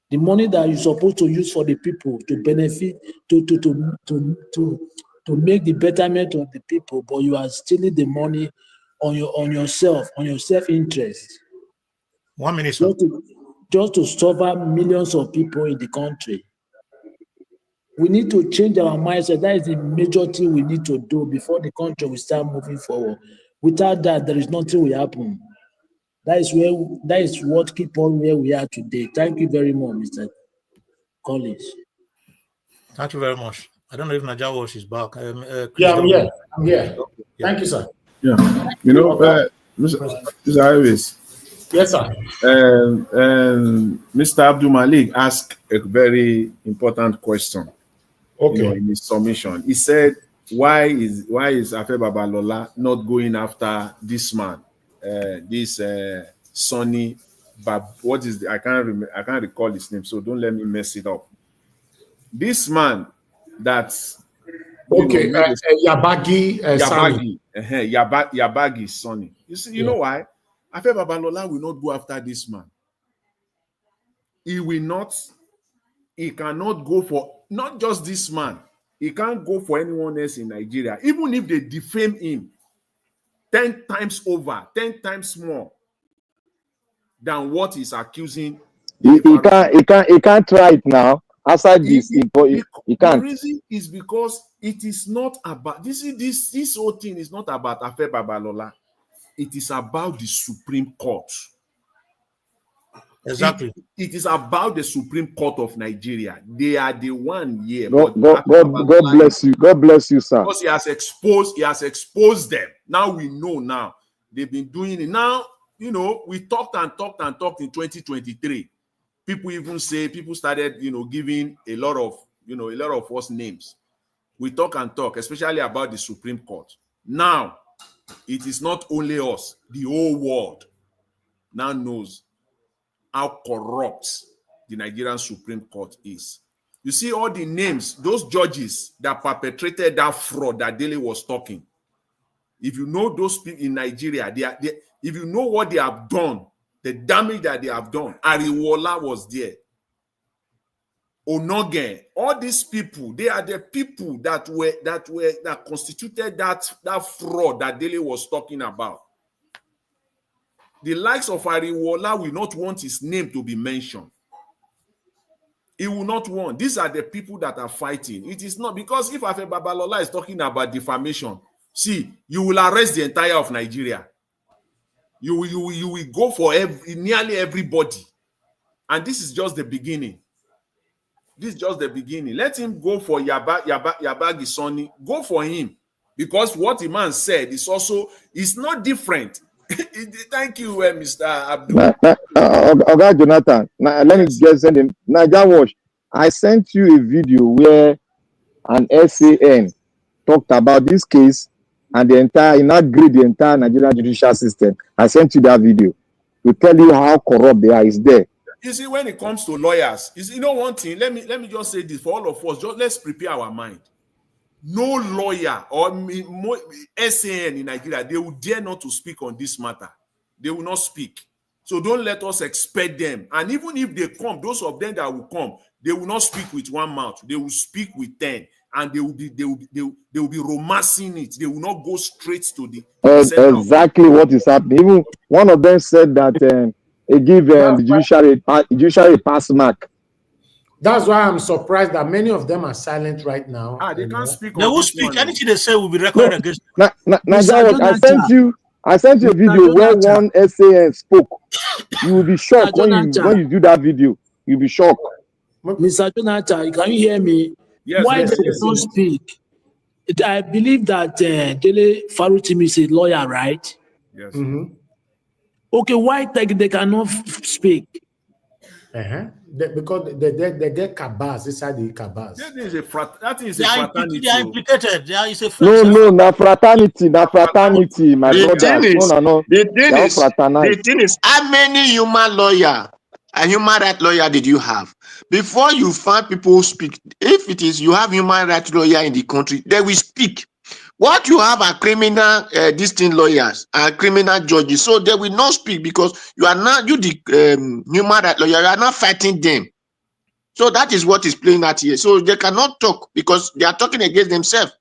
The money that you're supposed to use for the people to benefit, to make the betterment of the people, but you are stealing the money on your self-interest. 1 minute, sir. Just to suffer millions of people in the country. We need to change our mindset. That is the major thing we need to do before the country will start moving forward. Without that, there is nothing will happen. That is what keep on where we are today. Thank you very much, Mr. Collins. Thank you very much. I don't know if Naja Walsh is back. Yeah, I'm here. Okay. Yeah. Thank you, sir. Yeah. You know, Mr. Iris. Yes, sir. Mr. Abdul Malik asked a very important question. Okay. In his submission, he said, "Why is Afe Babalola not going after this man, this Sonny what is I can't recall his name, so don't let me mess it up. This man that's Yabagi Sani. Yabagi Sani. You see, you know why? Afe Babalola will not go after this man. He will not. He cannot go for not just this man. He can't go for anyone else in Nigeria, even if they defame him 10 times over, 10 times more than what he's accusing. He can't try it now. Aside this, he can't. The reason is because it is not about this whole thing is not about Afe Babalola. It is about the Supreme Court. Exactly. It is about the Supreme Court of Nigeria. They are the one here. God bless you. God bless you, sir. Because he has exposed them. Now we know now. They've been doing it. Now, you know, we talked in 2023. People started, giving a lot of false names. we talk and talk, especially about the Supreme Court. Now, it is not only us, the whole world now knows how corrupt the Nigerian Supreme Court is. You see all the names, those judges that perpetrated that fraud that Dele was talking. If you know those people in Nigeria, if you know what they have done, the damage that they have done, Ariwola was there. Onogen, all these people, they are the people that constituted that fraud that Dele was talking about. The likes of Ariwola will not want his name to be mentioned. He will not want. These are the people that are fighting. It is not because if Afe Babalola is talking about defamation, see, you will arrest the entire of Nigeria. You will go for nearly everybody. And this is just the beginning. This is just the beginning. Let him go for Yabagi Sani. Go for him. Because what the man said is also, it's not different. Thank you, Mr. Abdul. Okay, Jonathan. Now, let me just send him. Naija Watch, I sent you a video where an SAN talked about this case and the entire Nigerian judicial system. I sent you that video to tell you how corrupt they are. It's there. You see, when it comes to lawyers, one thing, let me just say this for all of us, let's prepare our mind. No lawyer or SAN in Nigeria, they will dare not to speak on this matter. They will not speak. So don't let us expect them. And even if they come, those of them that will come, they will not speak with one mouth. They will speak with 10. And they will be romancing it. They will not go straight to the exactly what is happening. Even one of them said that they give the judiciary a pass mark. That's why I'm surprised that many of them are silent right now. They can't speak. They will speak. Anything they say will be recorded against them. I sent you a video where one SAN spoke. You will be shocked when you do that video. You'll be shocked. Mr. Jonathan, can you hear me? Yes, Why they don't speak? I believe that Dele Farutimi is a lawyer, right? Yes. Mm-hmm. Okay, why they cannot speak? Because they get cabals inside the cabals. That is a fraternity. They are implicated. There is a na fraternity, my brother. The thing is, how many human rights lawyer did you have? Before you find people who speak, if it is you have human rights lawyer in the country, they will speak. What you have are criminal distinct lawyers and criminal judges, so they will not speak because you are not the human rights lawyer. You are not fighting them. So that is what is playing out here. So they cannot talk because they are talking against themselves.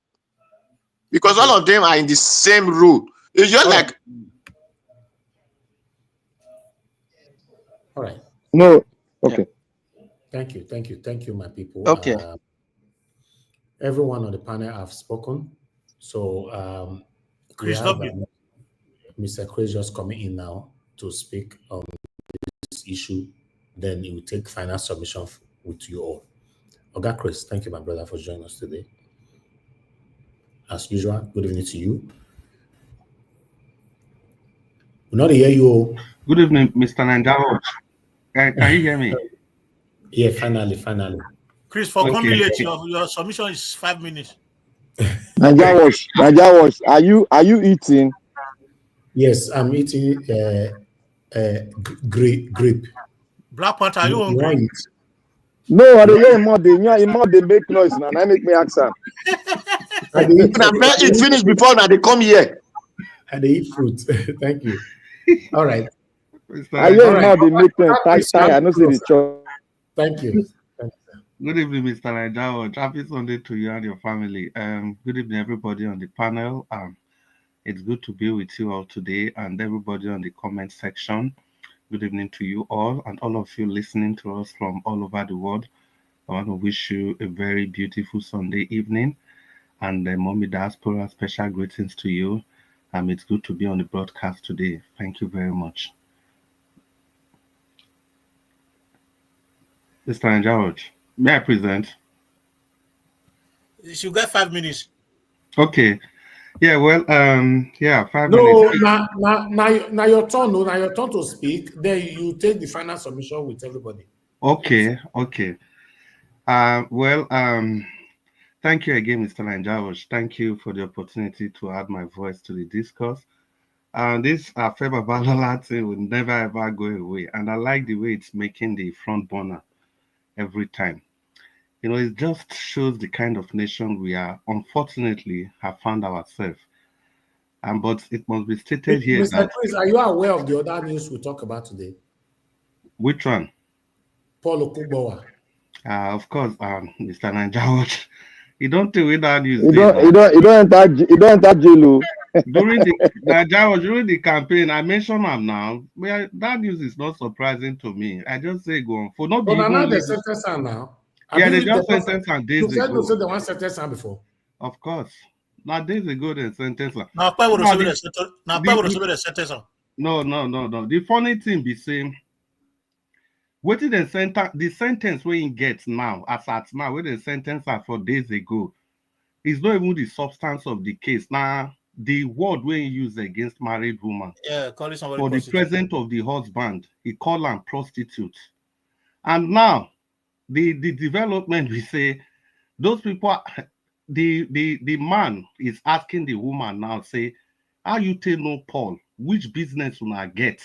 Because all of them are in the same role. It's just like. All right. No. Okay. Yeah. Thank you, my people. Okay. Everyone on the panel have spoken. So we have Mr. Chris just coming in now to speak on this issue. Then he will take final submission with you all. Okay, Chris, thank you, my brother, for joining us today. As usual, good evening to you. We not hear you all. Good evening, Mr. Nanjaro. Can you hear me? Yeah, finally. Chris, for coming late, your submission is 5 minutes. Naija Watch, are you eating? Yes, I'm eating grape. Black Panther, are you hungry? No, I don't hear him. They make noise now. I make me accent. It's finished before now. They come here. And they eat fruit. Thank you. All right. I hear now they make noise. I know see the chop. Thank you. Good evening, Mr. Naija. Happy Sunday to you and your family. Good evening, everybody on the panel. It's good to be with you all today and everybody on the comment section. Good evening to you all and all of you listening to us from all over the world. I want to wish you a very beautiful Sunday evening. And Mommy Diaspora, special greetings to you. It's good to be on the broadcast today. Thank you very much. Mr. Naija, may I present? You got 5 minutes. Okay. Yeah, well, 5 minutes. Now your turn. Now your turn to speak. Then you take the final submission with everybody. Okay. Thank you again, Mr. Nanjawosh. Thank you for the opportunity to add my voice to the discourse. And this Afe Babalola thing will never ever go away. And I like the way it's making the front burner every time. You know, it just shows the kind of nation we are, unfortunately, have found ourselves. But it must be stated here Mr. that... Chris, are you aware of the other news we talk about today? Which one? Paul Okungbowa. Of course, Mr. Nanjawosh. You don't think with that news. You don't enter jail. During the campaign, I mentioned him now. Well, that news is not surprising to me. I just say go on. For not But even now they sentence him now. Yeah, they just sentenced him days ago. You said no, so they want sentence him before. Of course. Now days ago they sentenced him. Now Paul would have sentence him. No. The funny thing be saying, what did the sentence where he gets now, as at now, where the sentence are for days ago, is not even the substance of the case. Now, the word where he used against married woman, calling somebody for the presence of the husband, he called them prostitute. And now, the development, we say, those people, the man is asking the woman now, say, how you tell no Paul, which business will I get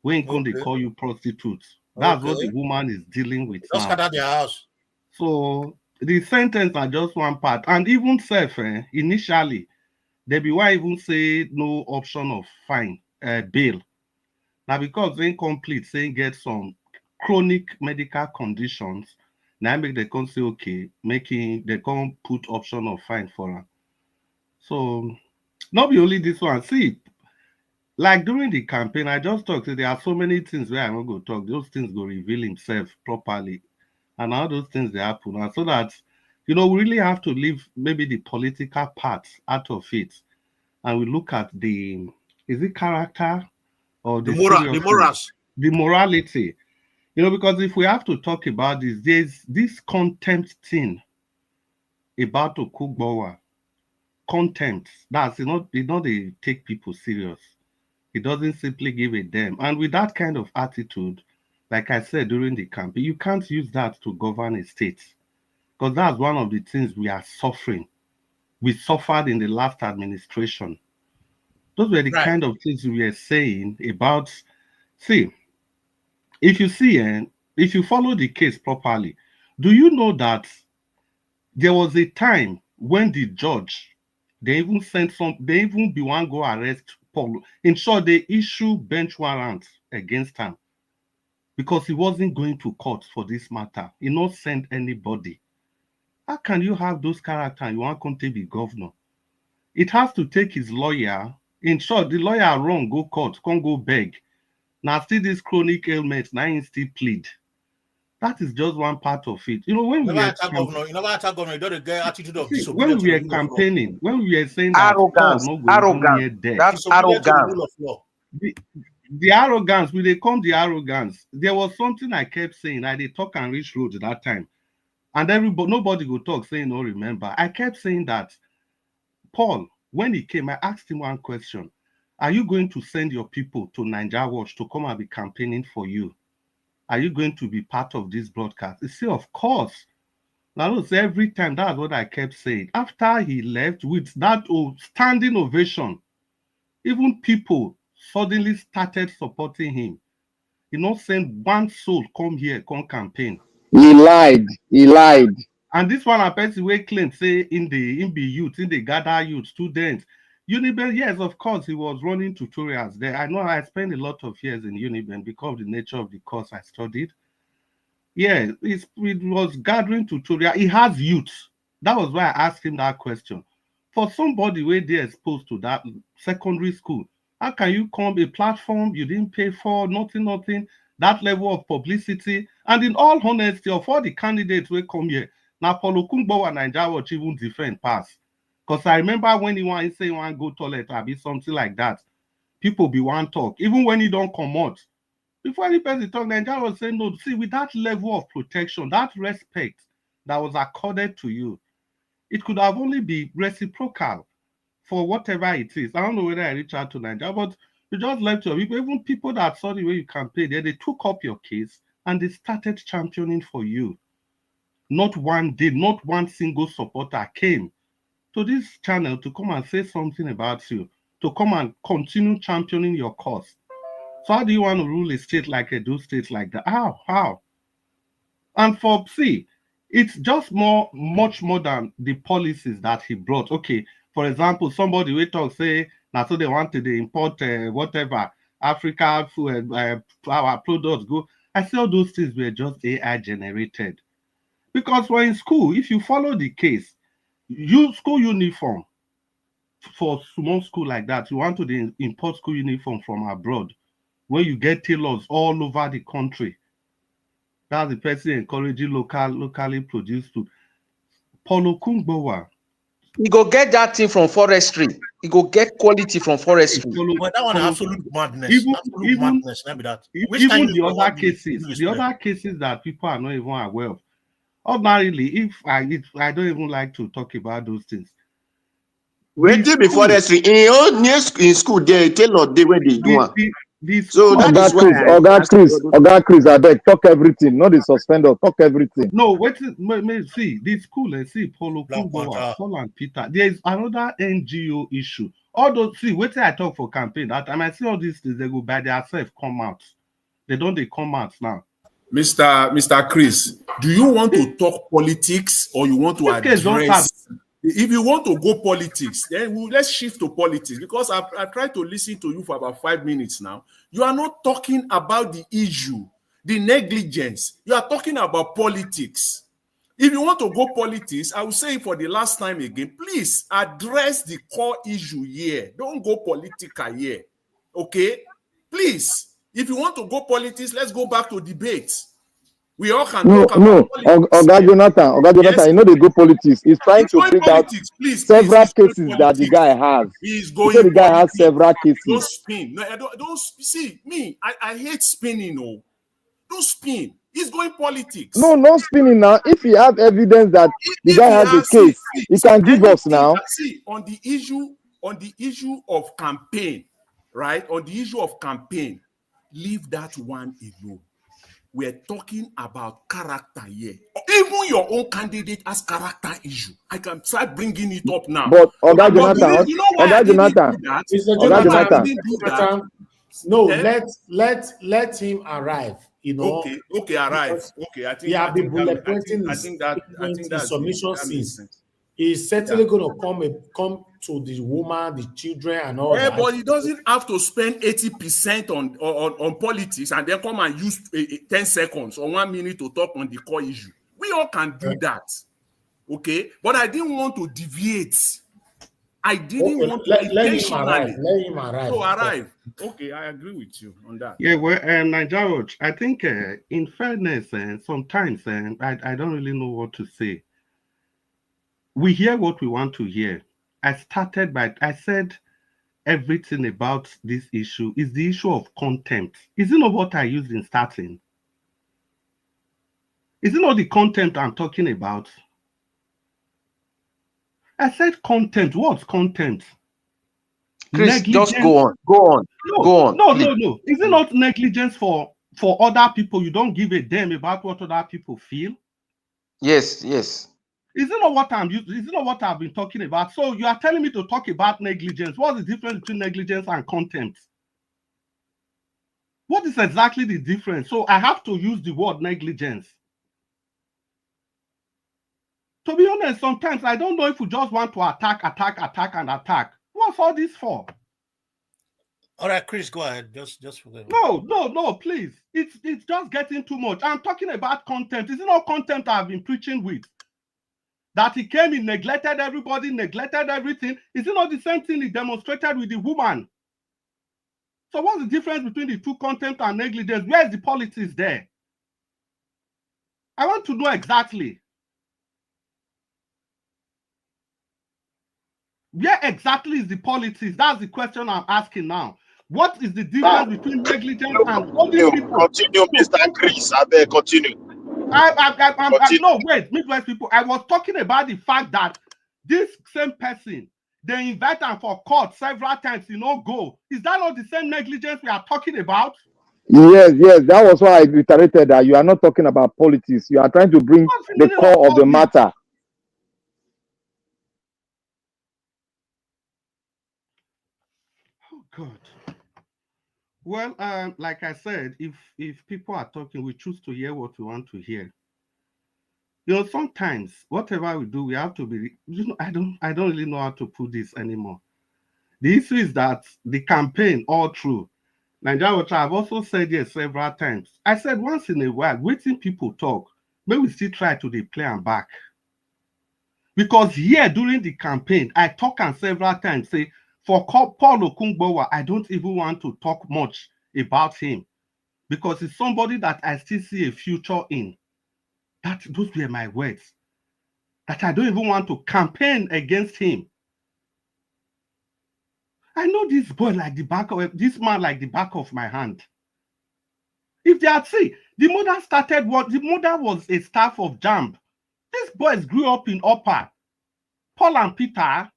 when they call you prostitute? That's what the woman is dealing with just now. cut out their house. So the sentence are just one part. And even initially, they be why even say no option of fine, bail. Now, because they incomplete, saying get some chronic medical conditions, now make they can say, okay, they can't put option of fine for her. So, not be only this one. See, like during the campaign, I just talked, there are so many things where I won't go talk. Those things go reveal himself properly. And how those things they happen. And so that, we really have to leave maybe the political part out of it. And we look at is it character or the morals? The morality. Because if we have to talk about this, there's this contempt thing about Okungbowa. Contempt. That's they take people serious. It doesn't simply give a damn. And with that kind of attitude, like I said during the campaign, you can't use that to govern a state. Because that's one of the things we are suffering. We suffered in the last administration. Those were the kind of things we were saying about, see, if you follow the case properly, do you know that there was a time when the judge, they even be one go arrest Paul. In short, they issue bench warrants against him because he wasn't going to court for this matter. He not send anybody. How can you have those characters? You want to be governor? It has to take his lawyer. In short, the lawyer wrong, go court, can't go beg. Now still this chronic ailment, now he still plead. That is just one part of it. When we are governor, you never attack governor, you don't get attitude of when we are campaigning, when we are saying arrogance, that's arrogance. The arrogance, when they come the arrogance, there was something I kept saying. I did talk and reach road that time. And nobody would talk saying, no, remember. I kept saying that Paul, when he came, I asked him one question. Are you going to send your people to Niger Watch to come and be campaigning for you? Are you going to be part of this broadcast? He said, of course. Now, every time, that's what I kept saying. After he left with that standing ovation, even people suddenly started supporting him. He not send one soul come here, come campaign. He lied. And this one, a person will claim, say, in the youth, in the gather youth, students, Uniben, yes, of course, he was running tutorials there. I know I spent a lot of years in Uniben because of the nature of the course I studied. Yeah, it was gathering tutorial. He has youth. That was why I asked him that question. For somebody where they're exposed to that secondary school, how can you come a platform you didn't pay for, nothing, that level of publicity? And in all honesty, of all the candidates who come here, now Paul Okungbowa and Nigeria will even defend pass. Because I remember when he want to say he want to go toilet or be something like that, people be one talk. Even when he don't come out, before any person talk, Nigeria was saying no. See, with that level of protection, that respect that was accorded to you, it could have only been reciprocal for whatever it is. I don't know whether I reach out to Nigeria, but you just left your people, even people that saw the way you campaigned, they took up your case and they started championing for you. not one day, not one single supporter came to this channel to come and say something about you, to come and continue championing your cause. So how do you want to rule a state like Edo State like that? How? And it's just much more than the policies that he brought. Okay, for example, somebody will talk, say, now so they wanted to import whatever, Africa food, our products go. I say all those things were just AI generated. Because when in school, if you follow the case, school uniform, for small school like that, you want to import school uniform from abroad, where you get tailors all over the country. That's the person encouraging locally produced food. Okungbowa. You go get that thing from forestry. You go get quality from forestry. But that one absolute madness. Absolute madness. Maybe that. Even the other cases that people are not even aware of. Ordinarily, if I don't even like to talk about those things. Waiting before forestry in school, they tell they where they do. So that is why Oga Chris, I beg, talk everything, not the suspender, talk everything. No, wait, see, the school, see, Okungbowa, Paul and Peter, there is another NGO issue. Although, see, wait till I talk for campaign, that time I see all these things, they go by themselves, come out. They come out now. Mr. Chris, do you want to talk politics or you want to address? If you want to go politics, then let's shift to politics, because I tried to listen to you for about 5 minutes now. You are not talking about the issue, the negligence. You are talking about politics. If you want to go politics, I will say for the last time again, please address the core issue here. Don't go political here. Okay? Please. If you want to go politics, let's go back to debate. We all can talk about politics. Oga Jonathan, yes. You know they go politics. He's trying to bring out several cases that the guy has. He's going the guy has several cases. Don't spin. No, don't see me. I hate spinning. No, don't spin. He's going politics. No spinning now. If he have evidence that the guy has a case, he can give us now. See, on the issue of campaign, right? On the issue of campaign, leave that one alone. We're talking about character here. Even your own candidate has character issue. I can start bringing it up now. But Oga Jonathan, Jonathan, no, let him arrive. You know. Okay, arrive. Okay, I think. Yeah, the bullet pointing. I think that's submission since. He's certainly going to come to the woman, the children, and all that. But he doesn't have to spend 80% on politics and then come and use 10 seconds or 1 minute to talk on the core issue. We all can do that. Okay? But I didn't want to deviate. I didn't want to intentionally. Let him arrive. So arrive. Okay, I agree with you on that. Yeah, well, Nigeria, I think in fairness, sometimes I don't really know what to say. We hear what we want to hear. I said everything about this issue is the issue of contempt. Is it not what I used in starting? Is it not the contempt I'm talking about? I said contempt. What's contempt? Chris, just go on. No. Is it not negligence for other people? You don't give a damn about what other people feel? Yes. Is it not what I've been talking about? So you are telling me to talk about negligence. What's the difference between negligence and contempt? What is exactly the difference? So I have to use the word negligence. To be honest, sometimes I don't know if we just want to attack. What's all this for? All right, Chris, go ahead. Just for them. No, please. It's just getting too much. I'm talking about contempt. Is it not contempt I've been preaching with? That he came, he neglected everybody, neglected everything. Is it not the same thing he demonstrated with the woman? So what's the difference between the two, contempt and negligence? Where is the politics there? I want to know exactly. Where exactly is the politics? That's the question I'm asking now. What is the difference between negligence and holding people? Continue, Mr. Chris. I beg, continue. No, wait, Midwest people. I was talking about the fact that this same person, they invite him for court several times, go. Is that not the same negligence we are talking about? Yes, yes, that was why I reiterated that you are not talking about politics. You are trying to bring the core of the matter. Oh God. Well, like I said, if people are talking, we choose to hear what we want to hear. You know, sometimes whatever we do, we have to be. You know, I don't really know how to put this anymore. The issue is that the campaign all through Nigeria, which I've also said here several times. I said once in a while, waiting people talk, may we still try to play and back. Because here during the campaign, I talk and several times say for Paul Okungbowa, I don't even want to talk much about him because it's somebody that I still see a future in. Those were my words. That I don't even want to campaign against him. I know this boy like the back of this man like the back of my hand. If they had seen, the mother started what the mother was a staff of JAMB. These boys grew up in Upper. Paul and Peter.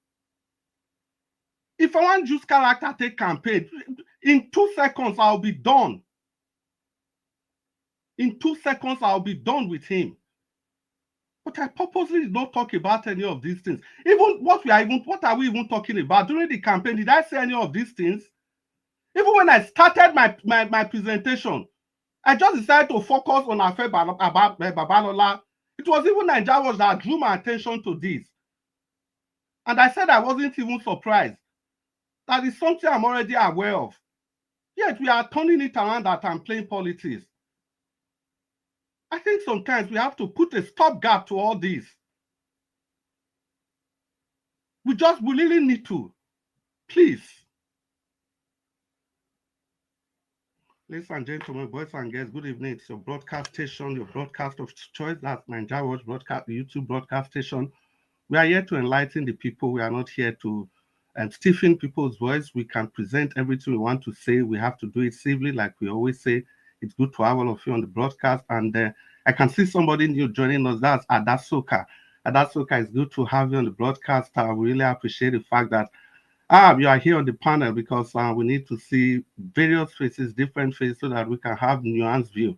If I want use character take campaign, in 2 seconds I'll be done. In 2 seconds I'll be done with him. But I purposely did not talk about any of these things. Even what are we even talking about during the campaign? Did I say any of these things? Even when I started my presentation, I just decided to focus on Afe Babalola. It was even Nigerians that drew my attention to this. And I said I wasn't even surprised. That is something I'm already aware of. Yet we are turning it around that I'm playing politics. I think sometimes we have to put a stopgap to all this. We really need to. Please. Ladies and gentlemen, boys and girls, good evening. It's your broadcast station, your broadcast of choice. That's Nigeria Watch Broadcast, the YouTube broadcast station. We are here to enlighten the people. We are not here to stiffen people's voice. We can present everything we want to say. We have to do it civilly, like we always say. It's good to have all of you on the broadcast. And I can see somebody new joining us. That's Adasoka. Adasoka, it's good to have you on the broadcast. I really appreciate the fact that you are here on the panel because we need to see various faces, different faces, so that we can have nuanced view.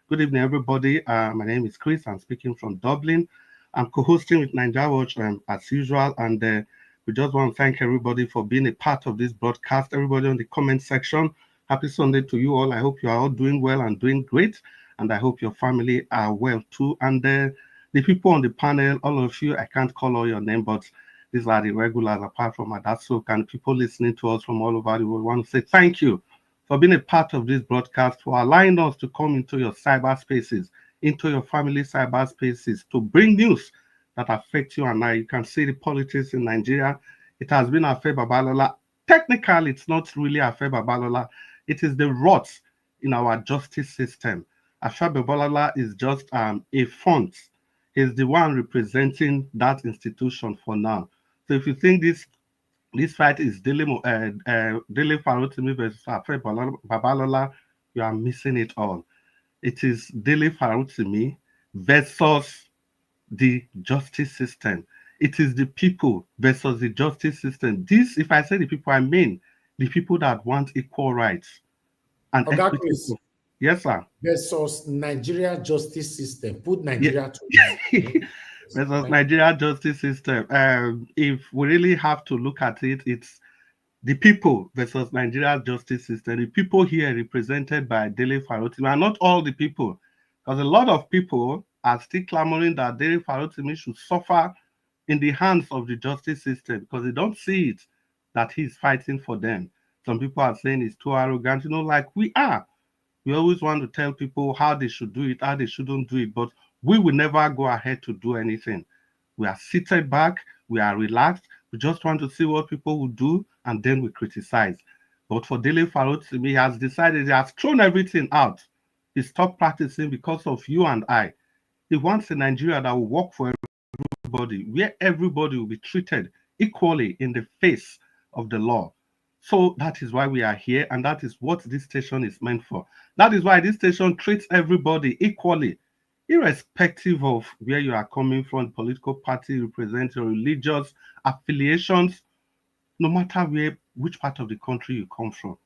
Good evening, everybody. My name is Chris. I'm speaking from Dublin. I'm co-hosting with Nigeria Watch as usual, and we just want to thank everybody for being a part of this broadcast. Everybody on the comment section, happy Sunday to you all. I hope you are all doing well and doing great, and I hope your family are well too. And the people on the panel, all of you, I can't call all your name, but these are the regulars apart from Adasok and people listening to us from all over the world. I want to say thank you for being a part of this broadcast, for allowing us to come into your cyberspaces, into your family cyberspaces, to bring news that affect you and I. You can see the politics in Nigeria. It has been Afe Babalola. Technically, it's not really Afe Babalola. It is the rot in our justice system. Afe Babalola is just a font. He's the one representing that institution for now. So if you think this fight is Dele Farotimi versus Afe Babalola, you are missing it all. It is Dele Farotimi versus the justice system. It is the people versus the justice system. This, if I say the people, I mean the people that want equal rights and equity. Yes, sir. Versus Nigeria justice system. Put Nigeria to versus Nigeria justice system. If we really have to look at it, it's the people versus Nigeria justice system. The people here represented by Dele Farotimi, and not all the people, because a lot of people are still clamoring that Dele Farotimi should suffer in the hands of the justice system because they don't see it that he's fighting for them. Some people are saying he's too arrogant, like we are. We always want to tell people how they should do it, how they shouldn't do it, but we will never go ahead to do anything. We are seated back, we are relaxed, we just want to see what people will do, and then we criticize. But for Dele Farotimi, he has decided, he has thrown everything out. He stopped practicing because of you and I. He wants a Nigeria that will work for everybody, where everybody will be treated equally in the face of the law. So that is why we are here, and that is what this station is meant for. That is why this station treats everybody equally, irrespective of where you are coming from, political party, represent your religious affiliations, no matter which part of the country you come from.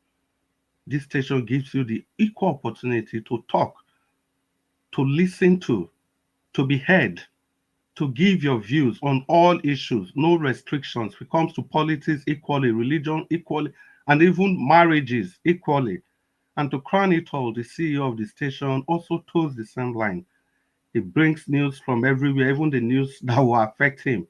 This station gives you the equal opportunity to talk, to listen to be heard, to give your views on all issues, no restrictions. When it comes to politics equally, religion equally, and even marriages equally. And to crown it all, the CEO of the station also toes the same line. He brings news from everywhere, even the news that will affect him,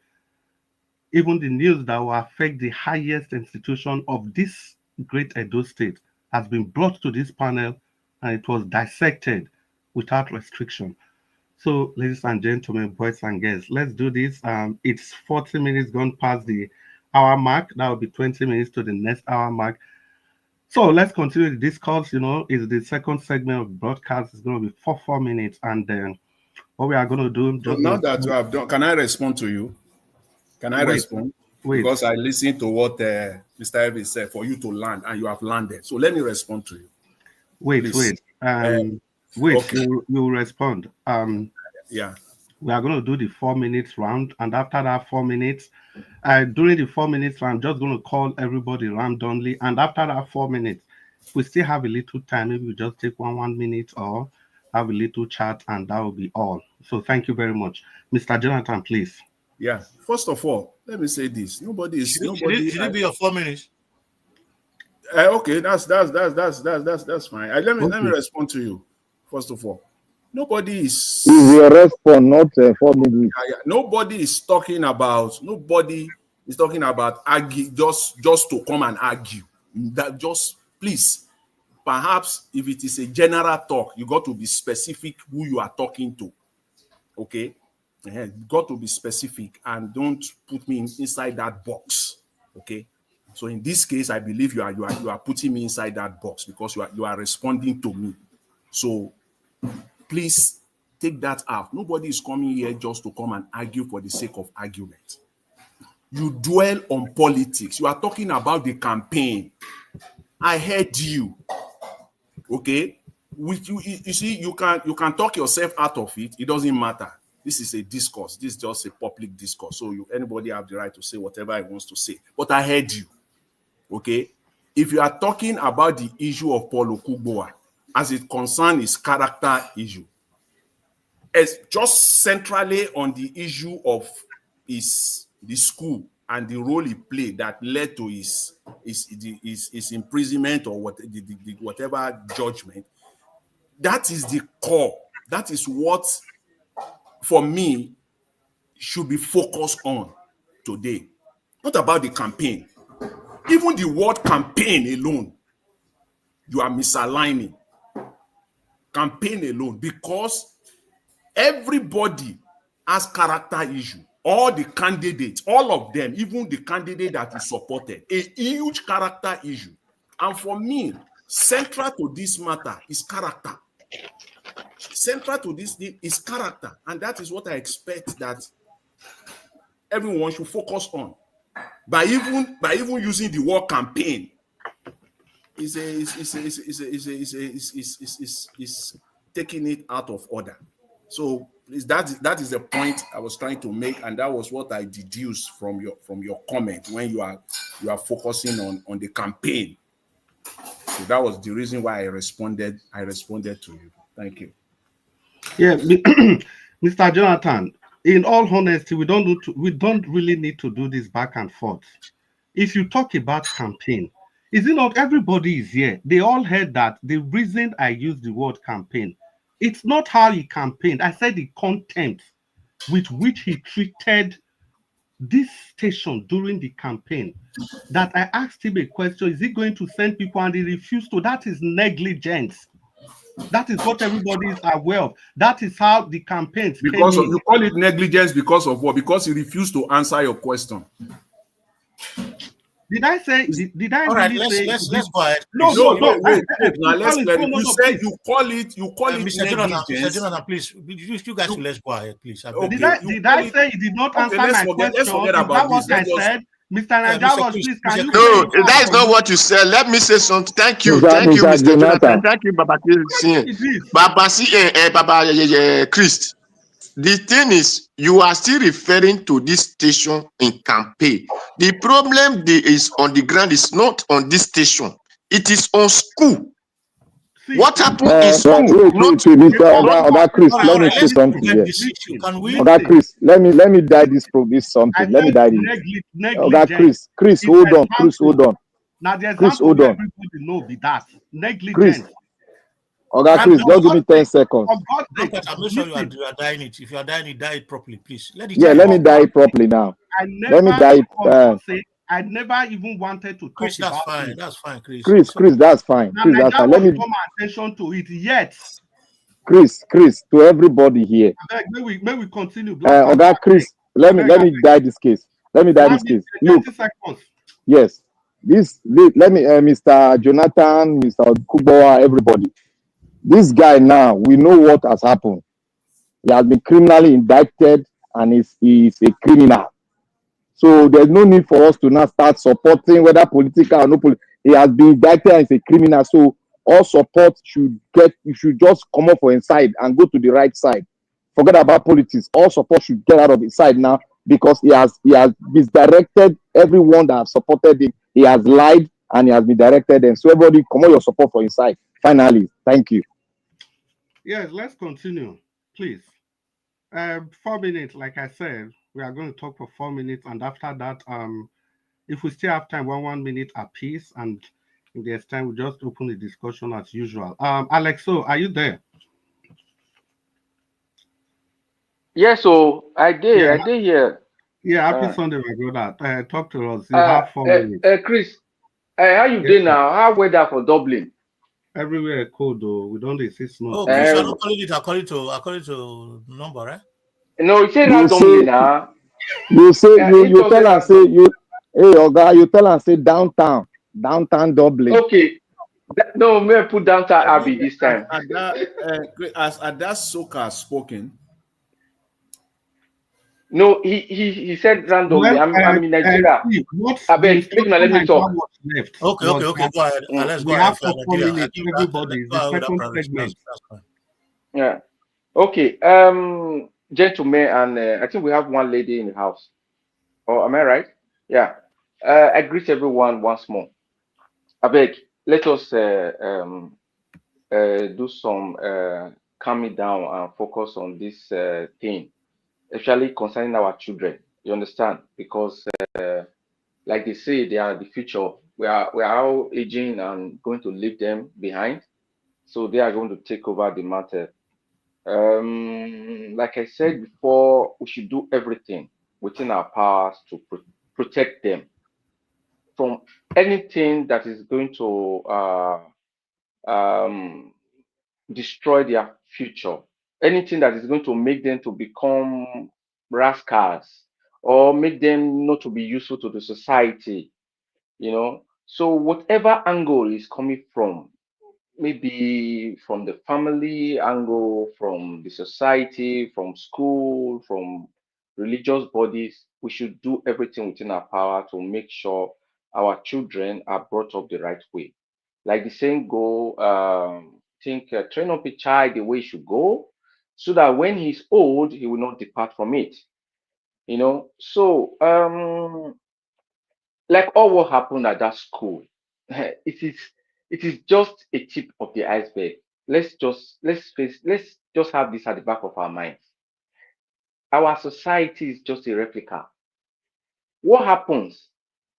even the news that will affect the highest institution of this great Edo state has been brought to this panel, and it was dissected without restriction. So, ladies and gentlemen, boys and girls, let's do this. It's 40 minutes gone past the hour mark. That will be 20 minutes to the next hour mark. So let's continue the discourse. Is the second segment of the broadcast. It's going to be 4 minutes, and then what we are going to do. So now that you have done, can I respond to you? Can I respond? Wait. Because I listened to what Mr. Evans said for you to land, and you have landed. So let me respond to you. Wait. Okay. You respond. Yeah. We are going to do the 4 minutes round, and after that 4 minutes, during the 4 minutes round, I'm just going to call everybody randomly, and after that 4 minutes, we still have a little time. Maybe we just take 1 minute or have a little chat, and that will be all. So thank you very much, Mr. Jonathan, please. Yeah. First of all, let me say this: nobody is. Should it be your 4 minutes? Okay, that's fine. Let me respond to you. First of all, nobody is. Is your response not 4 minutes? Yeah. Nobody is talking about argue just to come and argue. That just please, perhaps if it is a general talk, you got to be specific who you are talking to. Okay, you got to be specific and don't put me inside that box. Okay. So in this case, I believe you are putting me inside that box because you are responding to me. So please take that out. Nobody is coming here just to come and argue for the sake of argument. You dwell on politics. You are talking about the campaign. I heard you. Okay? You see, you can talk yourself out of it. It doesn't matter. This is a discourse. This is just a public discourse. So anybody have the right to say whatever he wants to say. But I heard you. Okay? If you are talking about the issue of Paul Okungbowa, as it concerns his character issue, it's just centrally on the issue of the school and the role he played that led to his imprisonment or whatever judgment. That is the core. That is what, for me, should be focused on today. Not about the campaign. Even the word campaign alone, you are misaligning. Campaign alone, because everybody has character issue. All the candidates, all of them, even the candidate that you supported, a huge character issue. And for me, central to this matter is character. Central to this is character. And that is what I expect that everyone should focus on. By even using the word campaign, is taking it out of order. So that is the point I was trying to make, and that was what I deduced from your comment when you are focusing on the campaign. So that was the reason why I responded to you. Thank you. Yeah, Mr. Jonathan, in all honesty, we don't really need to do this back and forth. If you talk about campaign, is it not everybody is here? They all heard that the reason I used the word campaign, it's not how he campaigned. I said the contempt with which he treated this station during the campaign. That I asked him a question, is he going to send people, and he refused to? That is negligence. That is what everybody is aware of. That is how the campaigns came in. You call it negligence because of what? Because he refused to answer your question. Did I say? Did I all really right, say? Let's go ahead. No. Now let's let it. You said you call it Mr. negligence. Mr. Jonathan, please, you guys let's go ahead, please. Okay. Did I say he did not answer my question? Let's forget about this. Is that what I said? Mr. Najawa, please, can you? No, that is not what you said. Let me say something. Thank you, Mr. Jonathan. Thank you, Baba Christ. The thing is, you are still referring to this station in campaign. The problem is on the ground is not on this station. It is on school. What happened in school? Wait, Mr. Chris, let me say something here. Chris, let me die this something. Let me die this. Chris, hold on. Now the Chris, example hold on. everybody know be that Chris, negligence. Chris, just give me 10 seconds. Make sure you are dying it. If you are dying it, die it properly, please. Let me die it properly now. Let me die it. I never even wanted to talk Chris, about that's fine. it. That's fine, Chris. Chris, that's fine. Now, Chris, that's fine. Let me draw my attention to it yet. Chris, to everybody here. May we continue. Chris, let me die this case. Let me die this case. Look, yes, let me, Mr. Jonathan, Mr. Okungbowa, everybody. This guy now, we know what has happened. He has been criminally indicted and he's a criminal. So there's no need for us to now start supporting whether political or no political. He has been indicted as a criminal. So all support you should just come up for his side and go to the right side. Forget about politics. All support should get out of his side now because he has misdirected everyone that have supported him. He has lied and he has misdirected them. So everybody come on your support for his side. Finally, thank you. Yes, let's continue, please. 4 minutes, like I said, we are going to talk for 4 minutes, and after that, if we still have time, 1 minute apiece, and if there's time, we just open the discussion as usual. Alexo, are you there? Yes, so I did here. Yeah, happy Sunday, my brother. Talk to us. You have 4 minutes. Chris, how you doing now? How weather for Dublin? Everywhere cold though. We don't see snow. Oh, Chris, you're not calling it according to number, right? No, you say randomly now. You tell and say you you tell and say downtown Dublin. Okay. No, may I put downtown Abbey this time. As that Soka spoken. No, he said randomly. I'm in Nigeria. I beg, let me talk. Okay. Go ahead. Let's go ahead. Everybody, the second segment. Yeah. Okay. Gentlemen, and I think we have one lady in the house. Oh, am I right? Yeah. I greet everyone once more. I beg, let us do some calming down and focus on this thing, especially concerning our children. You understand? Because like they say, they are the future. We are all aging and going to leave them behind. So they are going to take over the matter. Like I said before, we should do everything within our powers to protect them from anything that is going to destroy their future, anything that is going to make them to become rascals or make them not to be useful to the society, So whatever angle is coming from, maybe from the family angle, from the society, from school, from religious bodies, we should do everything within our power to make sure our children are brought up the right way. Like the saying go, train up a child the way he should go, so that when he's old, he will not depart from it. So like all what happened at that school, it is just a tip of the iceberg. Let's just have this at the back of our minds. Our society is just a replica. What happens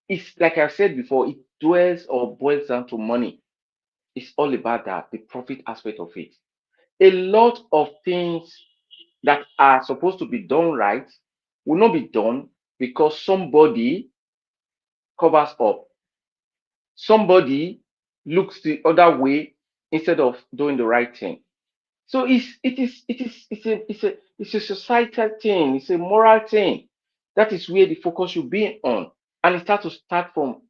is, like I said before, it dwells or boils down to money. It's all about that, the profit aspect of it. A lot of things that are supposed to be done right will not be done because somebody covers up. Somebody looks the other way instead of doing the right thing. So it's a societal thing. It's a moral thing. That is where the focus should be on, and it start from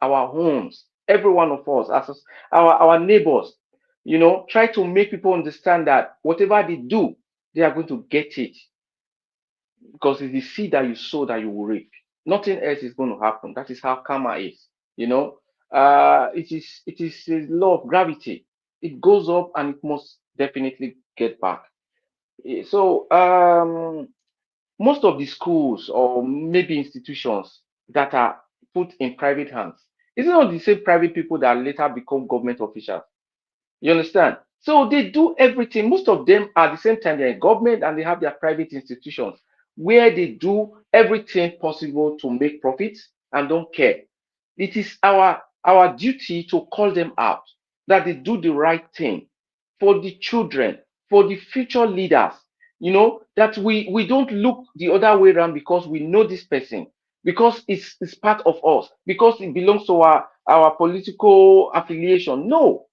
our homes. Every one of us, as our neighbors, try to make people understand that whatever they do, they are going to get it, because it's the seed that you sow that you will reap. Nothing else is going to happen. That is how karma is. It is a law of gravity. It goes up and it must definitely get back. So most of the schools or maybe institutions that are put in private hands, Is it not the same private people that later become government officials? You understand? So they do everything. Most of them at the same time they're in government and they have their private institutions where they do everything possible to make profits and don't care. It is our duty to call them out that they do the right thing for the children, for the future leaders. You know, that we don't look the other way around because we know this person, because it's part of us, because it belongs to our political affiliation. No,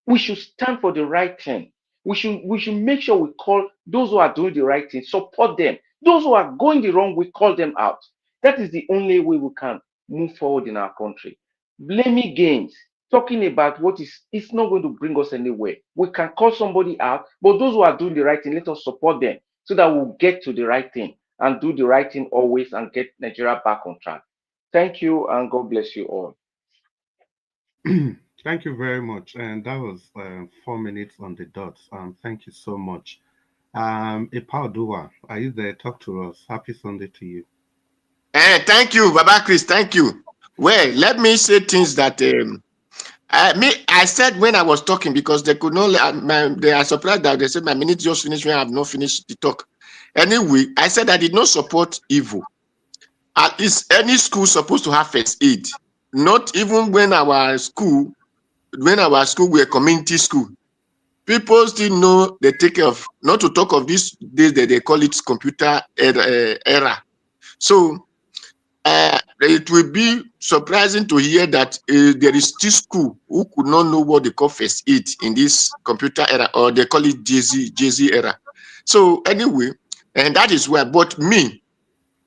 we should stand for the right thing. We should make sure we call those who are doing the right thing, support them. Those who are going the wrong, we call them out. That is the only way we can move forward in our country. Blaming games, talking about what is, it's not going to bring us anywhere. We can call somebody out, but those who are doing the right thing, let us support them so that we'll get to the right thing and do the right thing always and get Nigeria back on track. Thank you and God bless you all. Thank you very much. And that was 4 minutes on the dot. Thank you so much. Afe Babalola, are you there? Talk to us. Happy Sunday to you. Thank you, Baba Chris. Thank you. Well, let me say things that I said when I was talking, because they could not. They are surprised that they said my minute just finished when I have not finished the talk. Anyway, I said I did not support evil. Is any school supposed to have first aid? Not even when our school were community school. People still know they take care of, not to talk of these days that they call it computer era. So it will be surprising to hear that there is still school who could not know what they call first aid in this computer era, or they call it JZ era. So anyway, and that is where, but me,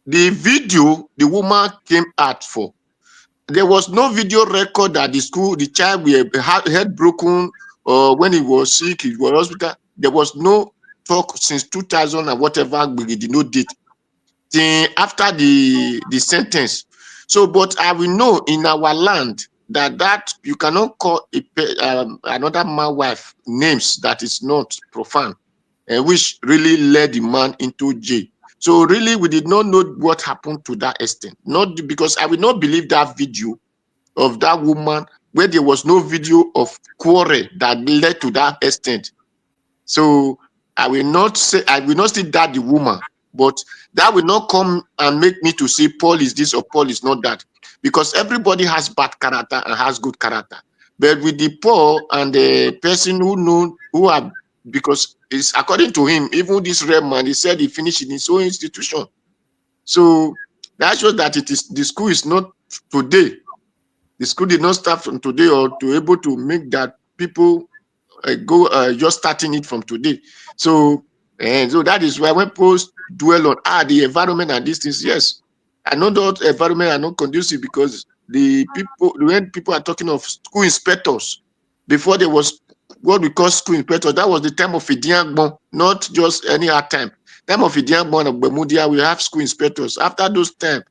the video the woman came out for, there was no video record that the child had broken, or when he was sick, he was hospital. There was no talk since 2000 and whatever, we did not date after the sentence. So, but I will know in our land that you cannot call another man's wife names that is not profane, and which really led the man into jail. So really, we did not know what happened to that extent. Not because I will not believe that video of that woman where there was no video of quarrel that led to that extent. So I will not say that the woman, but that will not come and make me to say Paul is this or Paul is not that, because everybody has bad character and has good character. But with the Paul and the person who are, because it's according to him, even this red man, he said he finished in his own institution. So that shows that the school is not today. The school did not start from today, or to able to make that people go just starting it from today. So that is why when posts dwell on the environment and these things, yes, I know that environment are not conducive, because when people are talking of school inspectors, before there was what we call school inspectors, that was the time of Idiagbon, not just any other time. Time of Idiagbon and Bermudia, we have school inspectors. After those times,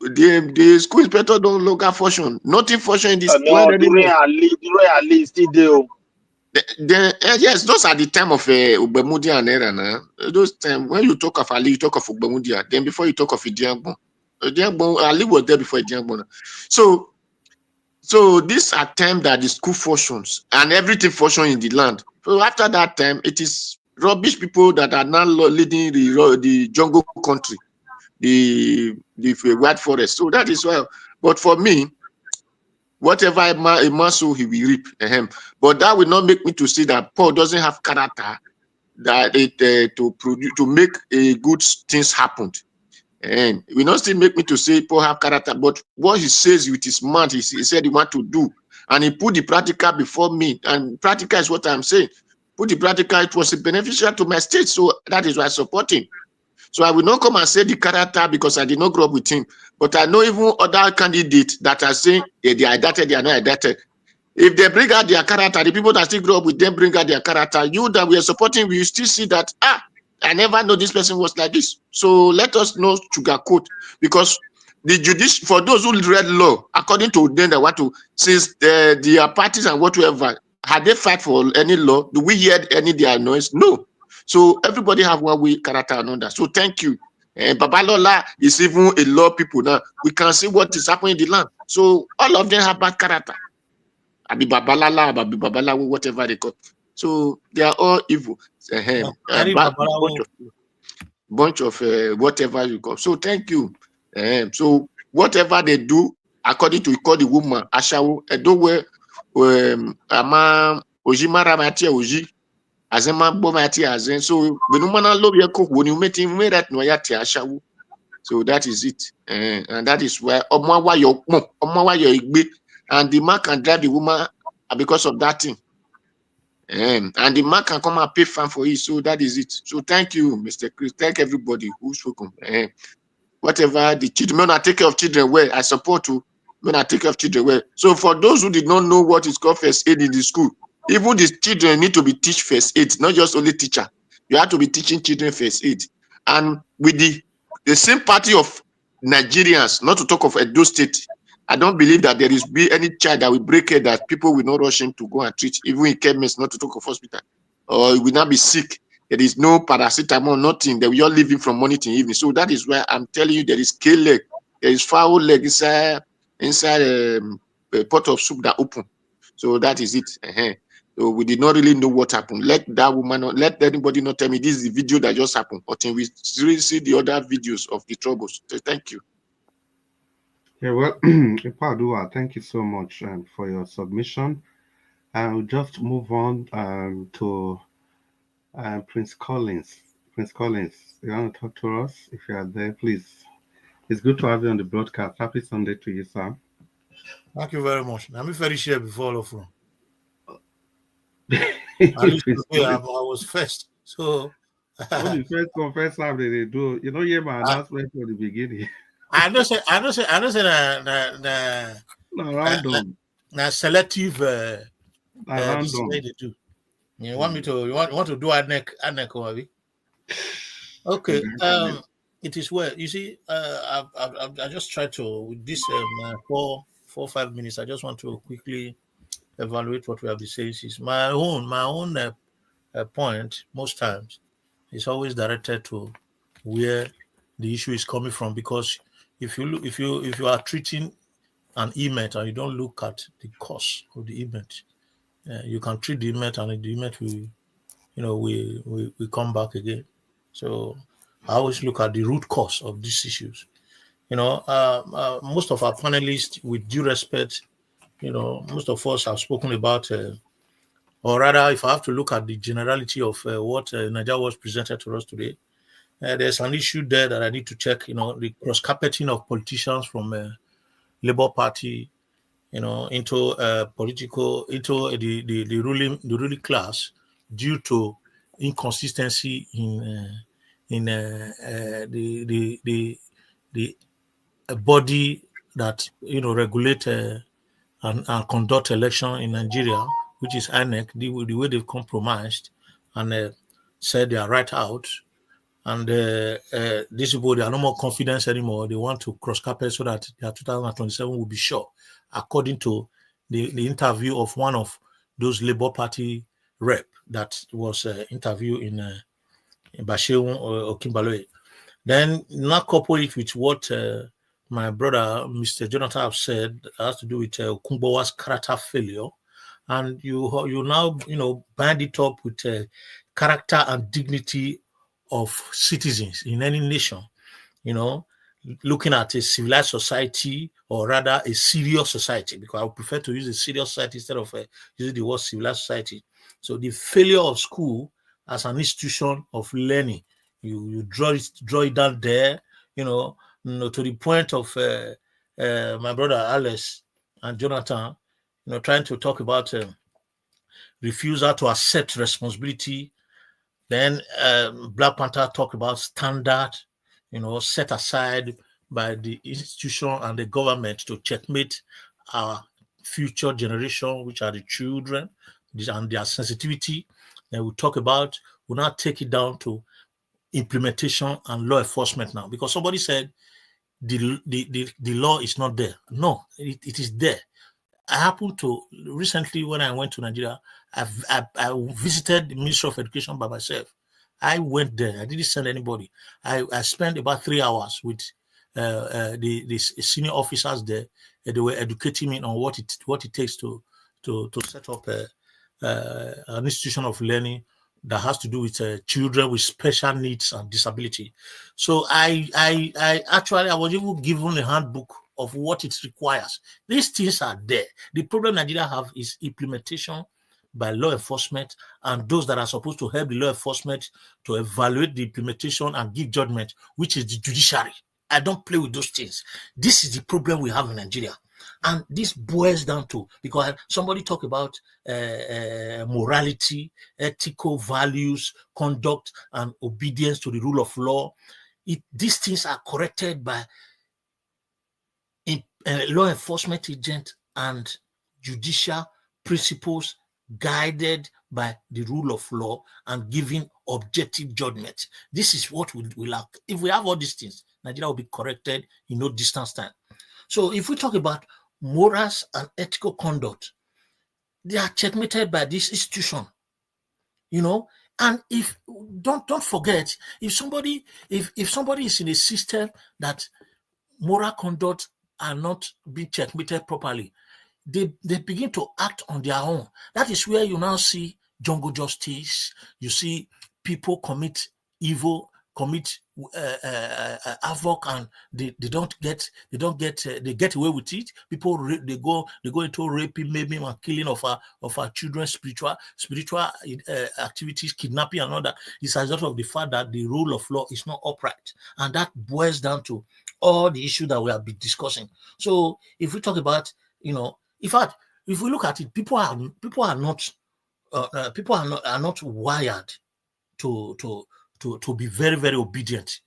the school inspector don't longer function. Nothing function in this no, during Ali still do. Yes, those are the time of Ubemudia and Era now. Those time when you talk of Ali, you talk of Ubemudia. Then before you talk of Idiagbon, Ali was there before Idiagbon. So these are times that the school functions and everything functions in the land. So after that time, it is rubbish people that are now leading the jungle country, the white forest. So that is why. But for me, whatever a man sow, he will reap. But that will not make me to see that Paul doesn't have character that to make good things happen. And it will not still make me to say Paul have character, but what he says with his mouth, he said he want to do, and he put the practical before me. And practical is what I'm saying. Put the practical, it was beneficial to my state, so that is why I support him. So I will not come and say the character because I did not grow up with him. But I know even other candidates that are saying they are indicted, they are not indicted. If they bring out their character, the people that still grow up with them bring out their character, you that we are supporting, we still see that, I never know this person was like this. So let us not sugarcoat, because the judicial, for those who read law, according to them, they want to, since their parties and whatever, had they fight for any law, do we hear any of their noise? No. So everybody have one way character and another. So thank you. Babalola is even a law people now. We can see what is happening in the land. So all of them have bad character. Afe Babalola, whatever they call. So they are all evil. Bunch of whatever you call. So thank you. So whatever they do, according to the woman, Ashawo, ama Ojimara Mati Oji, Azema Bomati Azen. So when Umana Lobia cook, when you met him, that Noyati Ashawo. So that is it. And that is where Omawa your igbe, and the man can drive the woman because of that thing. And the man can come and pay fine for it. So that is it. So thank you, Mr. Chris. Thank everybody who's spoken. Whatever the children, when I take care of children well, I support you. When I take care of children well. So for those who did not know what is called first aid in the school, even the children need to be teach first aid, not just only teacher. You have to be teaching children first aid. And with the sympathy of Nigerians, not to talk of Edo State, I don't believe that there is be any child that will break it that people will not rush him to go and treat, even in chemists, not to talk of hospital, or he will not be sick. There is no paracetamol, nothing. They will all living from morning to evening. So that is why I'm telling you there is scale leg, there is foul leg inside a pot of soup that open. So that is it. So we did not really know what happened. Let that woman not, let anybody not tell me this is the video that just happened. But we really see the other videos of the troubles. So thank you. Yeah, well, Ipadua, thank you so much for your submission. I'll just move on to Prince Collins. Prince Collins, you want to talk to us? If you are there, please. It's good to have you on the broadcast. Happy Sunday to you, sir. Thank you very much. I'm very sure before all of you. At least today I was first. So what the first time they do, you know, my announcement from the beginning. I know say random. Selective Random. they do. You want me to you want to do adnek okay. It is well. You see, I just tried to with this 4 or 5 minutes. I just want to quickly evaluate what we have to say. Is my own point most times is always directed to where the issue is coming from, because if you are treating an event and you don't look at the cause of the event, you can treat the event and the event will we come back again. So I always look at the root cause of these issues. Most of our panelists, with due respect, most of us have spoken about, or rather, if I have to look at the generality of what Nigeria was presented to us today, there's an issue there that I need to check. The cross-carpeting of politicians from Labour Party, into the ruling class due to inconsistency in the body that regulate and conduct election in Nigeria, which is INEC. The way they've compromised and said they are right out, and these people, they are no more confidence anymore. They want to cross carpet so that their 2027 will be sure, according to the interview of one of those Labour Party rep that was interviewed in Basheun or Okungbowa. Then now couple it with what my brother, Mr. Jonathan, have said, has to do with Okungbowa's character failure. And you now, bind it up with character and dignity of citizens in any nation, looking at a civilized society, or rather a serious society, because I would prefer to use a serious society instead of using the word civilized society. So the failure of school as an institution of learning, you draw it down there, to the point of my brother Alice and Jonathan, trying to talk about refusal to accept responsibility. Then Black Panther talk about standard, set aside by the institution and the government to checkmate our future generation, which are the children, and their sensitivity. Then we talk about, we'll now take it down to implementation and law enforcement now, because somebody said the law is not there. No, it is there. I happened to recently, when I went to Nigeria, I visited the Ministry of Education by myself. I went there. I didn't send anybody. I spent about 3 hours with the senior officers there. They were educating me on what it takes to set up an institution of learning that has to do with children with special needs and disability. So I was even given a handbook of what it requires. These things are there. The problem Nigeria have is implementation by law enforcement and those that are supposed to help the law enforcement to evaluate the implementation and give judgment, which is the judiciary. I don't play with those things. This is the problem we have in Nigeria. And this boils down to, because somebody talk about morality, ethical values, conduct, and obedience to the rule of law. These things are corrected by law enforcement agent and judicial principles guided by the rule of law and giving objective judgment. This is what we lack. If we have all these things, Nigeria will be corrected in no distance time. So if we talk about morals and ethical conduct, they are checkmated by this institution, and if don't forget, if somebody is in a system that moral conduct are not being checkmated properly, they begin to act on their own. That is where you now see jungle justice. You see people commit evil, commit havoc, and they get away with it. People they go into raping, maiming, and killing of our children, spiritual activities, kidnapping, and all that. It's a result of the fact that the rule of law is not upright, and that boils down to all the issues that we have been discussing. So if we talk about, in fact, if we look at it, people are not wired to be very, very obedient.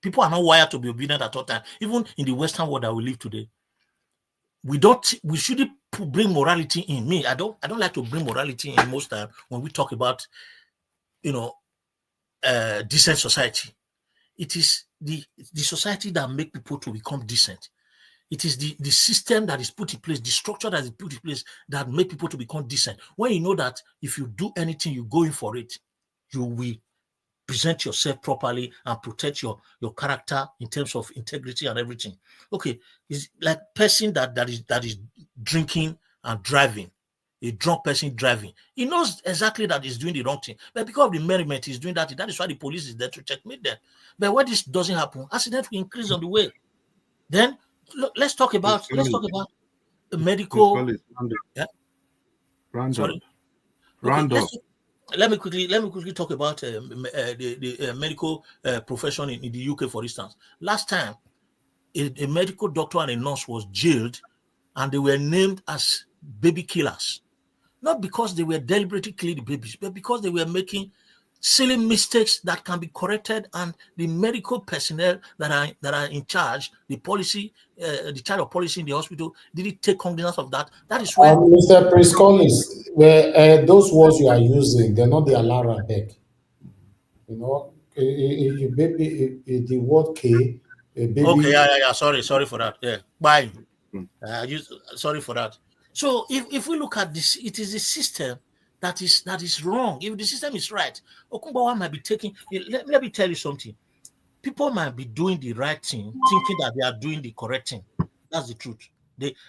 People are not wired to be obedient at all times. Even in the Western world that we live today, we shouldn't bring morality in. I don't like to bring morality in most time when we talk about, decent society. It is the society that make people to become decent. It is the system that is put in place, the structure that is put in place that make people to become decent. When you know that if you do anything, you go in for it, you will present yourself properly and protect your character in terms of integrity and everything. Okay, it's like person that is drinking and driving, a drunk person driving. He knows exactly that he's doing the wrong thing, but because of the merriment he's doing that. That is why the police is there to checkmate them. But when this doesn't happen, accident will increase on the way. Then let's talk about the medical. Sorry. Let me quickly talk about the medical profession in the UK, for instance. Last time, a medical doctor and a nurse was jailed, and they were named as baby killers, not because they were deliberately killing the babies, but because they were making silly mistakes that can be corrected, and the medical personnel that are in charge, the charge of policy in the hospital, didn't take cognizance of that. That is where Mr. Prince Collins, those words you are using, they're not the alarm back. The word K, a baby. Okay, yeah. Sorry for that. Yeah, bye. Sorry for that. So if we look at this, it is a system that is wrong. If the system is right, Okungbowa might be taking. Let me tell you something. People might be doing the right thing, thinking that they are doing the correct thing. That's the truth.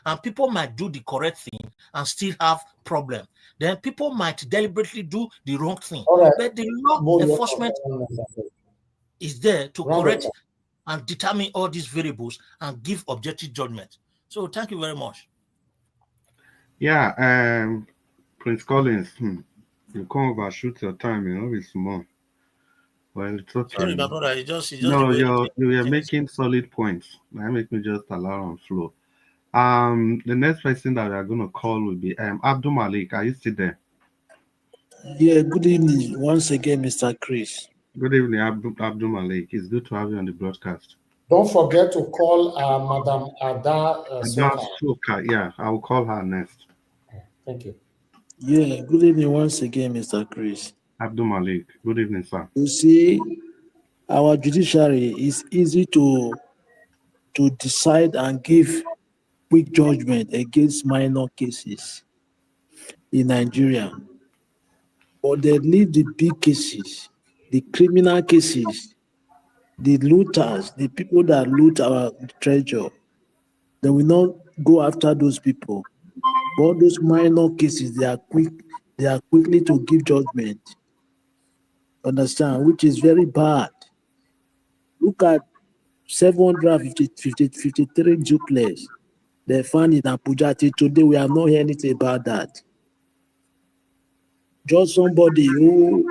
And people might do the correct thing and still have problem. Then people might deliberately do the wrong thing. Right. But the law enforcement is there to correct and determine all these variables and give objective judgment. So thank you very much. Yeah, Prince Collins, you can't overshoot your time, it's small. Well, it's okay. Sorry, my brother, it's just no, you are making solid points. That make me just allow on flow. The next person that we are going to call will be Abdul Malik. Are you still there? Yeah, good evening once again, Mr. Chris. Good evening, Abdul Malik. It's good to have you on the broadcast. Don't forget to call Madam Ada Soka. Yeah, I will call her next. Thank you. Yeah, good evening once again, Mr. Chris. Abdul Malik. Good evening, sir. You see, our judiciary is easy to decide and give quick judgment against minor cases in Nigeria. But they leave the big cases, the criminal cases, The looters, the people that loot our treasure, they will not go after those people. But those minor cases, they are quickly to give judgment. Understand? Which is very bad. Look at 753 duplex they found in Abuja. Till today, we have not heard anything about that. Just somebody who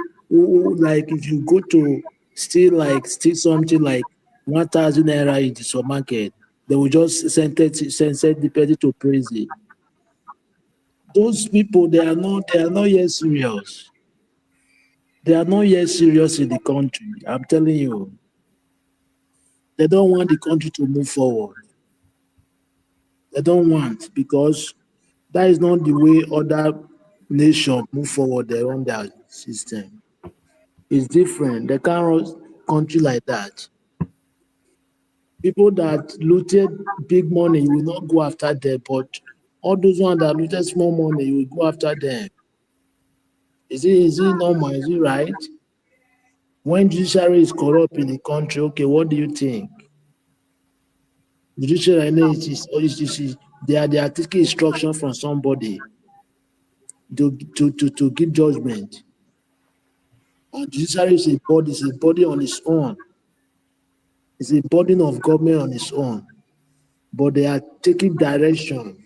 like if you go to steal something like 1,000 naira in the supermarket, they will just send the person to prison. Those people they are not yet serious. They are not yet serious in the country. I'm telling you. They don't want the country to move forward. They don't want because that is not the way other nations move forward. They run their system. It's different. They can't run country like that. People that looted big money, you will not go after them, but all those ones that looted small money, you will go after them. Is it normal? Is it right? When judiciary is corrupt in the country, okay, what do you think? Judiciary they are taking instruction from somebody to give judgment. And judiciary is a body on its own. It's a body of government on its own. But they are taking direction,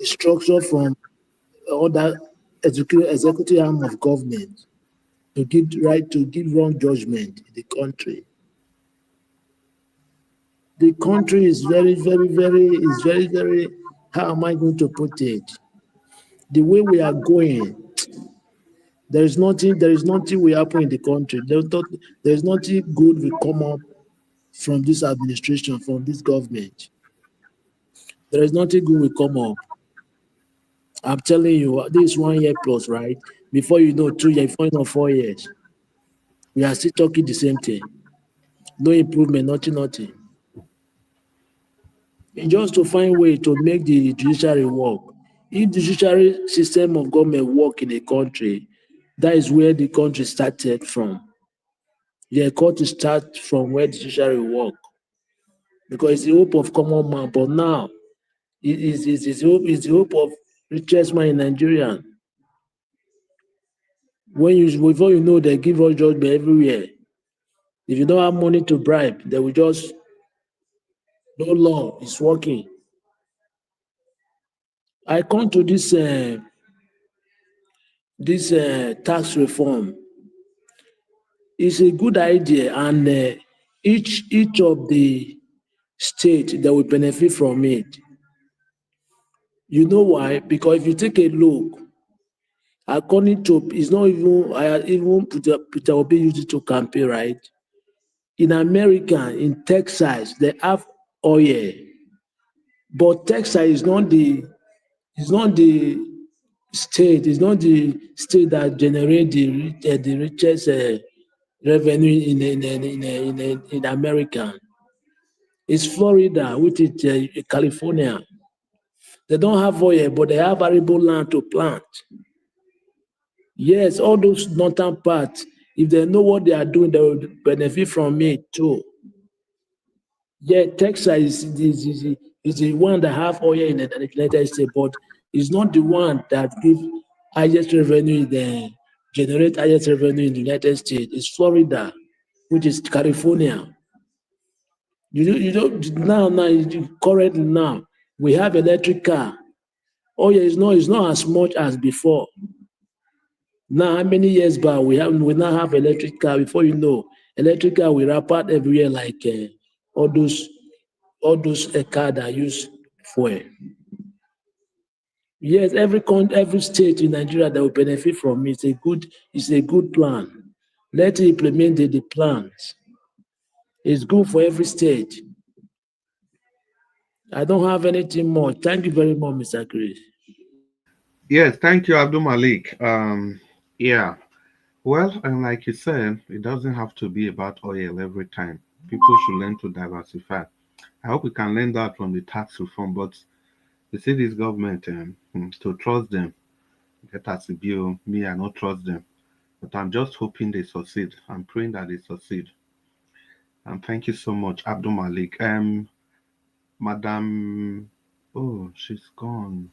instruction from other executive arm of government to give wrong judgment in the country. The country is very, how am I going to put it? The way we are going, there is nothing will happen in the country. There is nothing good will come up from this administration, from this government. There is nothing good will come up. I'm telling you, this is 1 year plus, right? Before you know, 2 years, before you know, 4 years. We are still talking the same thing. No improvement, nothing. It's just to find way to make the judiciary work. If the judiciary system of government work in a country, that is where the country started from. The country start from where the judiciary work. Because it's the hope of common man. But now, it's the hope of richest man in Nigeria. Before you know, they give us judgment everywhere. If you don't have money to bribe, they will just, no law is working. I come to this tax reform. It's a good idea, and each of the state that will benefit from it. You know why? Because if you take a look, according to it's not even Peter Obi used it to campaign, right? In America, in Texas, they have oil, but Texas is not the state. It's not the state that generate the richest revenue in America. It's Florida, which is California. They don't have oil, but they have arable land to plant. Yes, all those northern parts, if they know what they are doing, they will benefit from it too. Yeah, Texas is the one that have oil in the United States, but it's not the one that give highest revenue, generate highest revenue in the United States. It's Florida, which is California. Currently now, we have electric car. Oh yeah, it's not as much as before. Now, how many years back we now have electric car? Before you know, electric car we wrap out everywhere like all those car that use fuel. Yes, every state in Nigeria that will benefit from it. It's a good plan. Let's implement the plans. It's good for every state. I don't have anything more. Thank you very much, Mr. Chris. Yes, thank you, Abdul Malik. Yeah. Well, and like you said, it doesn't have to be about oil every time. People should learn to diversify. I hope we can learn that from the tax reform, but you see this government, to trust them, get as a bill, me, I not trust them. But I'm just hoping they succeed. I'm praying that they succeed. Thank you so much, Abdul Malik. Madam, oh, she's gone.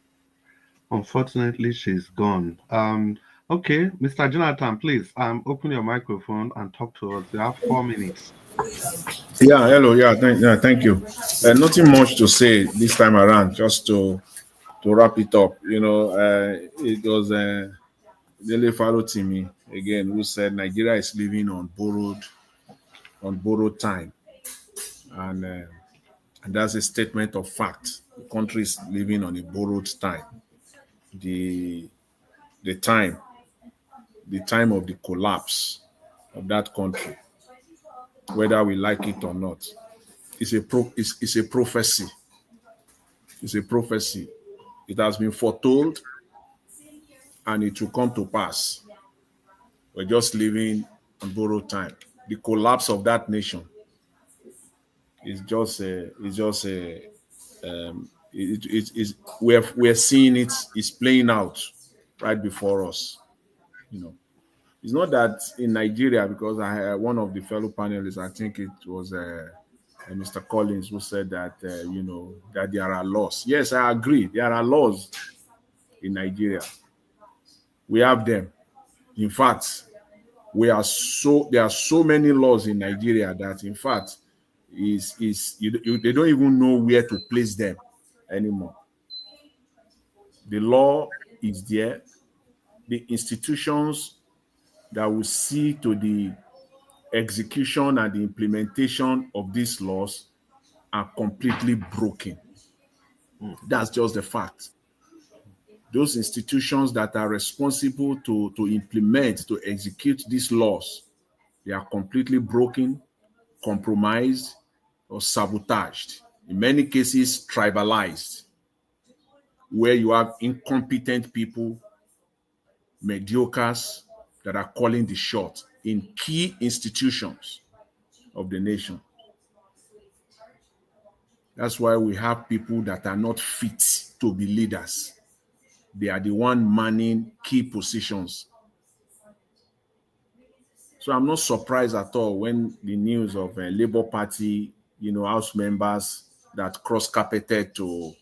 Unfortunately, she's gone. Okay, Mr. Jonathan, please, open your microphone and talk to us. You have 4 minutes. Yeah, hello. Thank you. Nothing much to say this time around, just to wrap it up. It was Dele Farotimi again who said Nigeria is living on borrowed time, and that's a statement of fact. The country is living on a borrowed time. The the time of the collapse of that country, whether we like it or not, is a prophecy. It's a prophecy. It has been foretold, and it will come to pass. We're just living on borrowed time. The collapse of that nation is we're seeing it is playing out right before us. It's not that in Nigeria, because I had one of the fellow panelists, I think it was Mr. Collins, who said that that there are laws. Yes, I agree. There are laws in Nigeria. We have them. In fact, there are so many laws in Nigeria that, in fact, they don't even know where to place them anymore. The law is there. The institutions that will see to the execution and the implementation of these laws are completely broken. That's just the fact. Those institutions that are responsible to implement, to execute these laws, they are completely broken, compromised, or sabotaged. In many cases, tribalized, where you have incompetent people, mediocres, that are calling the shot in key institutions of the nation. That's why we have people that are not fit to be leaders. They are the one manning key positions. So I'm not surprised at all when the news of a Labour Party, House members that cross-carpeted to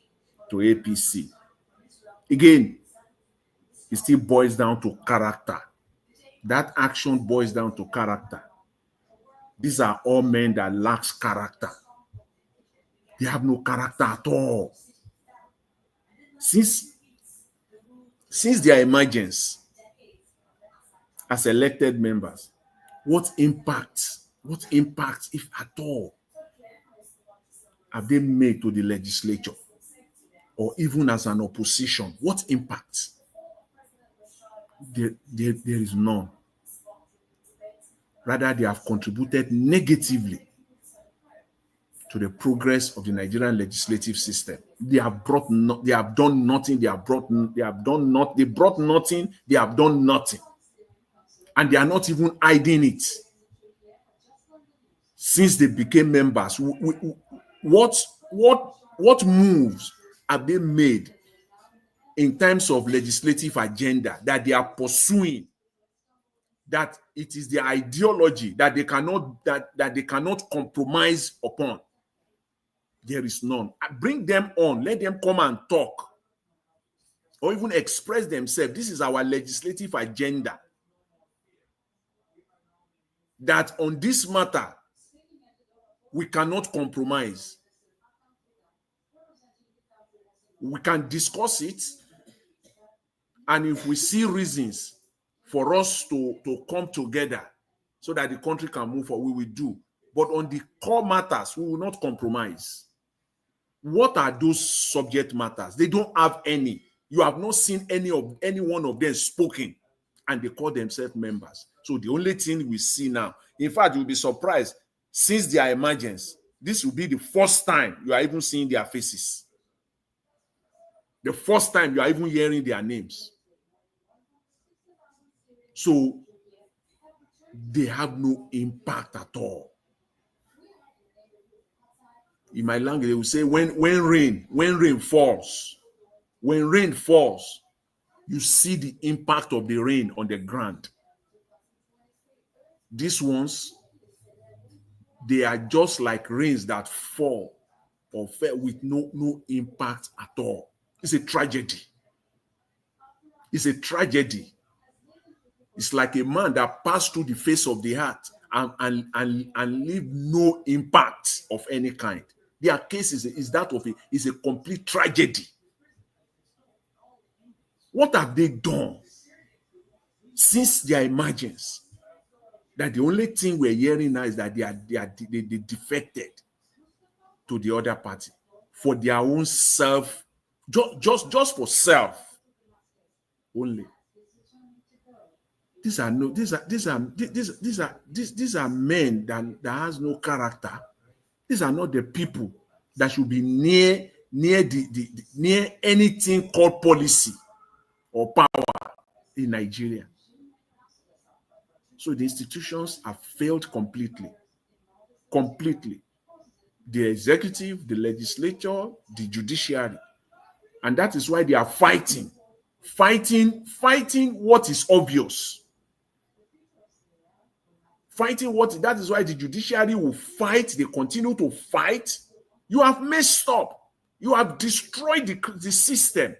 APC. Again, it still boils down to character. That action boils down to character. These are all men that lacks character. They have no character at all. Since their emergence as elected members, what impact, if at all, have they made to the legislature? Or even as an opposition, what impact? There is none. Rather, they have contributed negatively to the progress of the Nigerian legislative system. They have done nothing. They have brought nothing. They have done nothing, and they are not even hiding it. Since they became members, what moves have they made in terms of legislative agenda that they are pursuing, that it is their ideology that they cannot compromise upon? There is none. Bring them on, let them come and talk, or even express themselves. This is our legislative agenda, that on this matter we cannot compromise. We can discuss it, and if we see reasons for us to come together so that the country can move forward, we will do. But on the core matters, we will not compromise. What are those subject matters? They don't have any. You have not seen any one of them spoken, and they call themselves members. So the only thing we see now, in fact, you'll be surprised, since their emergence, this will be the first time you are even seeing their faces. The first time you are even hearing their names. So they have no impact at all. In my language, they will say when rain falls, you see the impact of the rain on the ground. These ones, they are just like rains that fall or fell with no impact at all. It's a tragedy. It's a tragedy. It's like a man that passed through the face of the earth and leave no impact of any kind. Their case is that of a complete tragedy. What have they done since their emergence? That the only thing we're hearing now is that they defected to the other party for their own self, just for self only. These are men that has no character. These are not the people that should be near anything called policy or power in Nigeria. So the institutions have failed completely. Completely. The executive, the legislature, the judiciary. And that is why they are fighting what is obvious. That is why the judiciary will fight. They continue to fight. You have messed up. You have destroyed the system.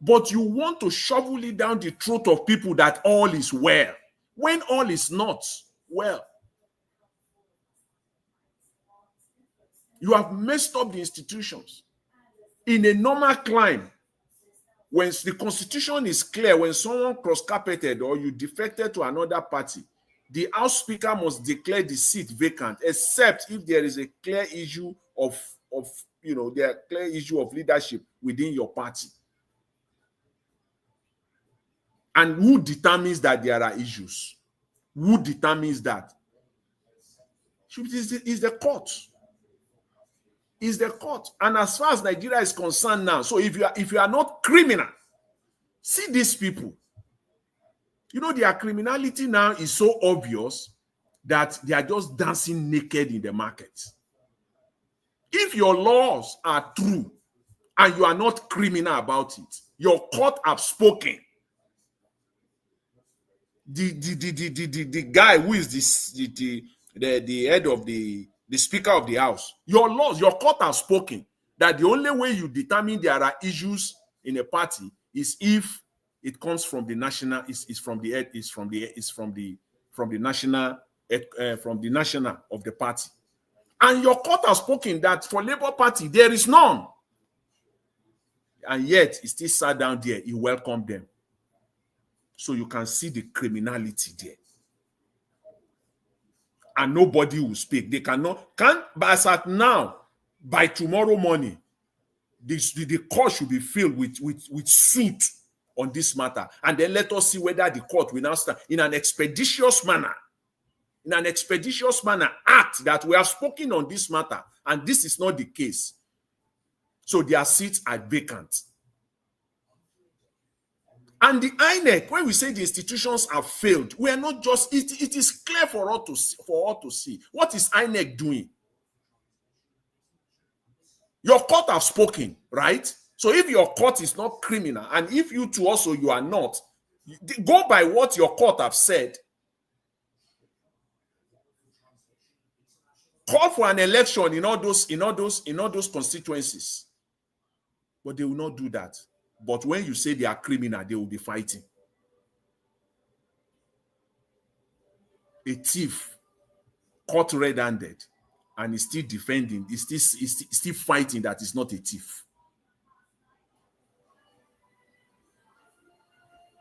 But you want to shovel it down the throat of people that all is well, when all is not well. You have messed up the institutions. In a normal climb, when the constitution is clear, when someone cross-carpeted or you defected to another party, the House Speaker must declare the seat vacant, except if there is a clear issue of leadership within your party. And who determines that there are issues? Who determines that? It's the court. It's the court. And as far as Nigeria is concerned now, so if you are not criminal, see these people. You know, their criminality now is so obvious that they are just dancing naked in the market. If your laws are true and you are not criminal about it, your court have spoken. The guy who is the head of the Speaker of the House, your court have spoken that the only way you determine there are issues in a party is if it comes from the national, from the national of the party. And your court has spoken that for Labour Party there is none. And yet he still sat down there, he welcomed them. So you can see the criminality there. And nobody will speak. They but as at now, by tomorrow morning, the court should be filled with suit on this matter. And then let us see whether the court will now start in an expeditious manner. Act that we have spoken on this matter. And this is not the case. So their seats are vacant. And the INEC, when we say the institutions have failed, we are not just, it is clear for all to see. What is INEC doing? Your court have spoken, right? So if your court is not criminal, and if you two also you are not, go by what your court have said. Call for an election in all those constituencies. But they will not do that. But when you say they are criminal, they will be fighting. A thief caught red-handed and is still defending, is still fighting that is not a thief.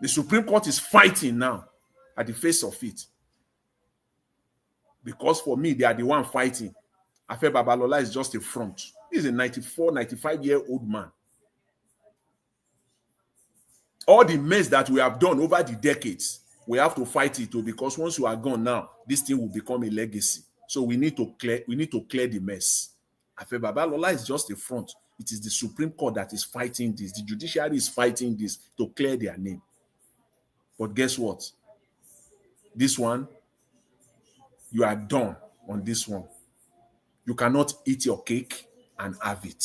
The Supreme Court is fighting now at the face of it. Because for me, they are the one fighting. Afe Babalola is just a front. He's a 94, 95-year-old man. All the mess that we have done over the decades, we have to fight it too, because once you are gone now, this thing will become a legacy. So we need to clear the mess. Afe Babalola is just a front. It is the Supreme Court that is fighting this. The judiciary is fighting this to clear their name. But guess what? This one, you are done on this one. You cannot eat your cake and have it.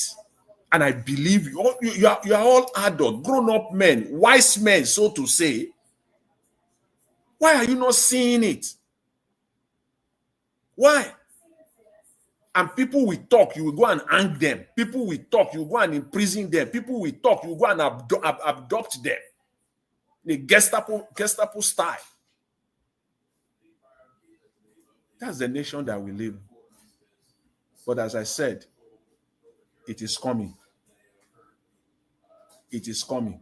And I believe you are all adult, grown-up men, wise men, so to say. Why are you not seeing it? Why? And people will talk, you will go and hang them. People will talk, you will go and imprison them. People will talk, you will go and abduct them. The Gestapo style. That's the nation that we live in. But as I said, it is coming. It is coming.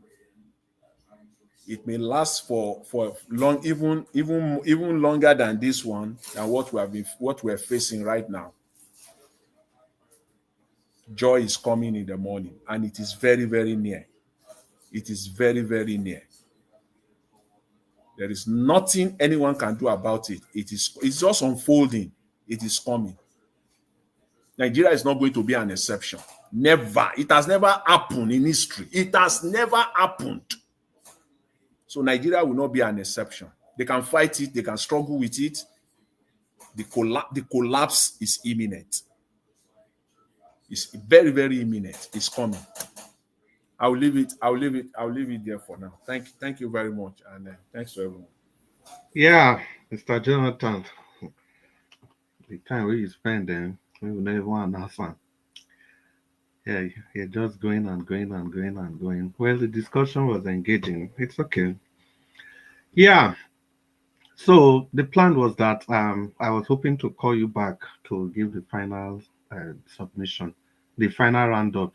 It may last for long, even longer than this one, than what we're facing right now. Joy is coming in the morning, and it is very, very near. It is very, very near. There is nothing anyone can do about it. It's just unfolding. It is coming. Nigeria is not going to be an exception. Never. It has never happened in history. It has never happened. So Nigeria will not be an exception. They can fight it. They can struggle with it. The collapse is imminent. It's very, very imminent. It's coming. I'll leave it there for now. Thank you very much, and thanks to everyone. Yeah, Mr. Jonathan. The time we spend then, we will never want to answer. Yeah, you're just going and going and going and going. Well, the discussion was engaging. It's okay. Yeah. So the plan was that I was hoping to call you back to give the final submission, the final roundup.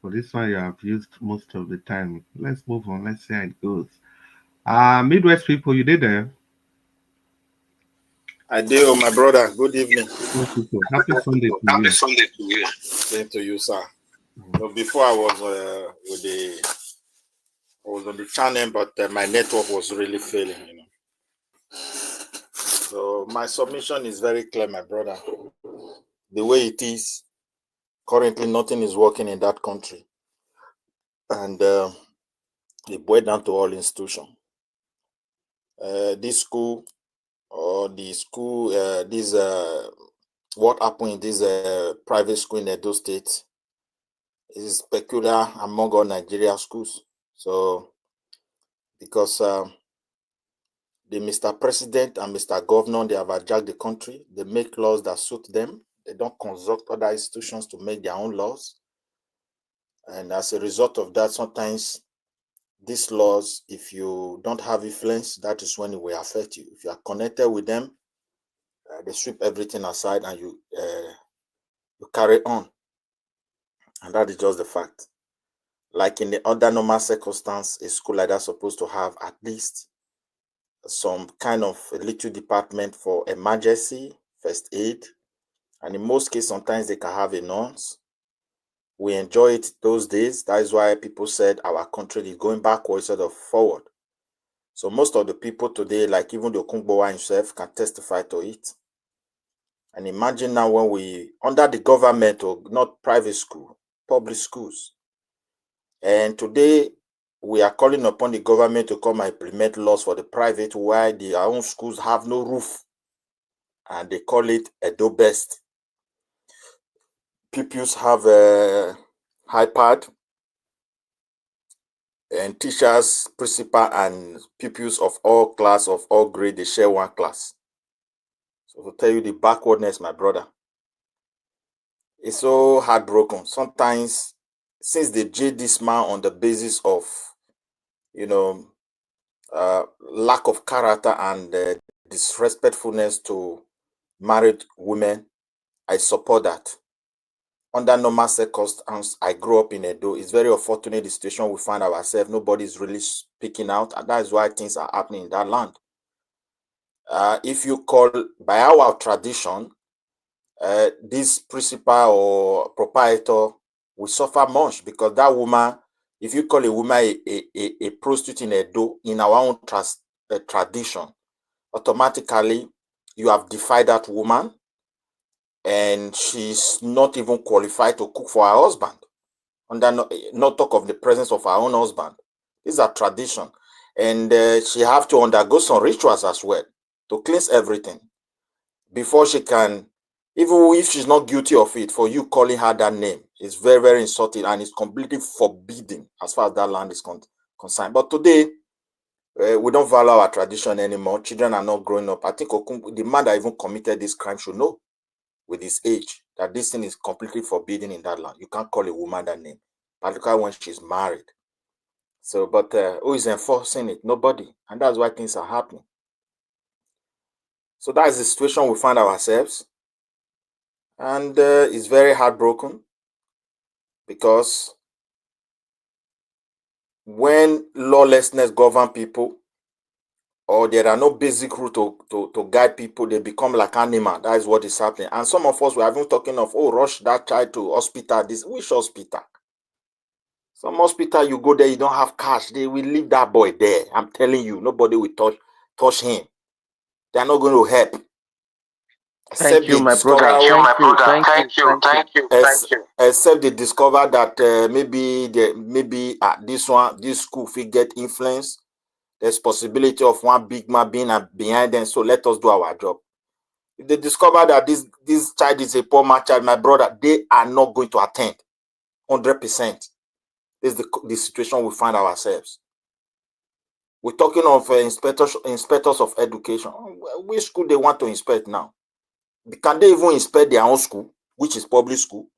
For this one, you have used most of the time. Let's move on. Let's see how it goes. Midwest people, you did there? I do, my brother. Good evening. Happy Sunday to you. Happy Sunday to you. Same to you, sir. So before I was on the channel, but my network was really failing, you know. So my submission is very clear, my brother. The way it is, currently nothing is working in that country. And it boiled down to all institutions. This school, or the school, what happened in this private school in Edo State is peculiar among all Nigeria schools. So, because the Mr. President and Mr. Governor, they have hijacked the country. They make laws that suit them. They don't consult other institutions to make their own laws. And as a result of that, sometimes these laws, if you don't have influence, that is when it will affect you. If you are connected with them, they sweep everything aside and you carry on. And that is just the fact. Like in the other normal circumstance, a school like that is supposed to have at least some kind of a little department for emergency, first aid. And in most cases, sometimes they can have a nurse. We enjoy it those days. That is why people said our country is going backwards instead of forward. So most of the people today, like even the Okungbowa himself, can testify to it. And imagine now when we, under the government, or not private school, public schools. And today, we are calling upon the government to come and implement laws for the private, while their own schools have no roof. And they call it Edo Best. Pupils have a iPad, and teachers, principal, and pupils of all class, of all grade, they share one class. So to tell you the backwardness, my brother, it's so heartbroken. Sometimes, since they jade this man on the basis of, you know, lack of character and disrespectfulness to married women, I support that. Under normal circumstances, I grew up in Edo. It's very unfortunate the situation we find ourselves. Nobody is really speaking out, and that is why things are happening in that land. If you call by our tradition, this principal or proprietor will suffer much, because that woman, if you call a woman a prostitute in Edo, in our own tradition, automatically you have defied that woman, and she's not even qualified to cook for her husband, under not talk of the presence of her own husband. These are tradition, and she have to undergo some rituals as well to cleanse everything before she can, even if she's not guilty of it, for you calling her that name is very, very insulting, and it's completely forbidden as far as that land is concerned. But today, we don't value our tradition anymore. Children are not growing up. I think the man that even committed this crime should know. with his age that this thing is completely forbidden in that land. You can't call a woman that name, particularly when she's married. So, but who is enforcing it? Nobody. And that's why things are happening. So that is the situation we find ourselves. And it's very heartbroken because when lawlessness governs people, or there are no basic rules to guide people, they become like animal. That is what is happening. And some of us were even talking of, oh, rush that child to hospital. Which hospital? Some hospital, you go there, you don't have cash. They will leave that boy there. I'm telling you, nobody will touch him. They're not going to help. Thank you, my brother. Thank you. Except they discover that maybe this school will get influence. There's possibility of one big man being behind them. So let us do our job. If they discover that this child is a poor man child, my brother, they are not going to attend 100%. This is the situation we find ourselves. We're talking of inspectors of education. Which school they want to inspect now? Can they even inspect their own school, which is public school?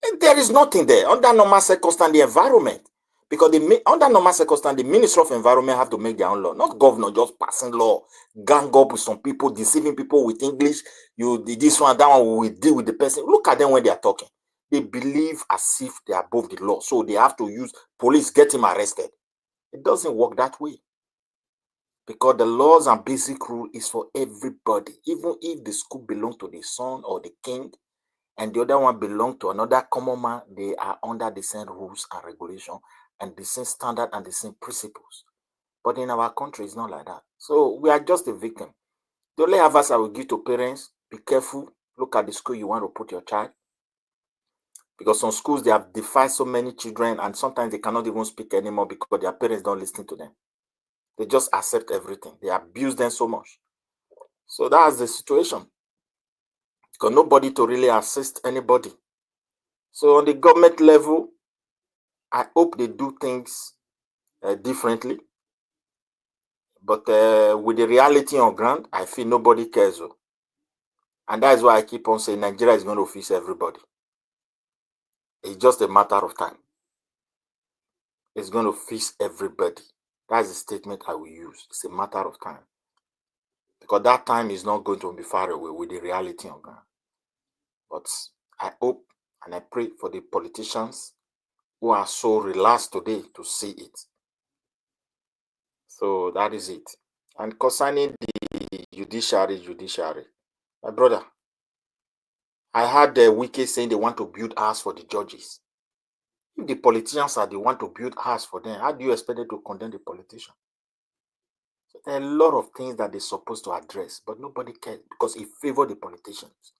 And there is nothing there. Under normal circumstances, the environment, because under normal circumstances, the Ministry of Environment have to make their own law, not governor just passing law, gang up with some people, deceiving people with English. This one, that one, we deal with the person. Look at them when they are talking. They believe as if they are above the law, so they have to use police, get him arrested. It doesn't work that way. Because the laws and basic rule is for everybody. Even if the school belongs to the son or the king, and the other one belongs to another common man, they are under the same rules and regulation, and the same standard and the same principles. But in our country, it's not like that. So we are just a victim. The only advice I will give to parents, be careful. Look at the school you want to put your child. Because some schools, they have defied so many children, and sometimes they cannot even speak anymore because their parents don't listen to them. They just accept everything. They abuse them so much. So that's the situation. Because nobody to really assist anybody. So on the government level, I hope they do things differently. But with the reality on ground, I feel nobody cares. And that's why I keep on saying Nigeria is going to fix everybody. It's just a matter of time. It's going to fix everybody. That's the statement I will use. It's a matter of time. Because that time is not going to be far away with the reality on ground. But I hope and I pray for the politicians who are so relaxed today to see it. So that is it. And concerning the judiciary, my brother, I heard the Wiki saying they want to build house for the judges. If the politicians are the one to build house for them, how do you expect them to condemn the politician? So there are a lot of things that they're supposed to address, but nobody cares because it favors the politicians.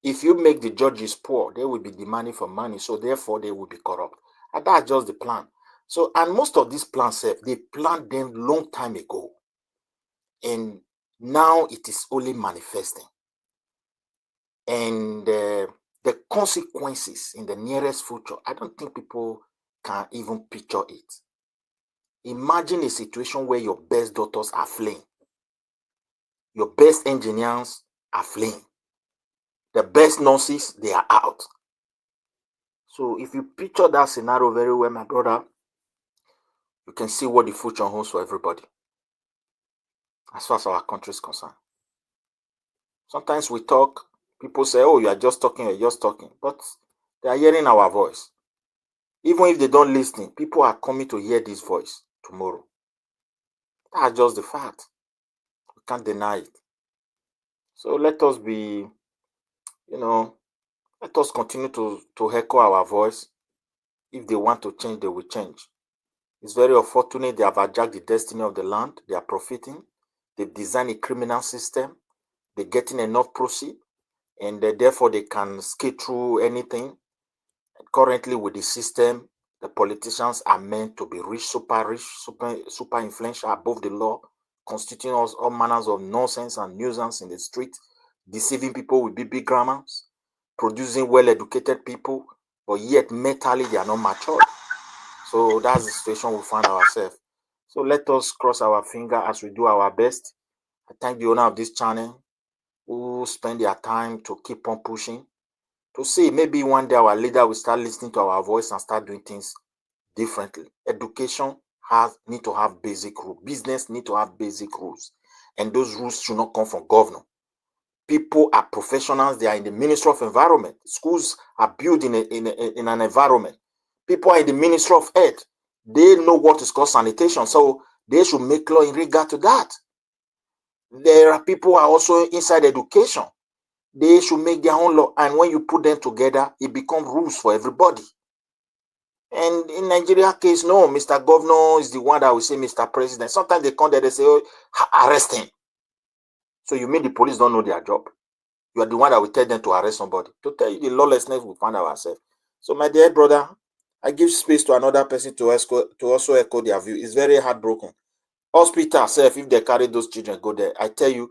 If you make the judges poor, they will be demanding for money, so therefore they will be corrupt. And that's just the plan. So, and most of these plans, they planned them long time ago. And now it is only manifesting. And the consequences in the nearest future, I don't think people can even picture it. Imagine a situation where your best doctors are fleeing. Your best engineers are fleeing. The best nurses, they are out. So if you picture that scenario very well, my brother, you can see what the future holds for everybody. As far as our country is concerned. Sometimes we talk, people say, oh, you are just talking, you're just talking. But they are hearing our voice. Even if they don't listen, people are coming to hear this voice tomorrow. That's just the fact. We can't deny it. So let us be, let us continue to echo our voice. If they want to change, they will change. It's very unfortunate they have hijacked the destiny of the land. They are profiting. They've designed a criminal system. They're getting enough proceeds. And therefore they can skate through anything. And currently with the system, the politicians are meant to be rich, super influential, above the law, constituting us all manners of nonsense and nuisance in the street, deceiving people with big grammars, producing well-educated people, but yet mentally they are not matured. So that's the situation we find ourselves. So let us cross our finger as we do our best. I thank the owner of this channel who spend their time to keep on pushing, to see maybe one day our leader will start listening to our voice and start doing things differently. Education need to have basic rules. Business need to have basic rules. And those rules should not come from governor. People are professionals. They are in the Ministry of Environment. Schools are built in an environment. People are in the Ministry of Health. They know what is called sanitation. So they should make law in regard to that. There are people who are also inside education. They should make their own law. And when you put them together, it becomes rules for everybody. And in Nigeria case, no, Mr. Governor is the one that will say Mr. President. Sometimes they come there, they say, oh, arrest him. So you mean the police don't know their job? You are the one that will tell them to arrest somebody. To tell you the lawlessness we find ourselves. So my dear brother, I give space to another person to also echo their view. It's very heartbroken. Hospital self, if they carry those children, go there. I tell you,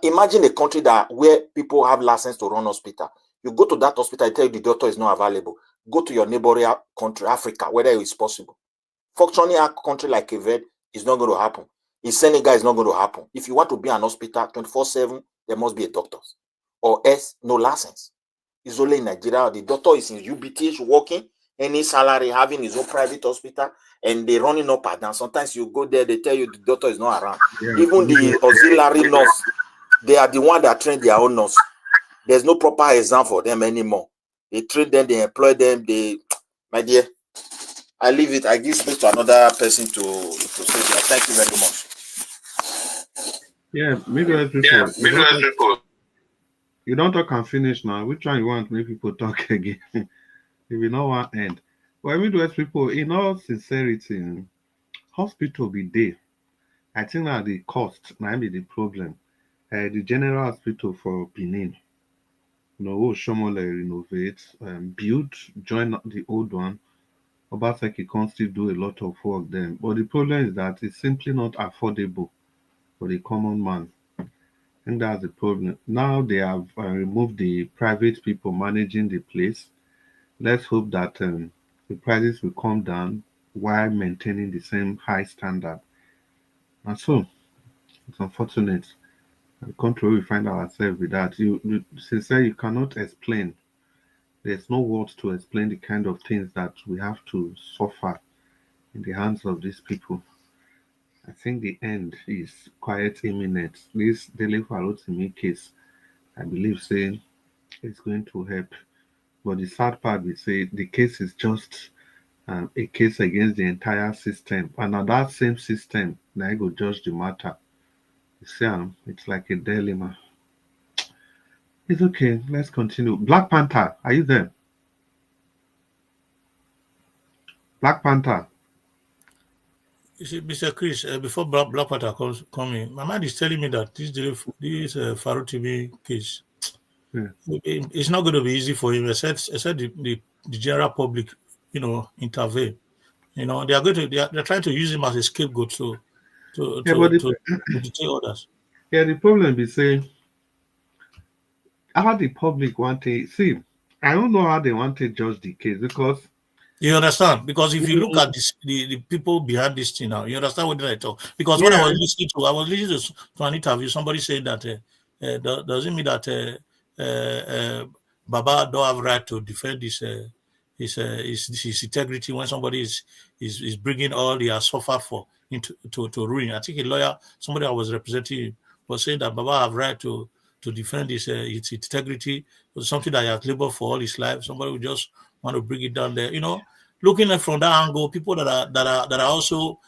imagine a country where people have license to run hospital. You go to that hospital, I tell you the doctor is not available. Go to your neighboring country, Africa, whether it is possible. Functioning a country like Quebec is not going to happen. In Senegal, it's not going to happen. If you want to be an hospital 24/7, there must be a doctor. Or else, no license. It's only in Nigeria. The doctor is in UBTH working, any salary, having his own private hospital, and they're running up and down. Sometimes you go there, they tell you the doctor is not around. Yeah. Even the auxiliary nurse, they are the one that train their own nurse. There's no proper exam for them anymore. They train them, they employ them. My dear, I leave it. I give space to another person to say that. Thank you very much. Yeah, Midwest people. You don't talk and finish now. Which one you want? Make people talk again. If you know one end. Well, Midwest people, in all sincerity, hospital be there. I think that the cost might be the problem. The general hospital for Benin, Shomole renovate, build, join the old one. Obaseki can still do a lot of work then. But the problem is that it's simply not affordable for the common man. I think that's the problem. Now they have removed the private people managing the place. Let's hope that the prices will come down while maintaining the same high standard. And so, it's unfortunate. The country we find ourselves with that. You sincerely, you cannot explain. There's no words to explain the kind of things that we have to suffer in the hands of these people. I think the end is quite imminent. This Dele Farotimi case, I believe, saying it's going to help. But the sad part we say the case is just a case against the entire system, and now that same system now I go judge the matter. You see, it's like a dilemma. It's okay. Let's continue. Black Panther, are you there? Black Panther. You see, Mr. Chris, before Black Panther come in, my mind is telling me that this Farouk TV case, it's not going to be easy for him. Except the general public, intervene. They're trying to use him as a scapegoat to deter others. Yeah, the problem is saying how the public want to see. I don't know how they want to judge the case because you understand. Because if you look at the people behind this thing now, you understand what I talk. Because when I was listening to an interview, somebody said that doesn't mean that Baba don't have right to defend his integrity when somebody is bringing all he has suffered for into to ruin. I think a lawyer, somebody I was representing him, was saying that Baba have right to defend his integrity, something that he has labored for all his life. Somebody would just want to bring it down there. Looking at from that angle, people that are also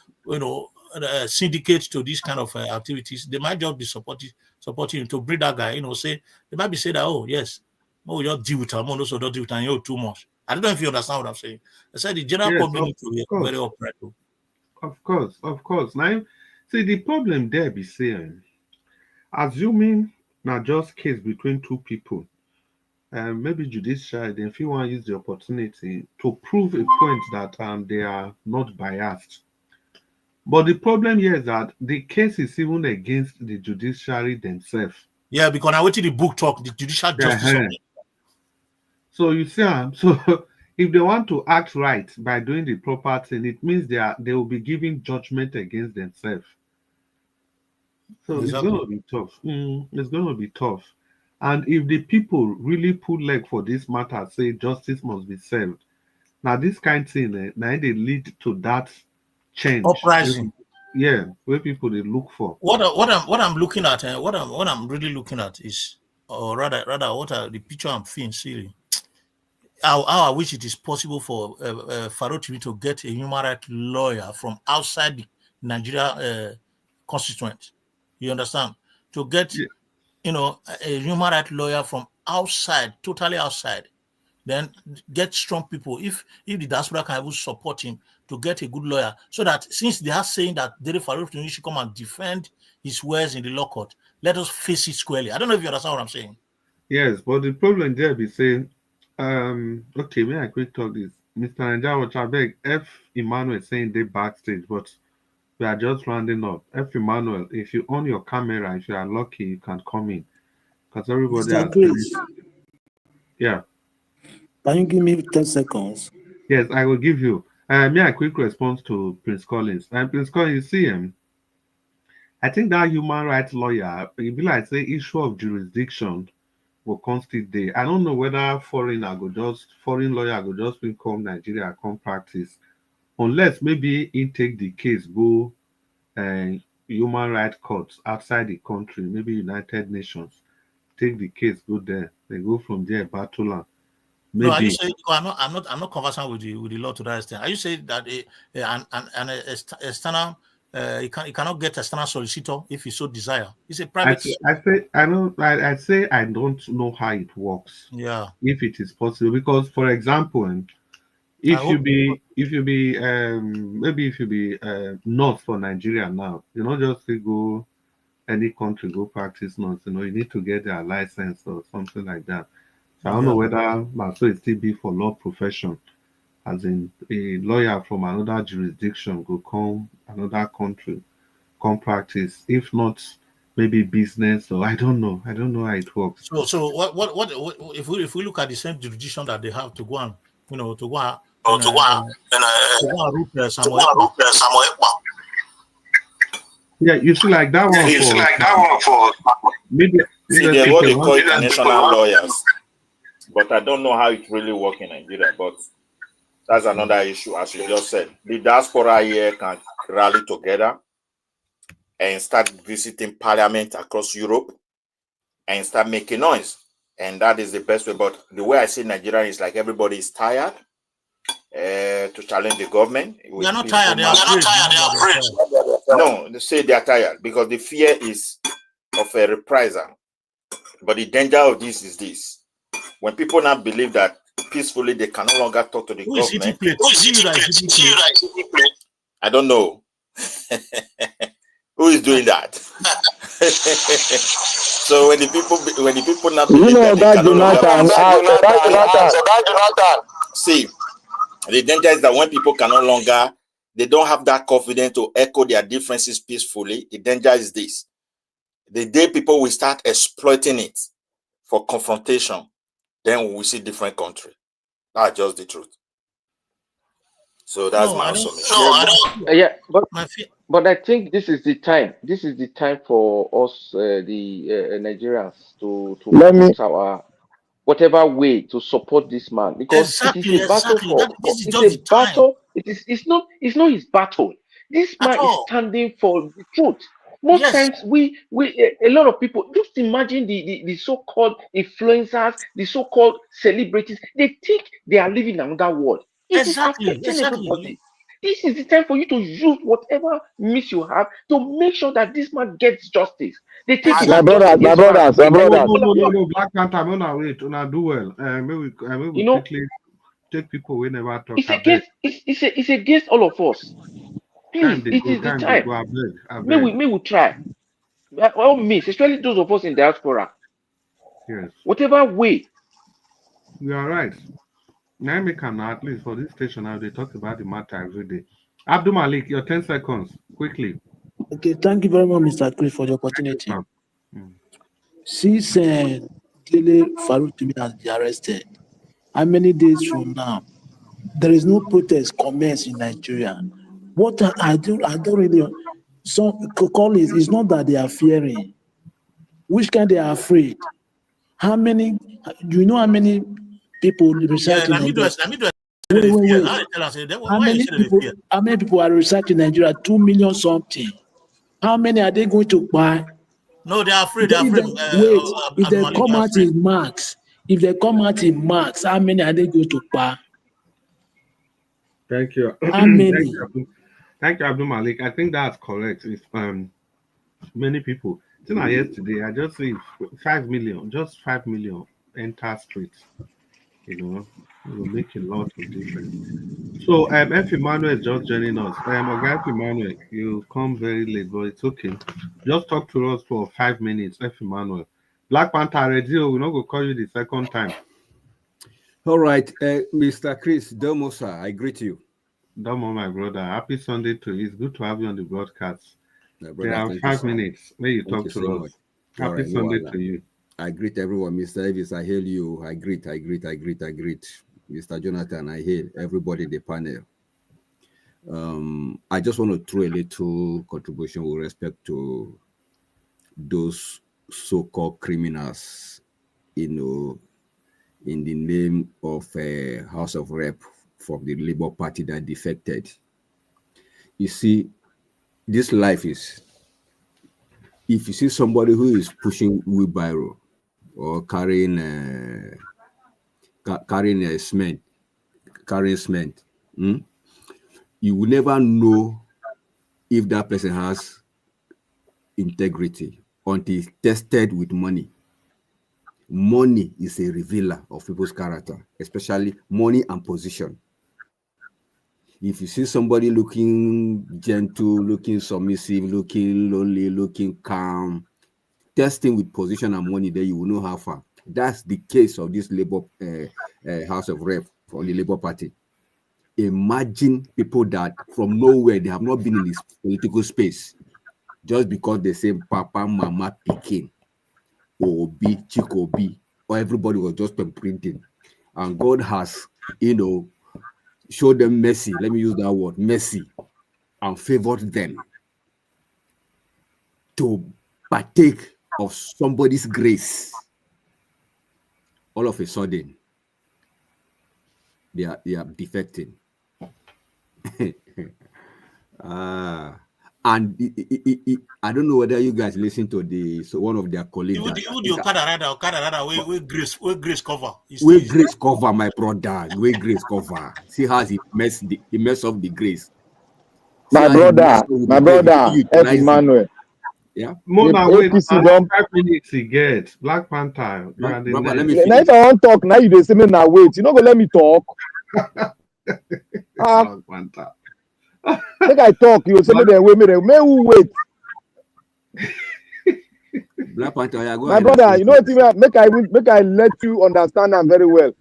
syndicate to these kind of activities, they might just be supporting him to bring that guy. Say they might be saying that, oh yes, we just deal with him, also don't deal with him, you're too much. I don't know if you understand what I'm saying. I said the general public need to be very upright. Of course. Now, see the problem there be saying, assuming not just case between two people, maybe judiciary, then if you want to use the opportunity to prove a point that they are not biased. But the problem here is that the case is even against the judiciary themselves. Yeah, because I went to the book talk, the judicial justice. So you see, so if they want to act right by doing the proper thing, it means they will be giving judgment against themselves. So exactly. It's going to be tough. It's going to be tough. And if the people really put leg for this matter, say justice must be served. Now this kind of thing, now they lead to that change. Uprising. Yeah, where people they look for. What I'm looking at, what I'm really looking at is, or rather what the picture I'm seeing. How I wish it is possible for Pharaoh to get a human rights lawyer from outside the Nigeria constituent. You understand? To get, a human rights lawyer from outside, totally outside. Then get strong people. If the diaspora can even support him to get a good lawyer, so that since they are saying that Dele Pharaoh should come and defend his words in the law court, let us face it squarely. I don't know if you understand what I'm saying. Yes, but the problem there be saying, okay, may I quick talk this. Mr. Nanja Wachabeg, F. Emmanuel saying they backstage, but we are just rounding up. F. Emmanuel, if you on your camera, if you are lucky, you can come in. Because everybody Mr. has Chris, yeah. can you give me 10 seconds? Yes, I will give you. May I quick response to Prince Collins. Prince Collins, you see him. I think that human rights lawyer, if you like say issue of jurisdiction will constitute day. I don't know whether foreign lawyer go just come Nigeria, come practice, unless maybe he take the case go human rights courts outside the country, maybe United Nations, take the case go there. They go from there battle on. Maybe. No, are you saying I'm not conversant with the law to that extent? Are you saying that an external you cannot get external solicitor if he so desire? It's a private. I say I don't know how it works. Yeah. If it is possible, because for example, if you be north for Nigeria now, just go any country go practice north. You need to get their license or something like that. So I don't know whether so it still be for law profession, as in a lawyer from another jurisdiction go come another country, come practice. If not, maybe business, or I don't know how it works. So what if we look at the same jurisdiction that they have to go and yeah, you see like that one for maybe they're what they call international lawyers, but I don't know how it really works in Nigeria. But that's another issue, as you just said. The diaspora here can rally together and start visiting parliament across Europe and start making noise. And that is the best way. But the way I see Nigeria is like everybody is tired to challenge the government. They are not tired. They are afraid. No, they say they are tired because the fear is of a reprisal. But the danger of this is this. When people now believe that peacefully they can no longer talk to the government. I don't know. Who is doing that? So when the people not believe that see, the danger is that when people can no longer, they don't have that confidence to echo their differences peacefully. The danger is this. The day people will start exploiting it for confrontation, then we will see different country. That's just the truth. So that's my submission. But I think this is the time. This is the time for us, the Nigerians, to put our whatever way to support this man, because it is a battle it's a battle. It's not his battle. This man is standing for the truth. Most times we a lot of people, just imagine the so-called influencers, the so-called celebrities, they think they are living in another world. It is affecting everybody. This is the time for you to use whatever means you have to make sure that this man gets justice. They take my brothers. No, Black Panther, I'm not wait. Una do well. Maybe quickly take people we never talk. It's against all of us. Please, it is the time. May we try. All means, especially those of us in diaspora. Yes. Whatever way. You are right. Now we can at least for this station now they talk about the matter every day. Abdul Malik, your 10 seconds, quickly. Okay, thank you very much, Mr. Chris, for the opportunity. Since Dele Pharaoh has been arrested, how many days from now, there is no protest commence in Nigeria. What I don't really. Some call it's not that they are fearing. Which kind they are afraid? How many? Do you know how many people research in Nigeria? Wait. How many people are researching in Nigeria? 2 million something. How many are they going to buy? No, they are afraid. They are afraid. Wait, if they come out in marks, how many are they going to buy? Thank you. How many? Thank you, Abdul Malik. I think that's correct. If many people, yesterday I just see 5 million, just 5 million enter streets. It will make a lot of difference. So F. Emmanuel is just joining us. Oga F. Emmanuel, you come very late, but it's okay. Just talk to us for 5 minutes, F. Emmanuel. Black Panther Radio, we're not going to call you the second time. All right, Mr. Chris Domosa, I greet you. Domo, my brother. Happy Sunday to you. It's good to have you on the broadcast. Brother, there are 5 minutes where you talk to us. Happy Sunday to you. I greet everyone. Mr. Elvis, I hail you. I greet. Mr. Jonathan, I hail everybody in the panel. I just want to throw a little contribution with respect to those so-called criminals, in the name of a House of Rep from the Labour Party that defected. You see, this life is, if you see somebody who is pushing wheelbarrow or carrying cement, you will never know if that person has integrity until it's tested with money. Money is a revealer of people's character, especially money and position. If you see somebody looking gentle, looking submissive, looking lonely, looking calm, testing with position and money, then you will know how far. That's the case of this Labour House of Rep for the Labour Party. Imagine people that from nowhere, they have not been in this political space, just because they say Papa, Mama, Pikin, Obi, Chikobi, or everybody was just printing. And God has, showed them mercy. Let me use that word, mercy, and favored them to partake of somebody's grace. All of a sudden, they are defecting. And I don't know whether you guys listen to one of their colleagues. We grace cover. We grace cover, my brother. We grace cover. See how he mess up the grace. My brother, F. Emmanuel. Yeah. More than wait, APC don't 5 minutes he get. Black Panther. Let me now if I want talk, now you say me now wait. You not gonna let me talk. Black Panther. Make I talk, you say me who wait. Black Panther, my brother, you know what? Make I let you understand them very well.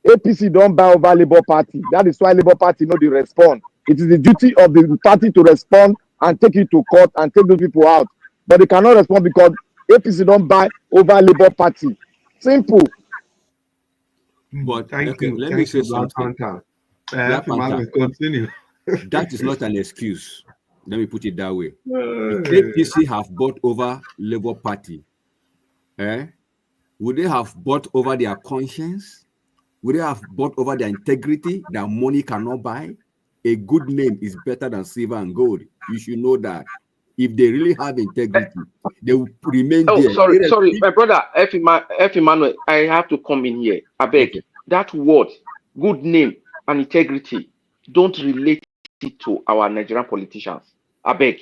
APC don't buy over Labour Party. That is why Labour Party know the respond. It is the duty of the party to respond and take it to court and take those people out. But they cannot respond because APC don't buy over Labour Party. Simple. But Thank you. Let me say Black something. Panther. Black Panther. Continue. That is not an excuse. Let me put it that way. If APC have bought over Labour Party, would they have bought over their conscience? Would they have bought over their integrity that money cannot buy? A good name is better than silver and gold. You should know that. If they really have integrity, they will remain there. Sorry, my brother, F. Emmanuel, I have to come in here. I beg. Okay. That word, good name and integrity, don't relate it to our Nigerian politicians. I beg.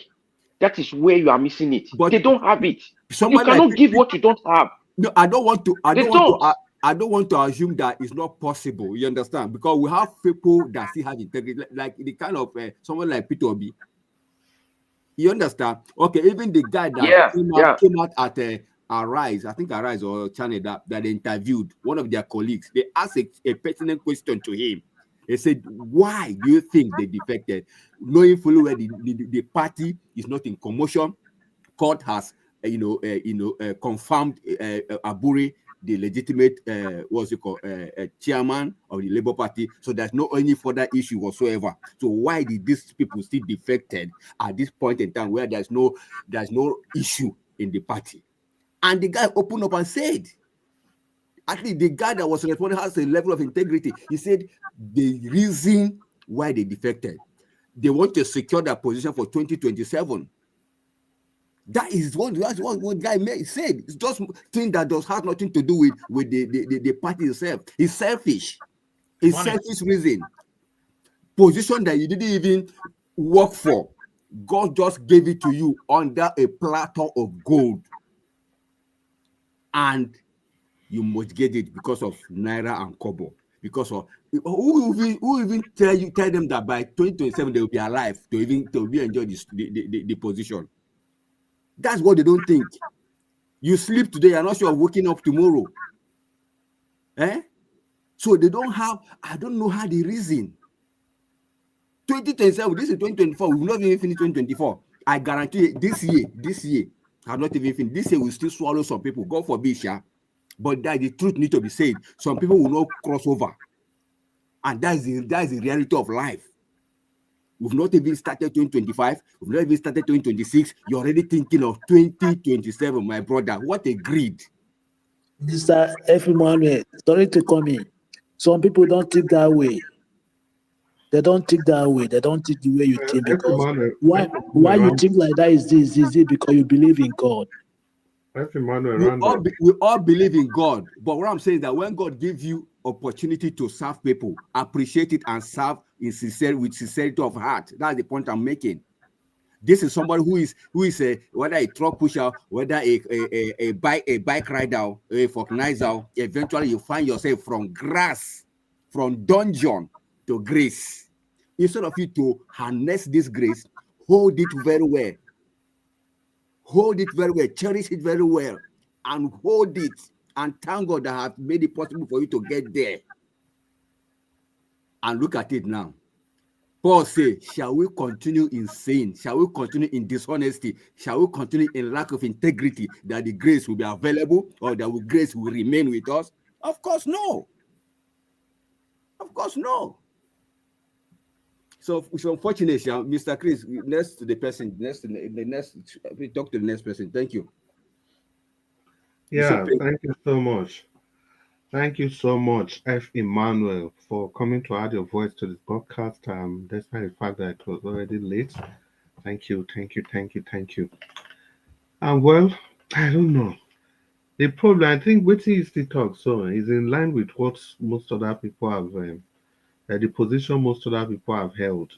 That is where you are missing it. But they don't have it. You cannot give what you don't have. No, I don't want to assume that it's not possible. You understand? Because we have people that still have integrity, like the kind of someone like Peter Obi. You understand? Okay, even the guy that came out at Arise, I think Arise or Channel that they interviewed one of their colleagues. They asked a pertinent question to him. They said, "Why do you think they defected?" Knowing fully well the party is not in commotion, court has confirmed Aburi the legitimate chairman of the Labour Party, so there's no any further issue whatsoever. So why did these people still defected at this point in time where there's no issue in the party? And the guy opened up and said, At least the guy that was responding has a level of integrity. He said the reason why they defected, they want to secure their position for 2027. That is what one guy said. It's just thing that has nothing to do with the party itself. It's selfish. It's selfish reason. Position that you didn't even work for. God just gave it to you under a platter of gold. And you must get it because of Naira and Kobo. Because of who even tell them that by 2027 they will be alive to enjoy the position. That's what they don't think. You sleep today, you're not sure of waking up tomorrow. So they don't have, I don't know how they reason. 2027, this is 2024, we will not even finish 2024. I guarantee you, this year, have not even finished. This year will still swallow some people, God forbid, but that the truth needs to be said. Some people will not cross over. And that is the reality of life. We've not even started 2025. We've not even started 2026. You're already thinking of 2027, my brother. What a greed. Mr. Afe Babalola, sorry to come in. Some people don't think that way. They don't think that way. They don't think the way you think. Because why you think like that is it because you believe in God. We all believe in God. But what I'm saying is that when God gives you opportunity to serve people, appreciate it and serve with sincerity of heart. That's the point I'm making. This is somebody who is whether a truck pusher, whether a bike rider, a vulcanizer. Eventually, you find yourself from dungeon to grace. Instead of you to harness this grace, hold it very well. Hold it very well, cherish it very well, and hold it. And thank God that have made it possible for you to get there. And look at it now. Paul says, shall we continue in sin? Shall we continue in dishonesty? Shall we continue in lack of integrity that the grace will be available or that the grace will remain with us? Of course, no. Of course, no. So it's unfortunate, Mr. Chris, next to the person, we talk to the next person. Thank you. Yeah, thank you so much. Thank you so much, F. Emmanuel, for coming to add your voice to this podcast, despite the fact that it was already late. Thank you. Well, I don't know. The problem, I think, waiting is the talk, so is in line with what most other people have, the position most other people have held,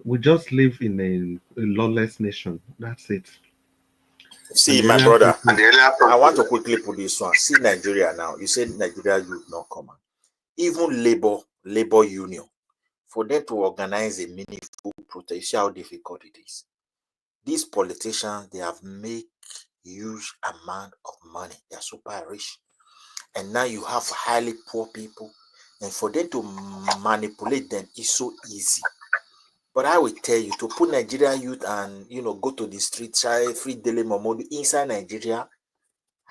We just live in a lawless nation. That's it. See, my brother, I want to quickly put this one. See Nigeria now. You said Nigeria youth not common. Even labor union, for them to organize a meaningful protest, you see how difficult it is. These politicians, they have made huge amount of money. They are super rich. And now you have highly poor people. And for them to manipulate them is so easy. But I will tell you, to put Nigeria youth and, go to the street, try free daily momodu inside Nigeria,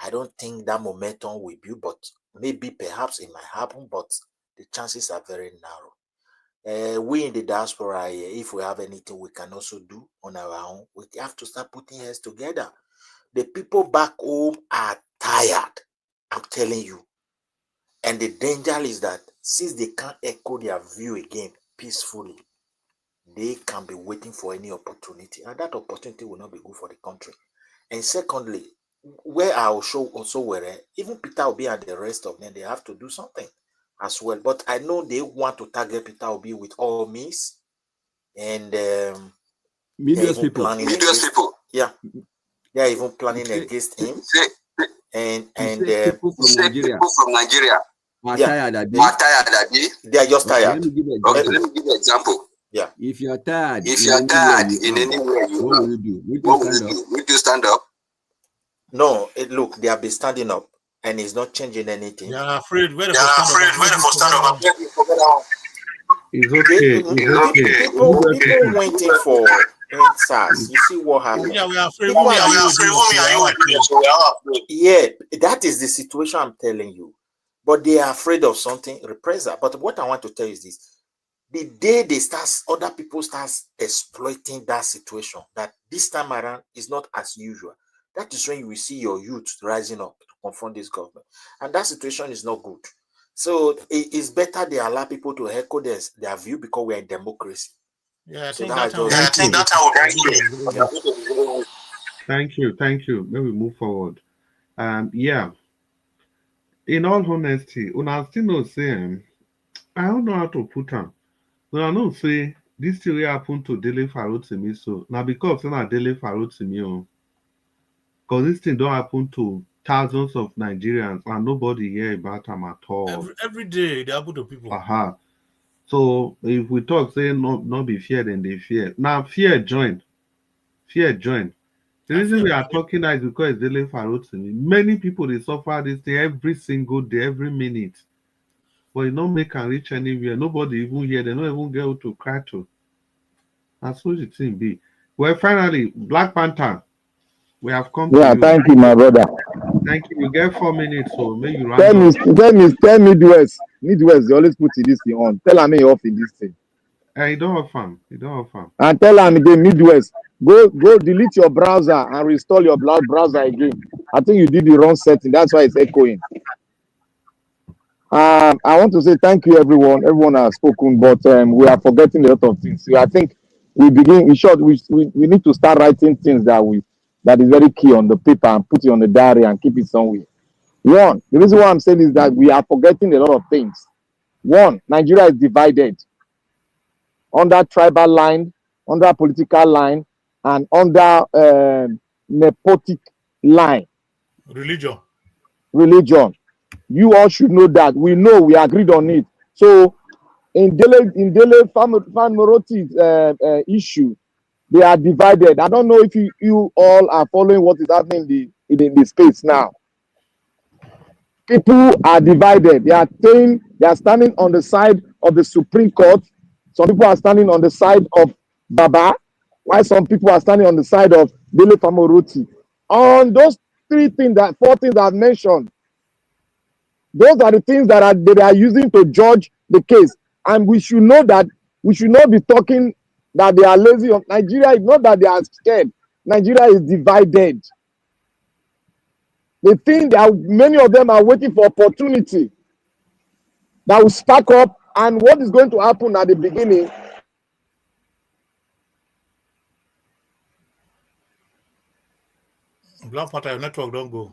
I don't think that momentum will be, but maybe perhaps it might happen, but the chances are very narrow. We in the diaspora, if we have anything we can also do on our own, we have to start putting heads together. The people back home are tired, I'm telling you. And the danger is that since they can't echo their view again peacefully, they can be waiting for any opportunity, and that opportunity will not be good for the country. And secondly, where I also were, even Peter Obi and the rest of them, they have to do something as well. But I know they want to target Peter Obi with all means, and Millions people. Yeah, they are even planning against him. And people from Nigeria are tired that day. They are just tired. Let me give you an example. Yeah. If you're tired in any way, what will you do? Will you stand up? No, look, they have been standing up, and it's not changing anything. They are afraid. Where for stand up? It's okay. People waiting for SARS. You see what happened? Yeah, we are afraid. Yeah, that is the situation I'm telling you. But they are afraid of something, reprisal. But what I want to tell you is this. The day other people start exploiting that situation, that this time around is not as usual. that is when you will see your youth rising up to confront this government. And that situation is not good. So it's better they allow people to echo their view because we're in democracy. Yeah, I so think that that I think that's how we Thank you. Let me move forward. Yeah. In all honesty, when I still not saying, I don't know how to put on. When I know say this thing will happen to Dele Faro to me, so now because it's not Dele Faro to me, because this thing don't happen to thousands of Nigerians and nobody hear about them at all. Every day they happen to people. Aha. So if we talk, say not be fear, then they fear. Now fear join. Fear join. The reason we are talking now is because it's Dele Faro to me. Many people they suffer this thing every single day, every minute. But it don't make them reach anywhere. Nobody even hear. They don't even get out to cry to. That's what the thing be. Well, finally, Black Panther, we have come to you. Thank you, my brother. Thank you. You get 4 minutes, so maybe you run Tell Midwest. Midwest, they always put this thing on. Tell me off in this thing. You don't have fun. You don't have fun. And tell them again, Midwest. Go delete your browser and restore your browser again. I think you did the wrong setting. That's why it's echoing. I want to say thank you, everyone. Everyone has spoken, but we are forgetting a lot of things. So I think we begin. In short, we need to start writing things that is very key on the paper and put it on the diary and keep it somewhere. One, the reason why I'm saying is that we are forgetting a lot of things. One, Nigeria is divided under tribal line, under political line, and under nepotic line. Religion. You all should know that. We know, we agreed on it. So in Dele Famaroti's issue, they are divided. I don't know if you all are following what is happening in the space now. People are divided. They are standing on the side of the Supreme Court. Some people are standing on the side of Baba, while some people are standing on the side of Dele Famaroti. On those 4 things I've mentioned, those are the things that they are using to judge the case. And we should know that we should not be talking that they are lazy. Nigeria is not that they are scared. Nigeria is divided. They think that many of them are waiting for opportunity that will spark up. And what is going to happen at the beginning? Black Panther, your network don't go.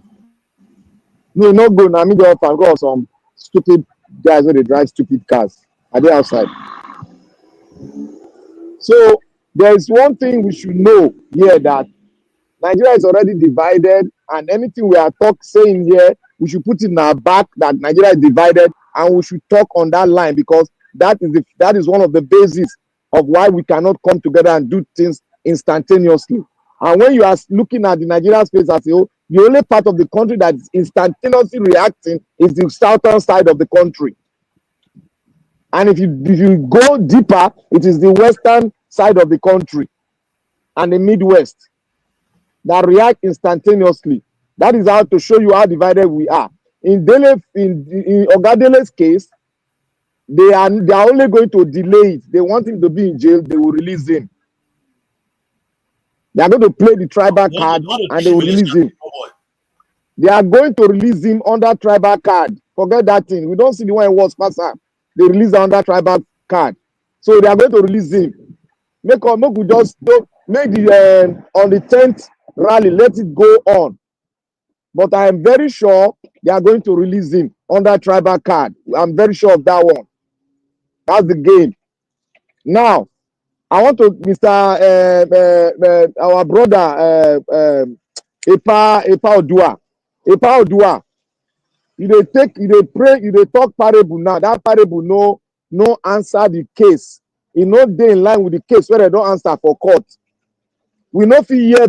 No, not go. Now, me go up and go some stupid guys where they drive stupid cars. Are they outside? So there is one thing we should know here, that Nigeria is already divided, and anything we are saying here, we should put it in our back that Nigeria is divided, and we should talk on that line, because that is one of the bases of why we cannot come together and do things instantaneously. And when you are looking at the Nigerian space as a whole, the only part of the country that is instantaneously reacting is the southern side of the country. And if you go deeper, it is the western side of the country and the Midwest that react instantaneously. That is how to show you how divided we are. In Ogadele's case, they are only going to delay it. They want him to be in jail. They will release him. They are going to play the tribal card and they will release him. They are going to release him under tribal card. Forget that thing. We don't see the one in was passer. They release under tribal card. So they are going to release him. Make we just make the on the 10th rally, let it go on. But I am very sure they are going to release him under tribal card. I'm very sure of that one. That's the game. Now, I want to, our brother, Afe Babalola. Afe Babalola. You pray, you talk parable now. That parable no answer the case. It no dey in line with the case where they don't answer for court. We no fit hear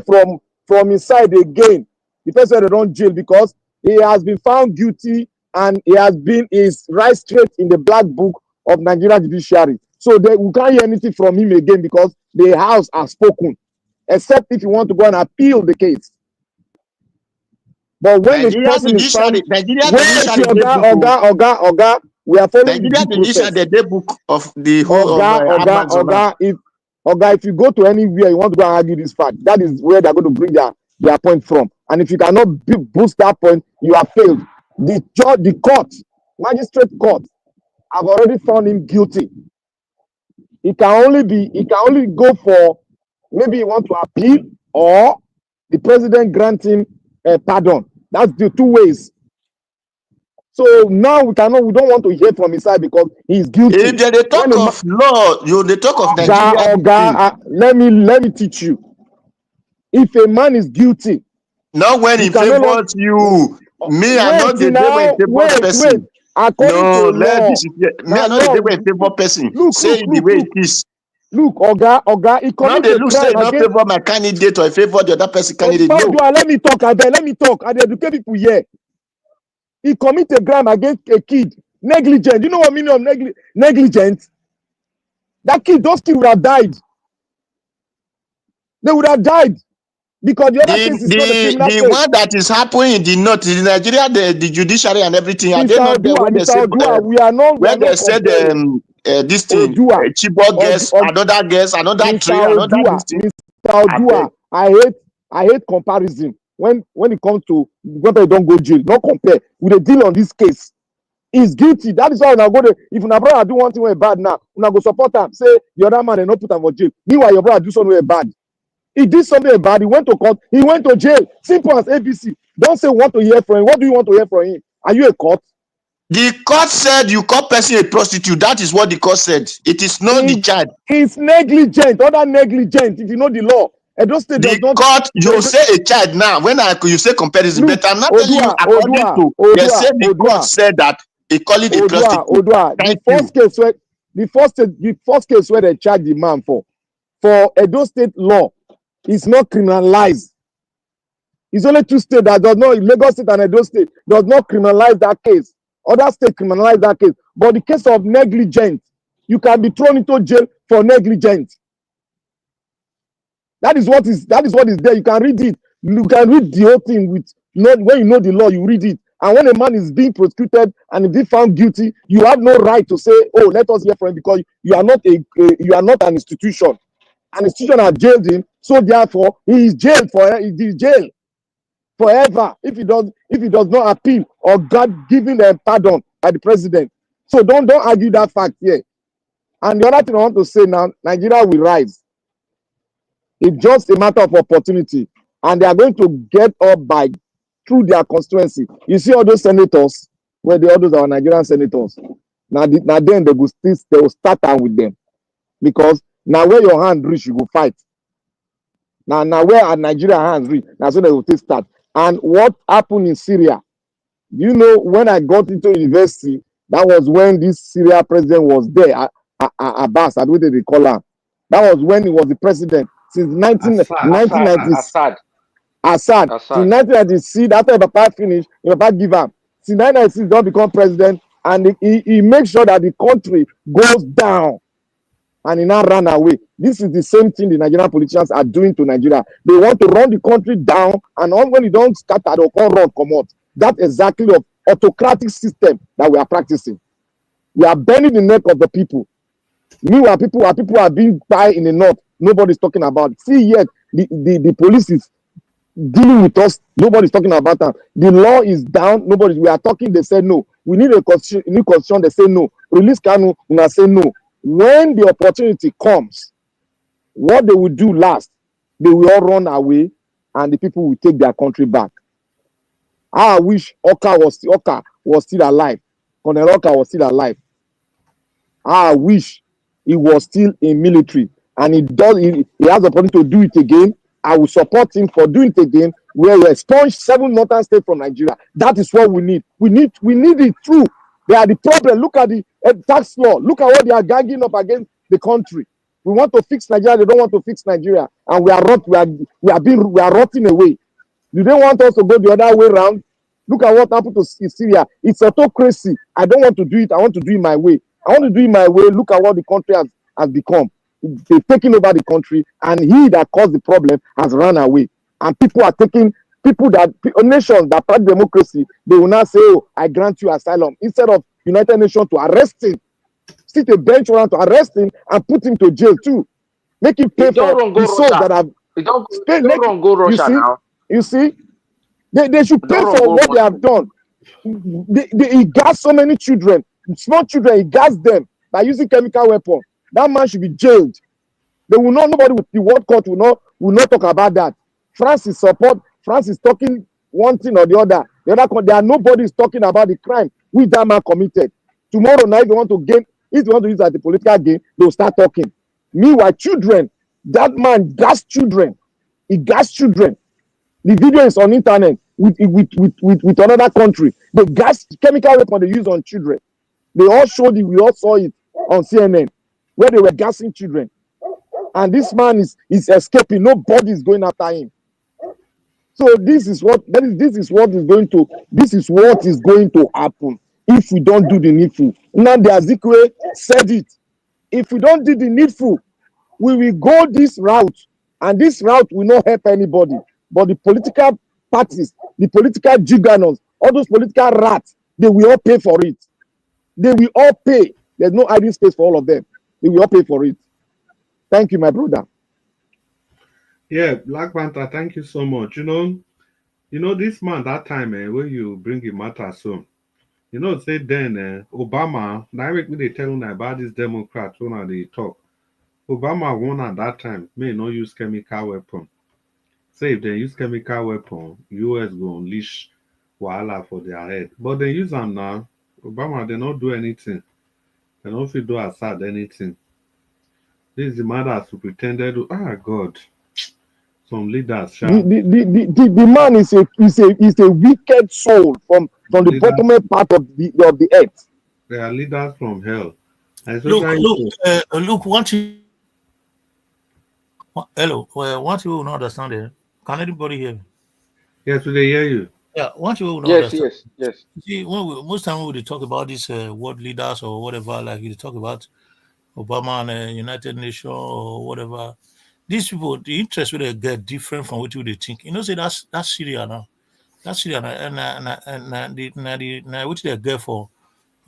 from inside again the person they don't jail, because he has been found guilty and is right straight in the black book of Nigerian judiciary. So we can't hear anything from him again, because the house has spoken, except if you want to go and appeal the case. But when the person is found, Oga, we are following the due process. The book of the whole Oga, if you go to anywhere you want to go and argue this fact, that is where they're going to bring their point from. And if you cannot boost that point, you have failed. The court, magistrate court, have already found him guilty. He can only go for, maybe he want to appeal, or the president grant him a pardon. That's the two ways. So now we don't want to hear from his side because he's guilty. If they talk of law, they talk of Nigeria. Let me teach you. If a man is guilty, not when he favors you. Me, I'm not the favor person. According to law, me, I'm not the favor person. Say the way it is. Look, Oga, he committed a crime. Not favor my candidate or favor the other person candidate. No. Let me talk. I educate people here. He committed a crime against a kid. Negligent. You know what meaning of negligence? Those kids would have died. They would have died. Because the other case is not a criminal case. The one that is happening in the north, in Nigeria, the judiciary and everything, are they not there when they said this thing, Chibok guess, another guess, another train, another this thing? Mr. Odua, I hate comparison. When it comes to whether you don't go jail, not compare with a deal on this case. He's guilty. That is why when I go there, if my brother do one thing way bad now, when I go support him, say the other man and not put him for jail. Meanwhile, your brother do something way bad. He did something bad. He went to court. He went to jail. Simple as ABC. Don't say what to hear from him. What do you want to hear from him? Are you a court? The court said you call person a prostitute. That is what the court said. It is not the child. It's negligent. Other negligent. If you know the law. The court, you say a child now. When you say comparison, but I'm not telling you according to. They said the court said that they call it a prostitute. The first case where they charge the man for Edo State law. It's not criminalized. It's only two states that does not, Lagos State and Edo State, does not criminalize that case. Other states criminalize that case. But the case of negligence, you can be thrown into jail for negligence. That is what is there. You can read it. You can read the whole thing when you know the law, you read it. And when a man is being prosecuted and being found guilty, you have no right to say, "Oh, let us hear from him," because you are not an institution. An institution has jailed him, so therefore he is jailed forever if he does not appeal or God giving a pardon by the president. So don't argue that fact here. And the other thing I want to say now, Nigeria will rise. It's just a matter of opportunity, and they are going to get up through their constituency. You see all those senators, where the others are Nigerian senators. Now then they will start out with them, because now where your hand reach, you go fight. Now where our Nigeria hands reach, now so they will take start. And what happened in Syria? You know, when I got into university, that was when this Syria president was there, Abbas, I don't know what they call him. That was when he was the president since 1990. Assad. Since 1996, after Papa finished, Papa give up. Since 1996, don't become president, and he makes sure that the country goes down. And he now ran away. This is the same thing the Nigerian politicians are doing to Nigeria. They want to run the country down, and when you don't scatter, they'll come out. That's exactly the autocratic system that we are practicing. We are bending the neck of the people. Meanwhile, people are being by in the north. Nobody's talking about it. See, yet the police is dealing with us. Nobody's talking about that. The law is down. We are talking. They say no. We need a new constitution. They say no. Release Kanu. They say no. When the opportunity comes, what they will do last, they will all run away, and the people will take their country back. I wish Oka was still alive. Colonel Oka was still alive. I wish he was still in military, and he has the opportunity to do it again. I will support him for doing it again, where we expunge 7 northern states from Nigeria. That is what we need. We need it through. They are the problem. Look at the tax law. Look at what they are ganging up against the country. We want to fix Nigeria. They don't want to fix Nigeria, and we are rotting away. Do they want us to go the other way around? Look at what happened to Syria. It's autocracy. I don't want to do it. I want to do it my way. Look at what the country has become. They've taken over the country, and he that caused the problem has run away. And people are taking nations that practice democracy, they will now say, "Oh, I grant you asylum," instead of United Nations to arrest him, sit a bench warrant to arrest him and put him to jail too. Make him pay for the souls that have. Don't go Russia now. You see, They should pay for what they have done. He gas so many children, small children, he gas them by using chemical weapon. That man should be jailed. They will not, nobody with the world court will not talk about that. France is talking one thing or the other. Nobody is talking about the crime which that man committed. Tomorrow night, if they want to use it as a political game, they'll start talking. Meanwhile, children, that man gas children. He gas children. The video is on internet with another country. The gas chemical weapon they use on children. They all showed it. We all saw it on CNN where they were gassing children. And this man is escaping. Nobody is going after him. So this is what is going to happen if we don't do the needful. Nnamdi Azikiwe said it. If we don't do the needful, we will go this route, and this route will not help anybody. But the political parties, the political juggernauts, all those political rats, they will all pay for it. They will all pay. There's no hiding space for all of them. They will all pay for it. Thank you, my brother. Yeah, Black Panther, thank you so much. You know this man that time, when you bring him matter so, say then Obama, directly they tell me about this Democrats when they talk. Obama won at that time, may not use chemical weapon. Say if they use chemical weapon, US go unleash wahala for their head. But they use them now. Obama, they not do anything. They don't feel do Assad anything. This is the man that pretended to, God. Some leaders. The man is a wicked soul from the bottom part of the earth. They are leaders from hell. Look, one thing. Hello, one thing we will not understand it. Can anybody hear me? Yes, we hear you. Yeah, one thing we will not understand. Yes. See, most time when we talk about these world leaders or whatever, like you talk about Obama and United Nations or whatever, these people, the interest will get different from what they think. Say that's Syria now. That's Syria now, and what they get for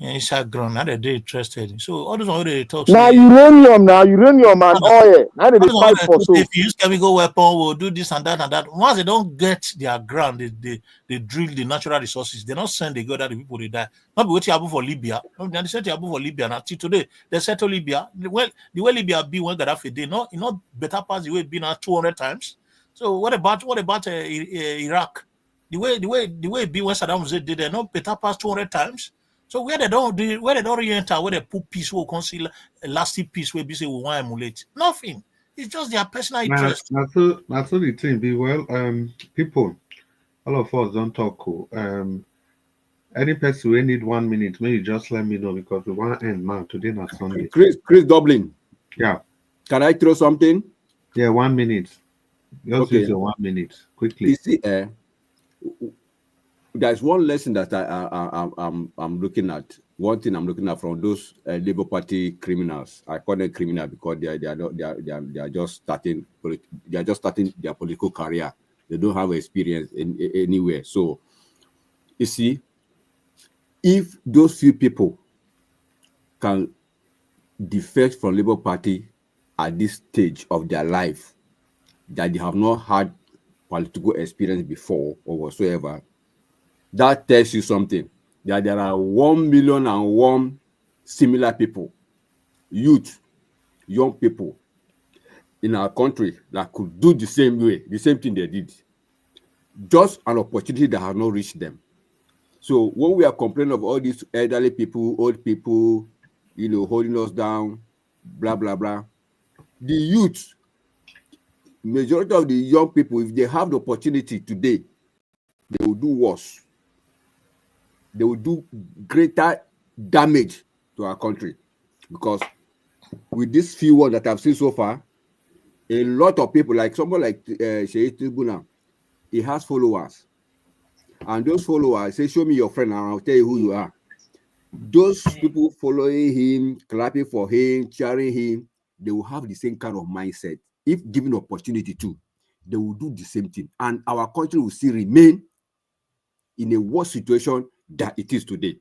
inside ground. Now they're interested. So all those they talk. Now uranium and oil. Now they fight for so. If you use chemical weapon, we'll do this and that and that. Once they don't get their ground, they drill the natural resources. They don't send the other people they die. Not be what you have for Libya. No, they set you have for Libya. Now today they settle Libya. The way Libya be when Gaddafi they not better pass the way it been now 200 times. So what about Iraq? The way it be when Saddam Hussein did they not better pass 200 times. So where they don't re-enter, where they put peace, will conceal a lasting peace, where we say we want to emulate nothing. It's just their personal interest. That's the thing. Be well, people, all of us don't talk. Any person who need 1 minute, maybe just let me know because we want to end now. Today not Sunday. Chris Dublin. Yeah. Can I throw something? Yeah, 1 minute. Just use your 1 minute quickly. You see, there's one lesson that I'm looking at. One thing I'm looking at from those Labour Party criminals. I call them criminal because they are just starting. They are just starting their political career. They don't have experience anywhere. So, you see, if those few people can defect from Labour Party at this stage of their life, that they have not had political experience before or whatsoever, that tells you something, that there are 1,000,001 similar people, youth, young people in our country that could do the same thing they did. Just an opportunity that has not reached them. So when we are complaining of all these elderly people, old people, holding us down, blah, blah, blah, the youth, majority of the young people, if they have the opportunity today, they will do worse. They will do greater damage to our country, because with these few ones that I've seen so far, a lot of people, like someone like Tinubu now, he has followers, and those followers say, "Show me your friend, and I'll tell you who you are." Those people following him, clapping for him, cheering him, they will have the same kind of mindset. If given opportunity to, they will do the same thing, and our country will still remain in a worse situation that it is today.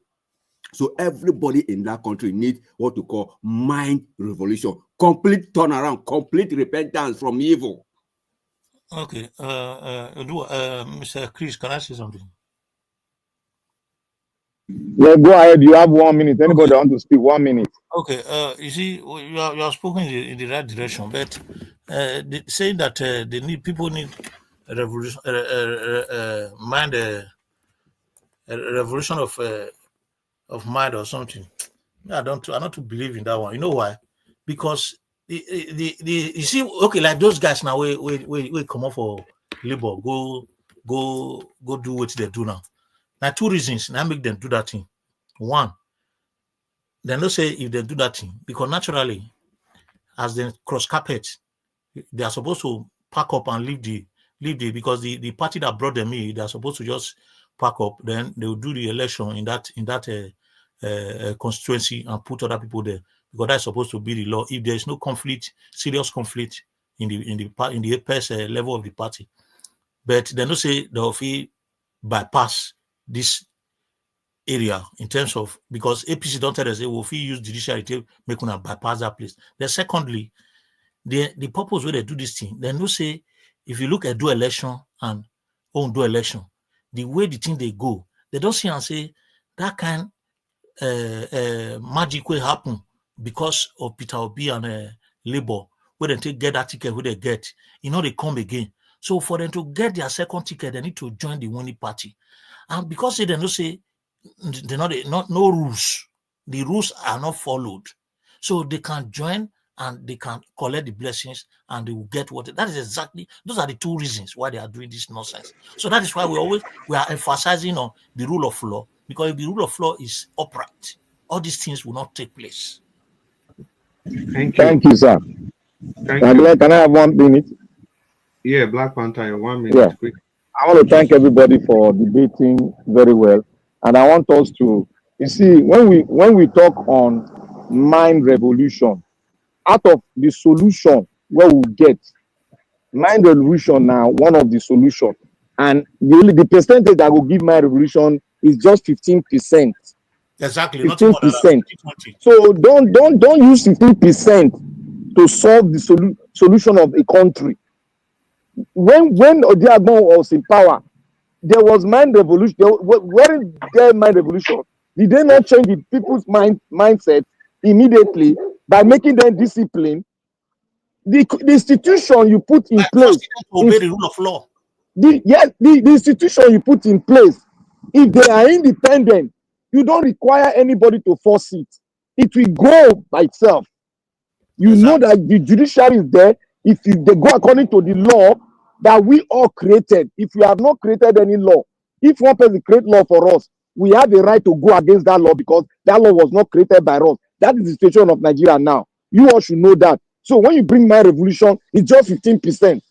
So everybody in that country needs what to call mind revolution, complete turnaround, complete repentance from evil. Okay. Mr. Chris, can I say something? Yeah, go ahead. You have 1 minute. Okay. Anybody want to speak? 1 minute. Okay. You see, you are spoken in the right direction, but saying that they need people need a revolution, mind, a revolution of mind or something. I don't believe in that one. You know why? Because the you see, okay, like those guys now we come up for labor, go do what they do now. Now two reasons now make them do that thing. One, they don't say if they do that thing because naturally, as they cross carpet, they are supposed to pack up and leave the because the party that brought them in, they are supposed to just pack up. Then they will do the election in that constituency and put other people there because that's supposed to be the law. If there is no conflict, serious conflict in the apex level of the party, but they don't say they will bypass this area in terms of because APC don't tell us they will use judiciary to make una bypass that place. Then secondly, the purpose where they do this thing, they know say if you look at do election and do election, the way the thing they go, they don't see and say that kind magic will happen because of Peter Obi and Labour, where they get that ticket, where they get, they come again. So for them to get their second ticket, they need to join the winning party. And because they don't say not no rules, the rules are not followed. So they can join and they can collect the blessings and they will get what that is exactly those are the two reasons why they are doing this nonsense. So that is why we are emphasizing on the rule of law, because if the rule of law is upright, all these things will not take place. Thank you. Thank you, sir. Thank you. Can I have 1 minute? Yeah, Black Panther, 1 minute. Yeah. Quick. I want to thank everybody for debating very well. And I want us to, you see, when we talk on mind revolution, out of the solution where we get, mind revolution now, one of the solution. And the percentage that will give mind revolution is just 15%. Exactly, 15%. So don't use 15% to solve the solution of a country. When Odiagbon was in power, there was mind revolution. Weren't there mind revolution? Did they not change the people's mindset immediately by making them disciplined? The institution you put in place obey the rule of law. The institution you put in place, if they are independent, you don't require anybody to force it. It will go by itself. You know that the judiciary is there. If they go according to the law that we all created, if we have not created any law, if one person create law for us, we have a right to go against that law because that law was not created by us. That is the situation of Nigeria now. You all should know that. So when you bring my revolution, it's just 15%.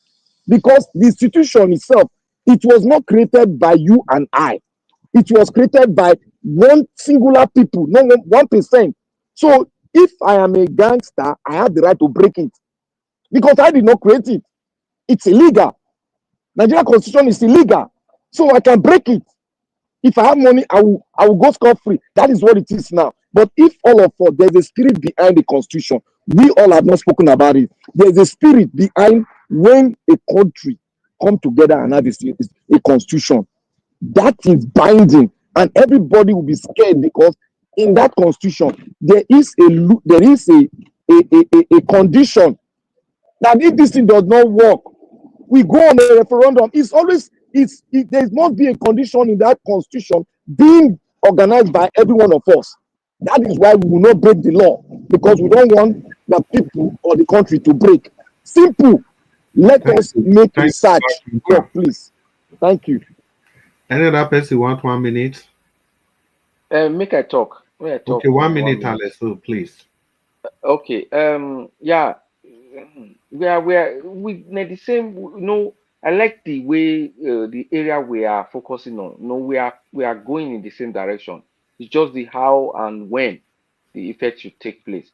Because the institution itself, it was not created by you and I. It was created by one singular people, no 1%. So if I am a gangster, I have the right to break it. Because I did not create it. It's illegal. Nigerian constitution is illegal. So I can break it. If I have money, I will go scot-free. That is what it is now. But if all of us, there's a spirit behind the constitution. We all have not spoken about it. There's a spirit behind when a country come together and have a constitution. That is binding, and everybody will be scared because in that constitution there is a condition that if this thing does not work, we go on a referendum. There must be a condition in that constitution being organized by every one of us. That is why we will not break the law, because we don't want the people or the country to break. Simple. Let us make research. Yeah, please. Thank you. Any other person want 1 minute? Make I talk. Okay, 1 minute, Alex, so please. Okay. Yeah. We need the same. I like the way the area we are focusing on. We are going in the same direction. It's just the how and when the effect should take place.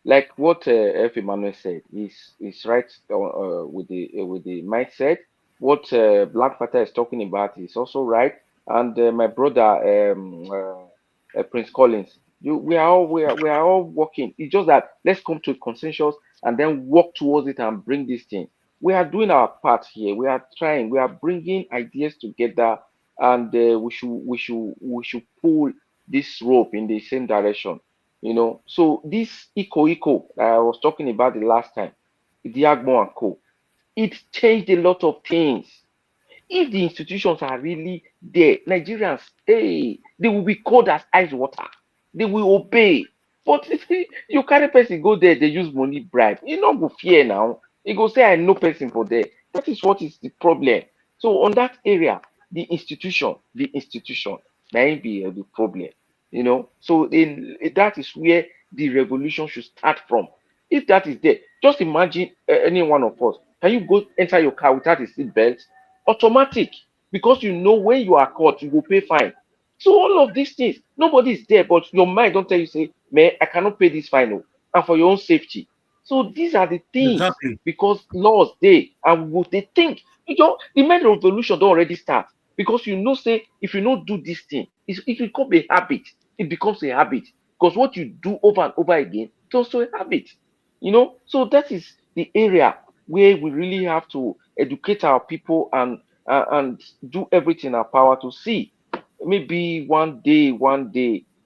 Like what Afe Babalola said is right with the mindset. What Black Panther is talking about is also right, and my brother Prince Collins, we are all working. It's just that let's come to a consensus and then work towards it and bring this thing. we are doing our part here. We are trying. We are bringing ideas together, and we should pull this rope in the same direction. So this eco that I was talking about the last time, Diagmo and Co. It changed a lot of things. If the institutions are really there, Nigerians, hey, they will be cold as ice water. They will obey. But if you carry person go there, they use money bribe. You not go fear now. You go say I know person for there. That is what is the problem. So on that area, the institution, may be the problem. So that is where the revolution should start from. If that is there, just imagine any one of us. Can you go enter your car without a seat belt? Automatic, because you know when you are caught, you will pay fine. So all of these things, nobody is there, but your mind don't tell you, say, man, I cannot pay this fine, oh, and for your own safety. So these are the things Exactly. because laws they and what they think. The mental revolution don't already start because say if you don't do this thing, it will become a habit. It becomes a habit because what you do over and over again, it's also a habit. So that is the area where we really have to educate our people and do everything in our power to see maybe one day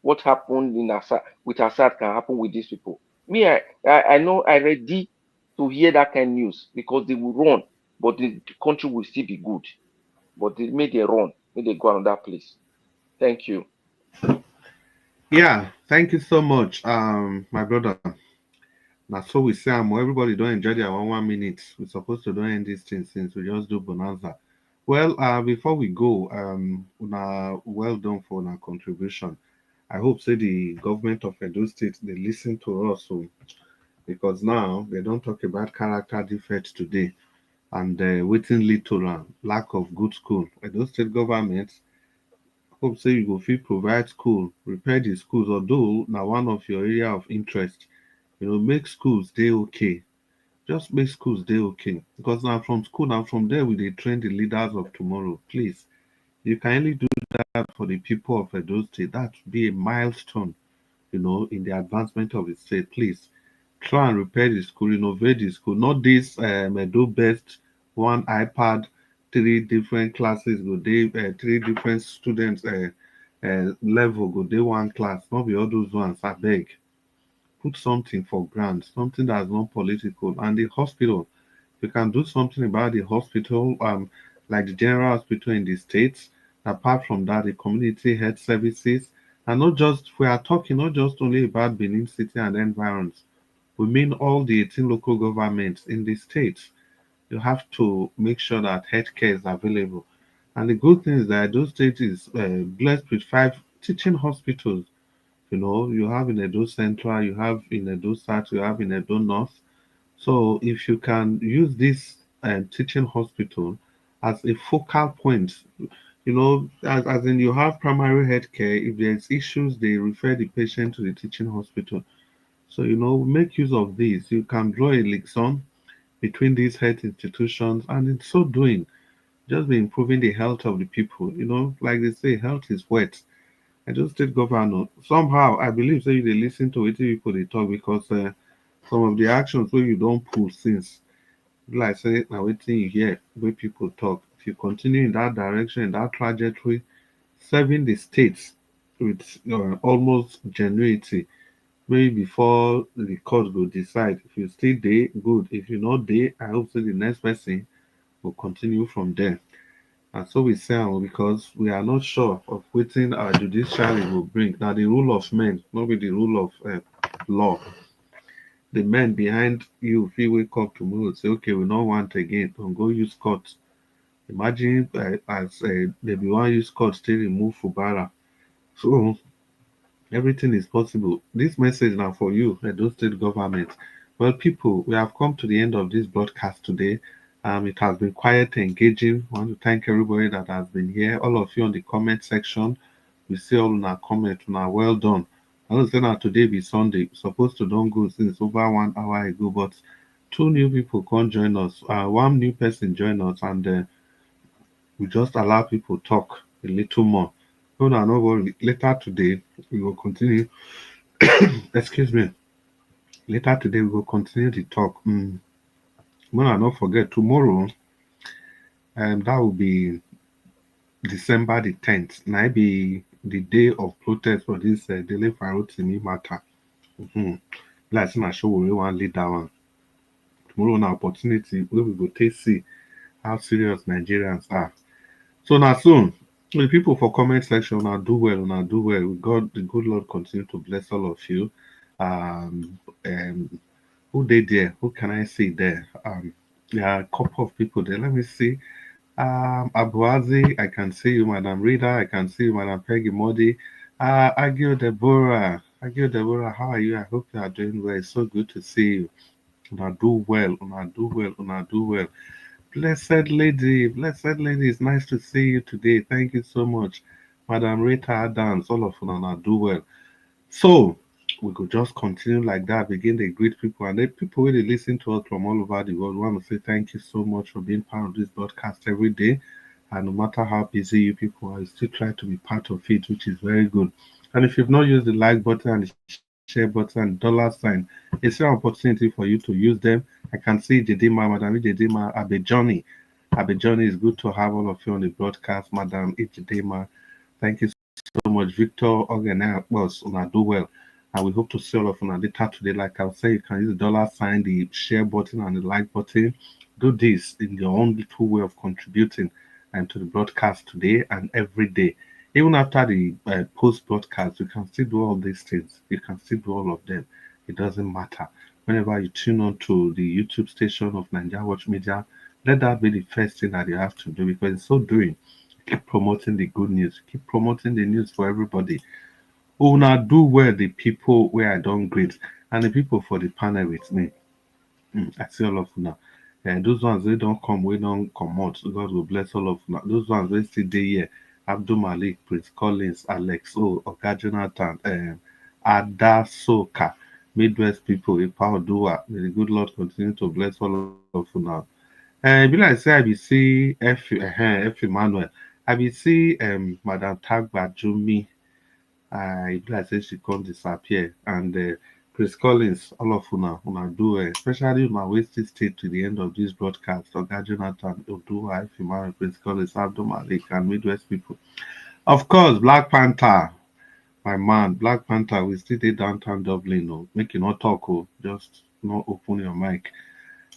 what happened in Assad with Assad can happen with these people. Me, I know I ready to hear that kind of news because they will run, but the country will still be good. But they made they run, may they go another place. Thank you. Yeah, thank you so much, my brother. Now, so we say, everybody don't enjoy their 1 minute. We're supposed to don't end this thing since we just do bonanza. Well, before we go, well done for our contribution. I hope say the government of Edo State they listen to us, so because now they don't talk about character defects today and waiting lead to lack of good school. Edo State government hope say you go fit provide school, repair the schools, although now one of your area of interest. Make schools they okay. Just make schools they okay. Because now from school, now from there we they train the leaders of tomorrow. Please, you can only do that for the people of Edo State. That would be a milestone, in the advancement of the state. Please try and repair the school, renovate the school. Not this Edo best one iPad, three different classes go day, three different students level go day one class. Not be all those ones. I beg. Put something for grants, something that's not political. And the hospital, you can do something about the hospital, like the general hospital in the states. Apart from that, the community health services, and not just we are talking not just only about Benin City and environs. We mean all the 18 local governments in the states. You have to make sure that healthcare is available. And the good thing is that those states is blessed with 5 teaching hospitals. You have in Edo Central, you have in Edo South, you have in Edo North. So if you can use this teaching hospital as a focal point, as in you have primary health care, if there's issues, they refer the patient to the teaching hospital. So, make use of this. You can draw a liaison between these health institutions, and in so doing, just be improving the health of the people. Like they say, health is wealth. Edo State Governor, somehow I believe say they listen to it people they talk because some of the actions where you don't pull since, like say now waiting you hear where people talk. If you continue in that direction, in that trajectory, serving the states with almost genuinity, maybe before the court will decide. If you stay there, good. If you not there, I hope that the next person will continue from there. And so we say because we are not sure of waiting our judiciary will bring. Now the rule of men, not be the rule of law. The men behind you, if you wake up tomorrow and say, okay, we don't want again, and go use court. Imagine as they be one use court still remove Fubara. So everything is possible. This message now for you, Edo State government. Well, people, we have come to the end of this broadcast today. It has been quite engaging. I want to thank everybody that has been here. All of you on the comment section. We see all in our comment. Now, well done. I know say now today be Sunday. Supposed to don't go since over 1 hour ago, but 2 new people can't join us. One new person join us, and we just allow people talk a little more. No worry. Later today, we will continue. Excuse me. Later today, we will continue the talk. I not forget tomorrow, that will be December the 10th. Now be the day of protest for this daily Farotini matter. Like I show we want lead that one. Tomorrow an opportunity where we go take see how serious Nigerians are. So now soon, the people for comment section now do well, now do well. God, the good Lord continue to bless all of you. Um, who they there? Who can I see there? There are a couple of people there. Let me see. Abuazi, I can see you, Madam Rita. I can see you, Madam Peggy Modi. Agio Deborah. Agio Deborah, how are you? I hope you are doing well. It's so good to see you. Una do well, una do well, una do well. Blessed lady, it's nice to see you today. Thank you so much. Madam Rita Adams, all of una do well. So we could just continue like that, begin to greet people, and then people really listen to us from all over the world. We want to say thank you so much for being part of this broadcast every day. And no matter how busy you people are, you still try to be part of it, which is very good. And if you've not used the like button and the share button and $sign, it's an opportunity for you to use them. I can see Jedima, Madam Jedima, Abejoni. Abejoni, is good to have all of you on the broadcast, Madam Jedima. Thank you so much, Victor Organa. Us, do well. And we hope to see all of you later today. Like I'll say, you can use the $sign, the share button, and the like button. Do this in your own little way of contributing and to the broadcast today and every day. Even after the post broadcast, you can still do all these things. You can still do all of them. It doesn't matter. Whenever you tune on to the YouTube station of Nigeria Watch Media, let that be the first thing that you have to do, because in so doing, keep promoting the good news, keep promoting the news for everybody. Una do well, the people where I don't greet, and the people for the panel with me. I see all of una. And those ones they don't come, we don't come out. God will bless all of una. Those ones they still there here. Abdul Malik, Prince Collins, Alex O, Oga Jonathan, Adasoka, Midwest people, Ipa Odua. May the good Lord continue to bless all of una. Be like say I be see F Emmanuel. I be see Madam Tagba Jumi. I be like say she come disappear. And Chris Collins, all of una do especially una wey still stay to the end of this broadcast. Oga Jonathan, Odua, F Emmanuel, Chris Collins, Abdul Malik, and Midwest people. Of course, Black Panther, my man, Black Panther, we still dey downtown Dublin. Oh, make you not talk. Oh, just not open your mic.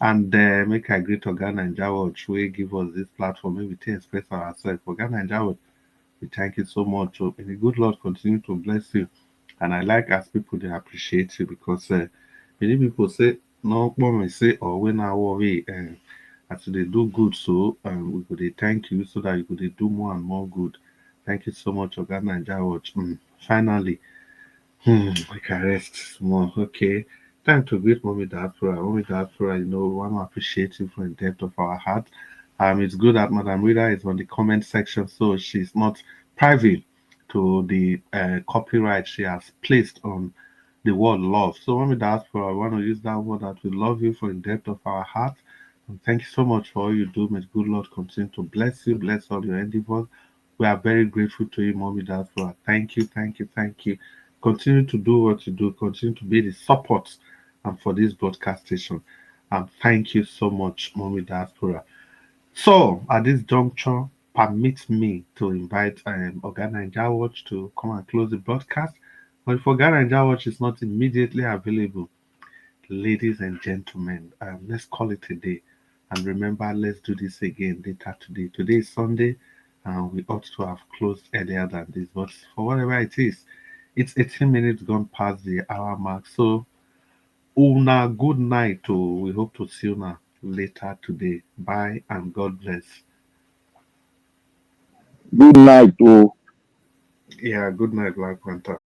And make I greet Oga Naija Watch wey give us this platform. Maybe to express ourselves. Oga Naija Watch, we thank you so much. So may the good Lord continue to bless you. And I like as people they appreciate you, because many people say no one say or when I worry as they do good, so we could thank you so that you could do more and more good. Thank you so much, Oga Naija Watch. Finally, I can rest more. Okay. Time to greet Mommy Diaspora. Mommy Diaspora, we want to appreciate you from the depth of our heart. It's good that Madam Rita is on the comment section, so she's not private to the copyright she has placed on the word love. So Mommy Diaspora, I want to use that word that we love you from the depth of our heart. And thank you so much for all you do. May the good Lord continue to bless you, bless all your endeavors. We are very grateful to you, Mommy Diaspora. Thank you, thank you, thank you. Continue to do what you do. Continue to be the support for this broadcast station. And thank you so much, Mommy Diaspora. So, at this juncture, permit me to invite Oga Naija Watch to come and close the broadcast. But if Oga Naija Watch is not immediately available, ladies and gentlemen, let's call it a day. And remember, let's do this again later today. Today is Sunday, and we ought to have closed earlier than this. But for whatever it is, it's 18 minutes gone past the hour mark. So, una good night. We hope to see you later today. Bye and God bless. Good night. Oh. Yeah, good night, Black Panther.